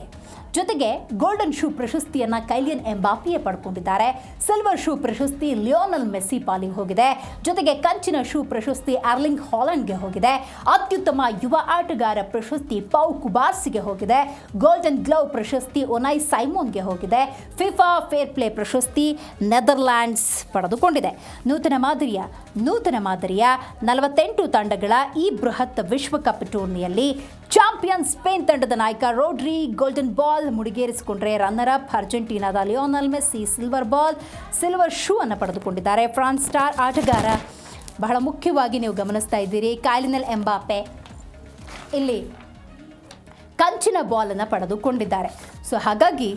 ಜೊತೆಗೆ ಗೋಲ್ಡನ್ ಶೂ ಪ್ರಶಸ್ತಿಯನ್ನು ಕೈಲಿಯನ್ ಎಂಬಾಪೆಯೇ ಪಡ್ಕೊಂಡಿದ್ದಾರೆ. ಸಿಲ್ವರ್ ಶೂ ಪ್ರಶಸ್ತಿ ಲಿಯೋನಲ್ ಮೆಸ್ಸಿ ಪಾಲಿಗೆ ಹೋಗಿದೆ. ಜೊತೆಗೆ ಕಂಚಿನ ಶೂ ಪ್ರಶಸ್ತಿ ಅರ್ಲಿಂಗ್ ಹಾಲೆಂಡ್ಗೆ ಹೋಗಿದೆ. ಅತ್ಯುತ್ತಮ ಯುವ ಆಟಗಾರ ಪ್ರಶಸ್ತಿ ಪೌ ಕುಬಾರ್ಸಿಗೆ ಹೋಗಿದೆ. ಗೋಲ್ಡನ್ ಗ್ಲೌ ಪ್ರಶಸ್ತಿ ಒನೈ ಸೈಮೋನ್ಗೆ ಹೋಗಿದೆ. ಫಿಫಾ ಫೇರ್ ಪ್ಲೇ ಪ್ರಶಸ್ತಿ ನೆದರ್ಲ್ಯಾಂಡ್ಸ್ ಪಡೆದುಕೊಂಡಿದೆ. ನೂತನ ಮಾದರಿಯ 48 ತಂಡಗಳ ಈ ಬೃಹತ್ ವಿಶ್ವಕಪ್ ಟೂರ್ನಿಯಲ್ಲಿ ಚಾಂಪಿಯನ್ ಸ್ಪೇನ್ ತಂಡದ ನಾಯಕ ರೋಡ್ರಿ ಗೋಲ್ಡನ್ ಬಾಲ್ ಮುಡಿಗೇರಿಸಿಕೊಂಡ್ರೆ, ರನ್ನರ್ ಅಪ್ ಅರ್ಜೆಂಟೀನಾದ ಲಿಯೋನಲ್ ಮೆಸ್ಸಿ ಸಿಲ್ವರ್ ಶೂ ಅನ್ನು ಪಡೆದುಕೊಂಡಿದ್ದಾರೆ. ಫ್ರಾನ್ಸ್ ಸ್ಟಾರ್ ಆಟಗಾರ ಬಹಳ ಮುಖ್ಯವಾಗಿ ನೀವು ಗಮನಿಸ್ತಾ ಇದ್ದೀರಿ, ಕೈಲಿಯನ್ ಎಂಬಾಪೆ ಇಲ್ಲಿ ಕಂಚಿನ ಬಾಲನ್ನು ಪಡೆದುಕೊಂಡಿದ್ದಾರೆ. ಸೊ ಹಾಗಾಗಿ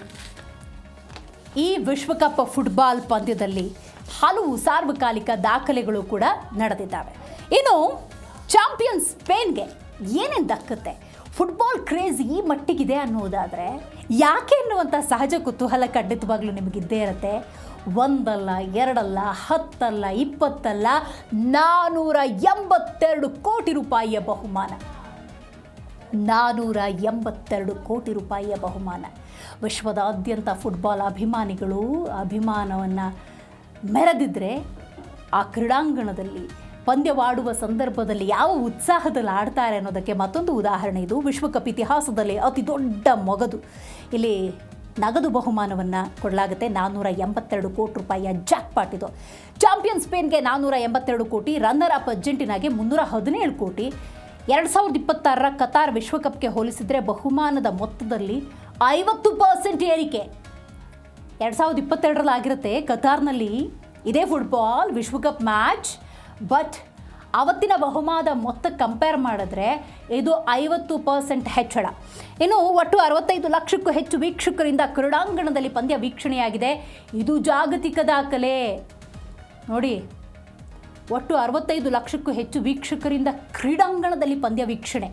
ಈ ವಿಶ್ವಕಪ್ ಫುಟ್ಬಾಲ್ ಪಂದ್ಯದಲ್ಲಿ ಹಲವು ಸಾರ್ವಕಾಲಿಕ ದಾಖಲೆಗಳು ಕೂಡ ನಡೆದಿದ್ದಾವೆ. ಇನ್ನು ಚಾಂಪಿಯನ್ ಸ್ಪೇನ್ಗೆ ಏನೇನು ದಕ್ಕುತ್ತೆ, ಫುಟ್ಬಾಲ್ ಕ್ರೇಜ್ ಈ ಮಟ್ಟಿಗಿದೆ ಅನ್ನೋದಾದರೆ ಯಾಕೆ ಅನ್ನುವಂಥ ಸಹಜ ಕುತೂಹಲ ಖಂಡಿತವಾಗ್ಲೂ ನಿಮಗಿದ್ದೇ ಇರುತ್ತೆ. 1 ಅಲ್ಲ 2 ಅಲ್ಲ 10 ಅಲ್ಲ 20 ಅಲ್ಲ 482 ಕೋಟಿ ರೂಪಾಯಿಯ ಬಹುಮಾನ. 482 ಕೋಟಿ ರೂಪಾಯಿಯ ಬಹುಮಾನ. ವಿಶ್ವದಾದ್ಯಂತ ಫುಟ್ಬಾಲ್ ಅಭಿಮಾನಿಗಳು ಅಭಿಮಾನವನ್ನು ಮೆರೆದಿದ್ದರೆ ಆ ಕ್ರೀಡಾಂಗಣದಲ್ಲಿ ಪಂದ್ಯವಾಡುವ ಸಂದರ್ಭದಲ್ಲಿ ಯಾವ ಉತ್ಸಾಹದಲ್ಲಿ ಆಡ್ತಾರೆ ಅನ್ನೋದಕ್ಕೆ ಮತ್ತೊಂದು ಉದಾಹರಣೆ ಇದು. ವಿಶ್ವಕಪ್ ಇತಿಹಾಸದಲ್ಲಿ ಅತಿ ದೊಡ್ಡ ಮೊಗದು. ಇಲ್ಲಿ ನಗದು ಬಹುಮಾನವನ್ನು ಕೊಡಲಾಗುತ್ತೆ. 482 ಕೋಟಿ ರೂಪಾಯಿಯ ಜಾಕ್ಪಾಟ್ ಇದು. ಚಾಂಪಿಯನ್ ಸ್ಪೇನ್ಗೆ 482 ಕೋಟಿ, ರನ್ನರ್ ಅಪ್ ಅರ್ಜೆಂಟೀನಾಗೆ 317 ಕೋಟಿ. 2026ರ ಕತಾರ್ ವಿಶ್ವಕಪ್ಗೆ ಹೋಲಿಸಿದರೆ ಬಹುಮಾನದ ಮೊತ್ತದಲ್ಲಿ 50% ಏರಿಕೆ. 2022ರಲ್ಲಿ ಆಗಿರುತ್ತೆ ಕತಾರ್ನಲ್ಲಿ ಇದೇ ಫುಟ್ಬಾಲ್ ವಿಶ್ವಕಪ್ ಮ್ಯಾಚ್. ಬಟ್ ಅವತ್ತಿನ ಬಹುಮಾನದ ಮೊತ್ತ ಕಂಪೇರ್ ಮಾಡಿದ್ರೆ ಇದು 50% ಹೆಚ್ಚಳ. ಇನ್ನು ಒಟ್ಟು 65 ಲಕ್ಷಕ್ಕೂ ಹೆಚ್ಚು ವೀಕ್ಷಕರಿಂದ ಕ್ರೀಡಾಂಗಣದಲ್ಲಿ ಪಂದ್ಯ ವೀಕ್ಷಣೆಯಾಗಿದೆ. ಇದು ಜಾಗತಿಕ ದಾಖಲೆ ನೋಡಿ. ಒಟ್ಟು 65 ಲಕ್ಷಕ್ಕೂ ಹೆಚ್ಚು ವೀಕ್ಷಕರಿಂದ ಕ್ರೀಡಾಂಗಣದಲ್ಲಿ ಪಂದ್ಯ ವೀಕ್ಷಣೆ.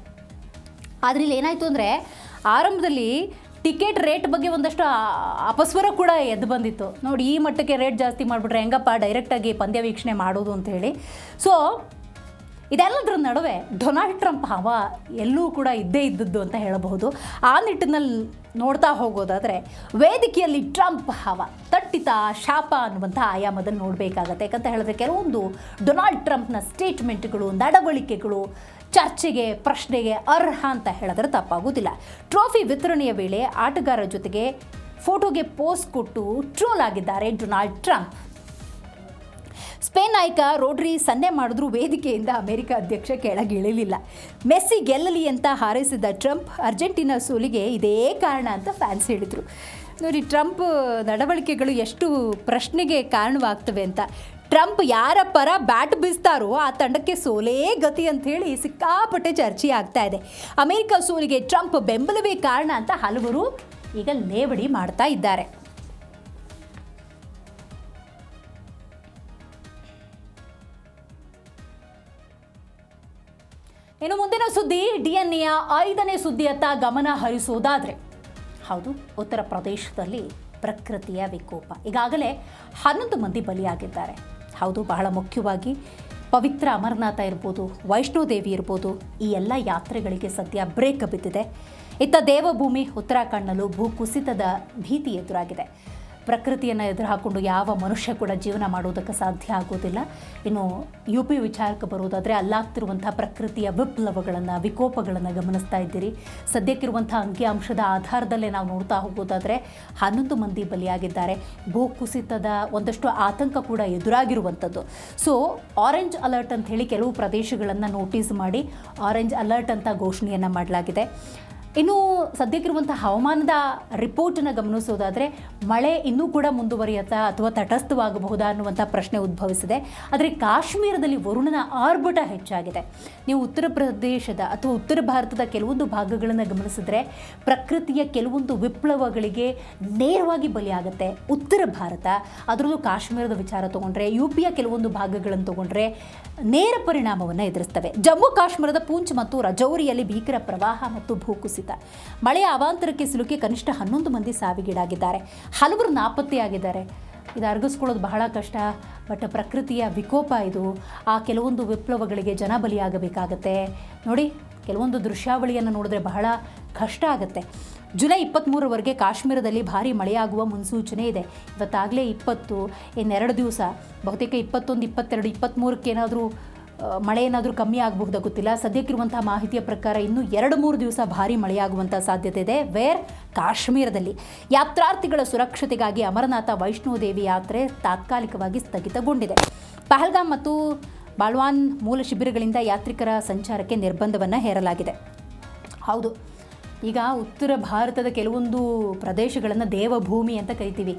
ಆದರೆ ಇಲ್ಲಿ ಏನಾಯಿತು ಅಂದರೆ ಆರಂಭದಲ್ಲಿ ಟಿಕೆಟ್ ರೇಟ್ ಬಗ್ಗೆ ಒಂದಷ್ಟು ಅಪಸ್ವರ ಕೂಡ ಎದ್ದು ಬಂದಿತ್ತು. ನೋಡಿ, ಈ ಮಟ್ಟಕ್ಕೆ ರೇಟ್ ಜಾಸ್ತಿ ಮಾಡಿಬಿಟ್ರೆ ಹೆಂಗಪ್ಪ ಡೈರೆಕ್ಟಾಗಿ ಪಂದ್ಯ ವೀಕ್ಷಣೆ ಮಾಡೋದು ಅಂತ ಹೇಳಿ. ಸೊ ಇದೆಲ್ಲದರ ನಡುವೆ ಡೊನಾಲ್ಡ್ ಟ್ರಂಪ್ ಹವಾ ಎಲ್ಲೂ ಕೂಡ ಇದ್ದೇ ಇದ್ದದ್ದು ಅಂತ ಹೇಳಬಹುದು. ಆ ನಿಟ್ಟಿನಲ್ಲಿ ನೋಡ್ತಾ ಹೋಗೋದಾದರೆ ವೇದಿಕೆಯಲ್ಲಿ ಟ್ರಂಪ್ ಹವಾ ತಟ್ಟಿತ ಶಾಪ ಅನ್ನುವಂಥ ಆಯಾಮದಲ್ಲಿ ನೋಡಬೇಕಾಗತ್ತೆ. ಯಾಕಂತ ಹೇಳಿದ್ರೆ ಕೆಲವೊಂದು ಡೊನಾಲ್ಡ್ ಟ್ರಂಪ್ನ ಸ್ಟೇಟ್ಮೆಂಟ್ಗಳು, ನಡವಳಿಕೆಗಳು ಚರ್ಚೆಗೆ, ಪ್ರಶ್ನೆಗೆ ಅರ್ಹ ಅಂತ ಹೇಳಿದ್ರೆ ತಪ್ಪಾಗೋದಿಲ್ಲ. ಟ್ರೋಫಿ ವಿತರಣೆಯ ವೇಳೆ ಆಟಗಾರರ ಜೊತೆಗೆ ಫೋಟೋಗೆ ಪೋಸ್ ಕೊಟ್ಟು ಟ್ರೋಲ್ ಆಗಿದ್ದಾರೆ ಡೊನಾಲ್ಡ್ ಟ್ರಂಪ್. ಸ್ಪೇನ್ ನಾಯಕ ರೋಡ್ರಿ ಸನ್ನೆ ಮಾಡಿದ್ರೂ ವೇದಿಕೆಯಿಂದ ಅಮೆರಿಕ ಅಧ್ಯಕ್ಷ ಕೆಳಗಿಳಿಲಿಲ್ಲ. ಮೆಸ್ಸಿ ಗೆಲ್ಲಲಿ ಅಂತ ಹಾರೈಸಿದ ಟ್ರಂಪ್ ಅರ್ಜೆಂಟೀನಾ ಸೋಲಿಗೆ ಇದೇ ಕಾರಣ ಅಂತ ಫ್ಯಾನ್ಸ್ ಹೇಳಿದರು. ನೋಡಿ, ಟ್ರಂಪ್ ನಡವಳಿಕೆಗಳು ಎಷ್ಟು ಪ್ರಶ್ನೆಗೆ ಕಾರಣವಾಗ್ತವೆ ಅಂತ. ಟ್ರಂಪ್ ಯಾರ ಪರ ಬ್ಯಾಟ್ ಬೀಸ್ತಾರೋ ಆ ತಂಡಕ್ಕೆ ಸೋಲೇ ಗತಿ ಅಂತ ಹೇಳಿ ಸಿಕ್ಕಾಪಟ್ಟೆ ಚರ್ಚೆ ಆಗ್ತಾ ಇದೆ. ಅಮೆರಿಕ ಸೋಲಿಗೆ ಟ್ರಂಪ್ ಬೆಂಬಲವೇ ಕಾರಣ ಅಂತ ಹಲವರು ಈಗ ಲೇವಡಿ ಮಾಡ್ತಾ ಇದ್ದಾರೆ. ಇನ್ನು ಮುಂದಿನ ಸುದ್ದಿ, DNA 5ನೇ ಸುದ್ದಿಯತ್ತ ಗಮನ ಹರಿಸೋದಾದರೆ, ಹೌದು, ಉತ್ತರ ಪ್ರದೇಶದಲ್ಲಿ ಪ್ರಕೃತಿಯ ವಿಕೋಪ. ಈಗಾಗಲೇ 11 ಮಂದಿ ಬಲಿಯಾಗಿದ್ದಾರೆ. ಹೌದು, ಬಹಳ ಮುಖ್ಯವಾಗಿ ಪವಿತ್ರ ಅಮರನಾಥ ಇರ್ಬೋದು, ವೈಷ್ಣೋದೇವಿ ಇರ್ಬೋದು, ಈ ಎಲ್ಲ ಯಾತ್ರೆಗಳಿಗೆ ಸದ್ಯ ಬ್ರೇಕ್ ಬಿದ್ದಿದೆ. ಇತ್ತ ದೇವಭೂಮಿ ಉತ್ತರಾಖಂಡ್ನಲ್ಲೂ ಭೂಕುಸಿತದ ಭೀತಿ ಎದುರಾಗಿದೆ. ಪ್ರಕೃತಿಯನ್ನು ಎದುರು ಹಾಕೊಂಡು ಯಾವ ಮನುಷ್ಯ ಕೂಡ ಜೀವನ ಮಾಡೋದಕ್ಕೆ ಸಾಧ್ಯ ಆಗೋದಿಲ್ಲ. ಇನ್ನು UP ವಿಚಾರಕ್ಕೆ ಬರೋದಾದರೆ ಅಲ್ಲಾಗ್ತಿರುವಂಥ ಪ್ರಕೃತಿಯ ವಿಪ್ಲವಗಳನ್ನು, ವಿಕೋಪಗಳನ್ನು ಗಮನಿಸ್ತಾ ಇದ್ದೀರಿ. ಸದ್ಯಕ್ಕಿರುವಂಥ ಅಂಕಿಅಂಶದ ಆಧಾರದಲ್ಲೇ ನಾವು ನೋಡ್ತಾ ಹೋಗೋದಾದರೆ 11 ಮಂದಿ ಬಲಿಯಾಗಿದ್ದಾರೆ. ಭೂಕುಸಿತದ ಒಂದಷ್ಟು ಆತಂಕ ಕೂಡ ಎದುರಾಗಿರುವಂಥದ್ದು. ಸೊ ಆರೆಂಜ್ ಅಲರ್ಟ್ ಅಂತ ಹೇಳಿ ಕೆಲವು ಪ್ರದೇಶಗಳನ್ನು ನೋಟಿಸ್ ಮಾಡಿ ಆರೆಂಜ್ ಅಲರ್ಟ್ ಅಂತ ಘೋಷಣೆಯನ್ನು ಮಾಡಲಾಗಿದೆ. ಇನ್ನು ಸದ್ಯಕ್ಕಿರುವಂಥ ಹವಾಮಾನದ ರಿಪೋರ್ಟನ್ನು ಗಮನಿಸೋದಾದರೆ ಮಳೆ ಇನ್ನೂ ಕೂಡ ಮುಂದುವರಿಯುತ್ತಾ ಅಥವಾ ತಟಸ್ಥವಾಗಬಹುದಾ ಅನ್ನುವಂಥ ಪ್ರಶ್ನೆ ಉದ್ಭವಿಸಿದೆ. ಆದರೆ ಕಾಶ್ಮೀರದಲ್ಲಿ ವರುಣನ ಆರ್ಭಟ ಹೆಚ್ಚಾಗಿದೆ. ನೀವು ಉತ್ತರ ಪ್ರದೇಶದ ಅಥವಾ ಉತ್ತರ ಭಾರತದ ಕೆಲವೊಂದು ಭಾಗಗಳನ್ನು ಗಮನಿಸಿದ್ರೆ ಪ್ರಕೃತಿಯ ಕೆಲವೊಂದು ವಿಪ್ಲವಗಳಿಗೆ ನೇರವಾಗಿ ಬಲಿಯಾಗುತ್ತೆ. ಉತ್ತರ ಭಾರತ, ಅದರಲ್ಲೂ ಕಾಶ್ಮೀರದ ವಿಚಾರ ತೊಗೊಂಡ್ರೆ, UPಯ ಕೆಲವೊಂದು ಭಾಗಗಳನ್ನು ತೊಗೊಂಡ್ರೆ ನೇರ ಪರಿಣಾಮವನ್ನು ಎದುರಿಸ್ತವೆ. ಜಮ್ಮು ಕಾಶ್ಮೀರದ ಪೂಂಚ್ ಮತ್ತು ರಜೌರಿಯಲ್ಲಿ ಭೀಕರ ಪ್ರವಾಹ ಮತ್ತು ಭೂಕುಸಿತ, ಮಳೆಯ ಅವಾಂತರಕ್ಕೆ ಸಿಲುಕಿ ಕನಿಷ್ಠ 11 ಮಂದಿ ಸಾವಿಗೀಡಾಗಿದ್ದಾರೆ. ಹಲವರು ನಾಪತ್ತೆಯಾಗಿದ್ದಾರೆ. ಇದು ಅರಗಿಸ್ಕೊಳ್ಳೋದು ಬಹಳ ಕಷ್ಟ. ಬಟ್ ಪ್ರಕೃತಿಯ ವಿಕೋಪ ಇದು. ಆ ಕೆಲವೊಂದು ವಿಪ್ಲವಗಳಿಗೆ ಜನ ಬಲಿಯಾಗಬೇಕಾಗತ್ತೆ. ನೋಡಿ, ಕೆಲವೊಂದು ದೃಶ್ಯಾವಳಿಯನ್ನು ನೋಡಿದ್ರೆ ಬಹಳ ಕಷ್ಟ ಆಗುತ್ತೆ. ಜುಲೈ 23ರವರೆಗೆ ಕಾಶ್ಮೀರದಲ್ಲಿ ಭಾರೀ ಮಳೆಯಾಗುವ ಮುನ್ಸೂಚನೆ ಇದೆ. ಇವತ್ತಾಗಲೇ 20, ಇನ್ನೆರಡು ದಿವಸ ಬಹುತೇಕ 21, 22, 23ಕ್ಕೆ ಏನಾದರೂ ಮಳೆ ಏನಾದರೂ ಕಮ್ಮಿ ಆಗಬಹುದಾ ಗೊತ್ತಿಲ್ಲ. ಸದ್ಯಕ್ಕಿರುವಂಥ ಮಾಹಿತಿಯ ಪ್ರಕಾರ ಇನ್ನೂ 2-3 ದಿವಸ ಭಾರೀ ಮಳೆಯಾಗುವಂಥ ಸಾಧ್ಯತೆ ಇದೆ. ಕಾಶ್ಮೀರದಲ್ಲಿ ಯಾತ್ರಾರ್ಥಿಗಳ ಸುರಕ್ಷತೆಗಾಗಿ ಅಮರನಾಥ ವೈಷ್ಣೋದೇವಿ ಯಾತ್ರೆ ತಾತ್ಕಾಲಿಕವಾಗಿ ಸ್ಥಗಿತಗೊಂಡಿದೆ. ಪಹಲ್ಗಾಮ್ ಮತ್ತು ಬಾಲ್ವಾನ್ ಮೂಲ ಶಿಬಿರಗಳಿಂದ ಯಾತ್ರಿಕರ ಸಂಚಾರಕ್ಕೆ ನಿರ್ಬಂಧವನ್ನು ಹೇರಲಾಗಿದೆ. ಹೌದು, ಈಗ ಉತ್ತರ ಭಾರತದ ಕೆಲವೊಂದು ಪ್ರದೇಶಗಳನ್ನು ದೇವಭೂಮಿ ಅಂತ ಕರಿತೀವಿ.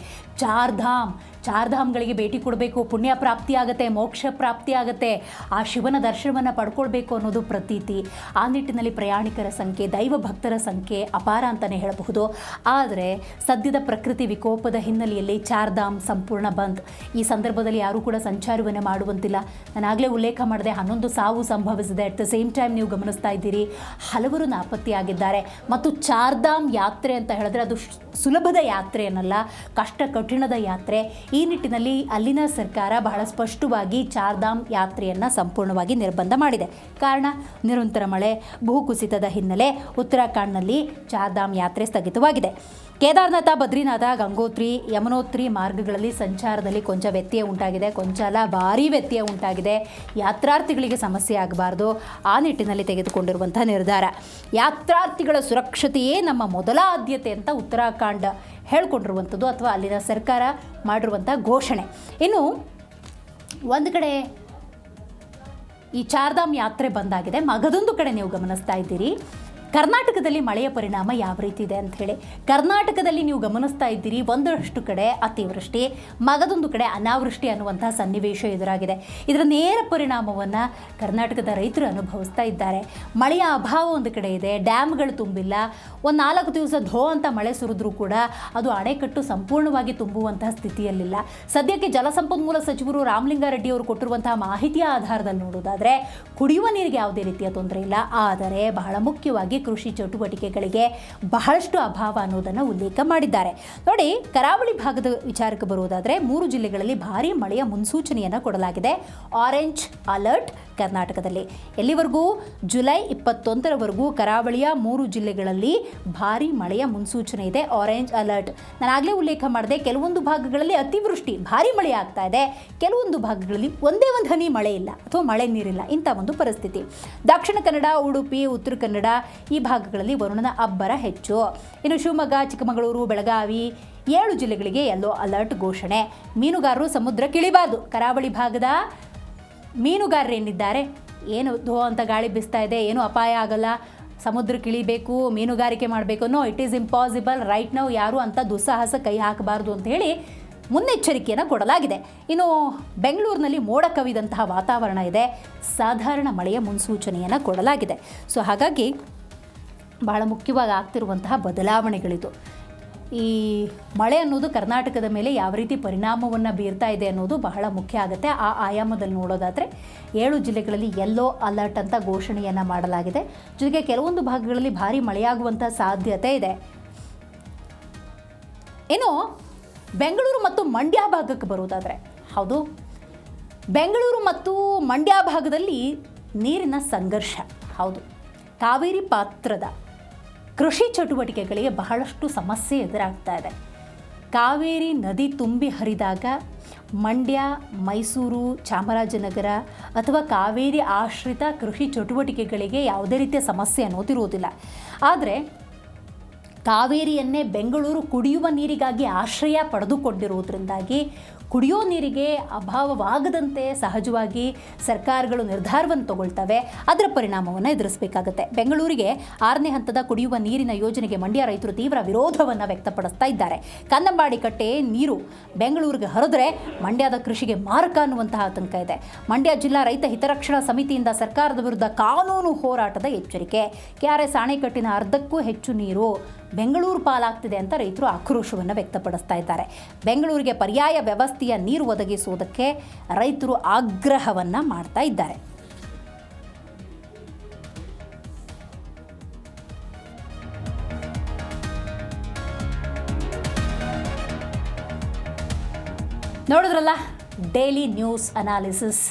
ಚಾರ್ಧಾಮ್ಗಳಿಗೆ ಭೇಟಿ ಕೊಡಬೇಕು, ಪುಣ್ಯ ಪ್ರಾಪ್ತಿ ಆಗುತ್ತೆ, ಮೋಕ್ಷ ಪ್ರಾಪ್ತಿ ಆಗುತ್ತೆ, ಆ ಶಿವನ ದರ್ಶನವನ್ನು ಪಡ್ಕೊಳ್ಬೇಕು ಅನ್ನೋದು ಪ್ರತೀತಿ. ಆ ನಿಟ್ಟಿನಲ್ಲಿ ಪ್ರಯಾಣಿಕರ ಸಂಖ್ಯೆ, ದೈವ ಭಕ್ತರ ಸಂಖ್ಯೆ ಅಪಾರ ಅಂತಲೇ ಹೇಳಬಹುದು. ಆದರೆ ಸದ್ಯದ ಪ್ರಕೃತಿ ವಿಕೋಪದ ಹಿನ್ನೆಲೆಯಲ್ಲಿ ಚಾರ್ಧಾಮ್ ಸಂಪೂರ್ಣ ಬಂದ್. ಈ ಸಂದರ್ಭದಲ್ಲಿ ಯಾರೂ ಕೂಡ ಸಂಚಾರವನ್ನು ಮಾಡುವಂತಿಲ್ಲ. ನಾನಾಗಲೇ ಉಲ್ಲೇಖ ಮಾಡಿದೆ, 11 ಸಾವು ಸಂಭವಿಸಿದೆ. ಅಟ್ ದ ಸೇಮ್ ಟೈಮ್ ನೀವು ಗಮನಿಸ್ತಾ ಇದ್ದೀರಿ, ಹಲವರು ನಾಪತ್ತೆಯಾಗಿದ್ದಾರೆ. ಮತ್ತು ಚಾರ್ಧಾಮ್ ಯಾತ್ರೆ ಅಂತ ಹೇಳಿದ್ರೆ ಅದು ಸುಲಭದ ಯಾತ್ರೆ ಅನ್ನಲ್ಲ, ಕಷ್ಟ ಕಠಿಣದ ಯಾತ್ರೆ. ಈ ನಿಟ್ಟಿನಲ್ಲಿ ಅಲ್ಲಿನ ಸರ್ಕಾರ ಬಹಳ ಸ್ಪಷ್ಟವಾಗಿ ಚಾರ್ಧಾಮ್ ಯಾತ್ರೆಯನ್ನು ಸಂಪೂರ್ಣವಾಗಿ ನಿರ್ಬಂಧ ಮಾಡಿದೆ. ಕಾರಣ, ನಿರಂತರ ಮಳೆ, ಭೂಕುಸಿತದ ಹಿನ್ನೆಲೆ ಉತ್ತರಾಖಂಡ್ನಲ್ಲಿ ಚಾರ್ಧಾಮ್ ಯಾತ್ರೆ ಸ್ಥಗಿತವಾಗಿದೆ. ಕೇದಾರನಾಥ, ಬದ್ರಿನಾಥ, ಗಂಗೋತ್ರಿ, ಯಮುನೋತ್ರಿ ಮಾರ್ಗಗಳಲ್ಲಿ ಸಂಚಾರದಲ್ಲಿ ಕೊಂಚ ವ್ಯತ್ಯಯ ಉಂಟಾಗಿದೆ. ಕೊಂಚ ಅಲ್ಲ, ಭಾರೀ ವ್ಯತ್ಯಯ ಉಂಟಾಗಿದೆ. ಯಾತ್ರಾರ್ಥಿಗಳಿಗೆ ಸಮಸ್ಯೆ ಆಗಬಾರ್ದು, ಆ ನಿಟ್ಟಿನಲ್ಲಿ ತೆಗೆದುಕೊಂಡಿರುವಂಥ ನಿರ್ಧಾರ. ಯಾತ್ರಾರ್ಥಿಗಳ ಸುರಕ್ಷತೆಯೇ ನಮ್ಮ ಮೊದಲ ಆದ್ಯತೆ ಅಂತ ಉತ್ತರಾಖಂಡ್ ಹೇಳ್ಕೊಂಡಿರುವಂಥದ್ದು ಅಥವಾ ಅಲ್ಲಿನ ಸರ್ಕಾರ ಮಾಡಿರುವಂಥ ಘೋಷಣೆ. ಇನ್ನು ಒಂದು ಕಡೆ ಈ ಚಾರ್ಧಾಮ್ ಯಾತ್ರೆ ಬಂದಾಗಿದೆ, ಮಗದೊಂದು ಕಡೆ ನೀವು ಗಮನಿಸ್ತಾ ಇದ್ದೀರಿ ಕರ್ನಾಟಕದಲ್ಲಿ ಮಳೆಯ ಪರಿಣಾಮ ಯಾವ ರೀತಿ ಇದೆ ಅಂತ ಹೇಳಿ. ಕರ್ನಾಟಕದಲ್ಲಿ ನೀವು ಗಮನಿಸ್ತಾ ಇದ್ದೀರಿ, ಒಂದಷ್ಟು ಕಡೆ ಅತಿವೃಷ್ಟಿ, ಮಗದೊಂದು ಕಡೆ ಅನಾವೃಷ್ಟಿ ಅನ್ನುವಂಥ ಸನ್ನಿವೇಶ ಎದುರಾಗಿದೆ. ಇದರ ನೇರ ಪರಿಣಾಮವನ್ನು ಕರ್ನಾಟಕದ ರೈತರು ಅನುಭವಿಸ್ತಾ ಇದ್ದಾರೆ. ಮಳೆಯ ಅಭಾವ ಒಂದು ಕಡೆ ಇದೆ, ಡ್ಯಾಮ್ಗಳು ತುಂಬಿಲ್ಲ. ಒಂದು 4 ದಿವಸ ಧೋ ಅಂತ ಮಳೆ ಸುರಿದ್ರೂ ಕೂಡ ಅದು ಅಣೆಕಟ್ಟು ಸಂಪೂರ್ಣವಾಗಿ ತುಂಬುವಂತಹ ಸ್ಥಿತಿಯಲ್ಲಿಲ್ಲ. ಸದ್ಯಕ್ಕೆ ಜಲಸಂಪನ್ಮೂಲ ಸಚಿವರು ರಾಮಲಿಂಗಾರೆಡ್ಡಿ ಅವರು ಕೊಟ್ಟಿರುವಂತಹ ಮಾಹಿತಿಯ ಆಧಾರದಲ್ಲಿ ನೋಡೋದಾದರೆ ಕುಡಿಯುವ ನೀರಿಗೆ ಯಾವುದೇ ರೀತಿಯ ತೊಂದರೆ ಇಲ್ಲ. ಆದರೆ ಬಹಳ ಮುಖ್ಯವಾಗಿ ಕೃಷಿ ಚಟುವಟಿಕೆಗಳಿಗೆ ಬಹಳಷ್ಟು ಅಭಾವ ಅನ್ನೋದನ್ನು ಉಲ್ಲೇಖ ಮಾಡಿದ್ದಾರೆ. ನೋಡಿ, ಕರಾವಳಿ ಭಾಗದ ವಿಚಾರಕ್ಕೆ ಬರುವುದಾದರೆ 3 ಜಿಲ್ಲೆಗಳಲ್ಲಿ ಭಾರೀ ಮಳೆಯ ಮುನ್ಸೂಚನೆಯನ್ನು ಕೊಡಲಾಗಿದೆ. ಆರೆಂಜ್ ಅಲರ್ಟ್ ಕರ್ನಾಟಕದಲ್ಲಿ. ಎಲ್ಲಿವರೆಗೂ? ಜುಲೈ 21ರವರೆಗೂ ಕರಾವಳಿಯ 3 ಜಿಲ್ಲೆಗಳಲ್ಲಿ ಭಾರೀ ಮಳೆಯ ಮುನ್ಸೂಚನೆ ಇದೆ. Orange alert. ನಾನು ಆಗಲೇ ಉಲ್ಲೇಖ ಮಾಡಿದೆ, ಕೆಲವೊಂದು ಭಾಗಗಳಲ್ಲಿ ಅತಿವೃಷ್ಟಿ, ಭಾರೀ ಮಳೆ ಆಗ್ತಾ ಇದೆ, ಕೆಲವೊಂದು ಭಾಗಗಳಲ್ಲಿ ಒಂದೇ ಒಂದು ಹನಿ ಮಳೆ ಇಲ್ಲ ಅಥವಾ ಮಳೆ ನೀರಿಲ್ಲ, ಇಂಥ ಒಂದು ಪರಿಸ್ಥಿತಿ. ದಕ್ಷಿಣ ಕನ್ನಡ, ಉಡುಪಿ, ಉತ್ತರ ಕನ್ನಡ ಈ ಭಾಗಗಳಲ್ಲಿ ವರುಣನ ಅಬ್ಬರ ಹೆಚ್ಚು. ಇನ್ನು ಶಿವಮೊಗ್ಗ, ಚಿಕ್ಕಮಗಳೂರು, ಬೆಳಗಾವಿ 7 ಜಿಲ್ಲೆಗಳಿಗೆ ಯೆಲ್ಲೋ ಅಲರ್ಟ್ ಘೋಷಣೆ. ಮೀನುಗಾರರು ಸಮುದ್ರಕ್ಕೆ ಇಳಿಬಾರ್ದು. ಕರಾವಳಿ ಭಾಗದ ಮೀನುಗಾರರೇನಿದ್ದಾರೆ, ಏನು ಧೋ ಅಂತ ಗಾಳಿ ಬೀಸ್ತಾ ಇದೆ, ಏನು ಅಪಾಯ ಆಗಲ್ಲ, ಸಮುದ್ರಕ್ಕೆ ಇಳಿಬೇಕು, ಮೀನುಗಾರಿಕೆ ಮಾಡಬೇಕು, no, it is impossible right now, ಯಾರು ಅಂತ ದುಸ್ಸಾಹಸ ಕೈ ಹಾಕಬಾರ್ದು ಅಂತ ಹೇಳಿ ಮುನ್ನೆಚ್ಚರಿಕೆಯನ್ನು ಕೊಡಲಾಗಿದೆ. ಇನ್ನು ಬೆಂಗಳೂರಿನಲ್ಲಿ ಮೋಡ ಕವಿದಂತಹ ವಾತಾವರಣ ಇದೆ, ಸಾಧಾರಣ ಮಳೆಯ ಮುನ್ಸೂಚನೆಯನ್ನು ಕೊಡಲಾಗಿದೆ. ಸೊ ಹಾಗಾಗಿ ಬಹಳ ಮುಖ್ಯವಾಗಿ ಆಗ್ತಿರುವಂತಹ ಬದಲಾವಣೆಗಳಿದು. ಈ ಮಳೆ ಅನ್ನೋದು ಕರ್ನಾಟಕದ ಮೇಲೆ ಯಾವ ರೀತಿ ಪರಿಣಾಮವನ್ನು ಬೀರ್ತಾ ಇದೆ ಅನ್ನೋದು ಬಹಳ ಮುಖ್ಯ ಆಗುತ್ತೆ. ಆ ಆಯಾಮದಲ್ಲಿ ನೋಡೋದಾದರೆ 7 ಜಿಲ್ಲೆಗಳಲ್ಲಿ ಯೆಲ್ಲೋ ಅಲರ್ಟ್ ಅಂತ ಘೋಷಣೆಯನ್ನು ಮಾಡಲಾಗಿದೆ. ಜೊತೆಗೆ ಕೆಲವೊಂದು ಭಾಗಗಳಲ್ಲಿ ಭಾರೀ ಮಳೆಯಾಗುವಂಥ ಸಾಧ್ಯತೆ ಇದೆ. ಇನ್ನು ಬೆಂಗಳೂರು ಮತ್ತು ಮಂಡ್ಯ ಭಾಗಕ್ಕೆ ಬರೋದಾದರೆ, ಹೌದು, ಬೆಂಗಳೂರು ಮತ್ತು ಮಂಡ್ಯ ಭಾಗದಲ್ಲಿ ನೀರಿನ ಸಂಘರ್ಷ. ಹೌದು, ಕಾವೇರಿ ಪಾತ್ರದ ಕೃಷಿ ಚಟುವಟಿಕೆಗಳಿಗೆ ಬಹಳಷ್ಟು ಸಮಸ್ಯೆ ಎದುರಾಗ್ತಾ ಇದೆ. ಕಾವೇರಿ ನದಿ ತುಂಬಿ ಹರಿದಾಗ ಮಂಡ್ಯ, ಮೈಸೂರು, ಚಾಮರಾಜನಗರ ಅಥವಾ ಕಾವೇರಿ ಆಶ್ರಿತ ಕೃಷಿ ಚಟುವಟಿಕೆಗಳಿಗೆ ಯಾವುದೇ ರೀತಿಯ ಸಮಸ್ಯೆ ಅನ್ನೋದಿರುವುದಿಲ್ಲ. ಆದರೆ ಕಾವೇರಿಯನ್ನೇ ಬೆಂಗಳೂರು ಕುಡಿಯುವ ನೀರಿಗಾಗಿ ಆಶ್ರಯ ಪಡೆದುಕೊಂಡಿರುವುದರಿಂದಾಗಿ ಕುಡಿಯೋ ನೀರಿಗೆ ಅಭಾವವಾಗದಂತೆ ಸಹಜವಾಗಿ ಸರ್ಕಾರಗಳು ನಿರ್ಧಾರವನ್ನು ತಗೊಳ್ತವೆ. ಅದರ ಪರಿಣಾಮವನ್ನು ಎದುರಿಸಬೇಕಾಗುತ್ತೆ. ಬೆಂಗಳೂರಿಗೆ 6ನೇ ಹಂತದ ಕುಡಿಯುವ ನೀರಿನ ಯೋಜನೆಗೆ ಮಂಡ್ಯ ರೈತರು ತೀವ್ರ ವಿರೋಧವನ್ನು ವ್ಯಕ್ತಪಡಿಸ್ತಾ ಇದ್ದಾರೆ. ಕನ್ನಂಬಾಡಿ ಕಟ್ಟೆ ನೀರು ಬೆಂಗಳೂರಿಗೆ ಹರಿದ್ರೆ ಮಂಡ್ಯದ ಕೃಷಿಗೆ ಮಾರಕ ಅನ್ನುವಂತಹ ಆತಂಕ ಇದೆ. ಮಂಡ್ಯ ಜಿಲ್ಲಾ ರೈತ ಹಿತರಕ್ಷಣಾ ಸಮಿತಿಯಿಂದ ಸರ್ಕಾರದ ವಿರುದ್ಧ ಕಾನೂನು ಹೋರಾಟದ ಎಚ್ಚರಿಕೆ. ಕೆಆರ್ಎಸ್ ಅಣೆಕಟ್ಟಿನ ಅರ್ಧಕ್ಕೂ ಹೆಚ್ಚು ನೀರು ಬೆಂಗಳೂರು ಪಾಲಾಗ್ತಿದೆ ಅಂತ ರೈತರು ಆಕ್ರೋಶವನ್ನು ವ್ಯಕ್ತಪಡಿಸ್ತಾ ಇದ್ದಾರೆ. ಬೆಂಗಳೂರಿಗೆ ಪರ್ಯಾಯ ವ್ಯವಸ್ಥೆಯ ನೀರು ಒದಗಿಸುವುದಕ್ಕೆ ರೈತರು ಆಗ್ರಹವನ್ನು ಮಾಡ್ತಾ ಇದ್ದಾರೆ. ನೋಡಿದ್ರಲ್ಲ, ಡೈಲಿ ನ್ಯೂಸ್ ಅನಾಲಿಸಿಸ್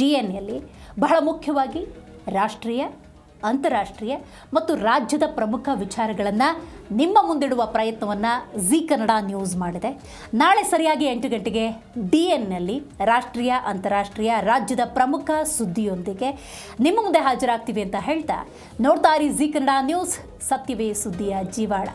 DNಯಲ್ಲಿ ಬಹಳ ಮುಖ್ಯವಾಗಿ ರಾಷ್ಟ್ರೀಯ, ಅಂತಾರಾಷ್ಟ್ರೀಯ ಮತ್ತು ರಾಜ್ಯದ ಪ್ರಮುಖ ವಿಚಾರಗಳನ್ನು ನಿಮ್ಮ ಮುಂದಿಡುವ ಪ್ರಯತ್ನವನ್ನು ಜಿ ಕನ್ನಡ ನ್ಯೂಸ್ ಮಾಡಿದೆ. ನಾಳೆ ಸರಿಯಾಗಿ 8 ಗಂಟೆಗೆ DNನಲ್ಲಿ ರಾಷ್ಟ್ರೀಯ, ಅಂತಾರಾಷ್ಟ್ರೀಯ, ರಾಜ್ಯದ ಪ್ರಮುಖ ಸುದ್ದಿಯೊಂದಿಗೆ ನಿಮ್ಮ ಮುಂದೆ ಹಾಜರಾಗ್ತೀವಿ ಅಂತ ಹೇಳ್ತಾ ನೋಡ್ತಾ ಇರಿ ಜಿ ಕನ್ನಡ ನ್ಯೂಸ್, ಸತ್ಯವೇ ಸುದ್ದಿಯ ಜೀವಾಳ.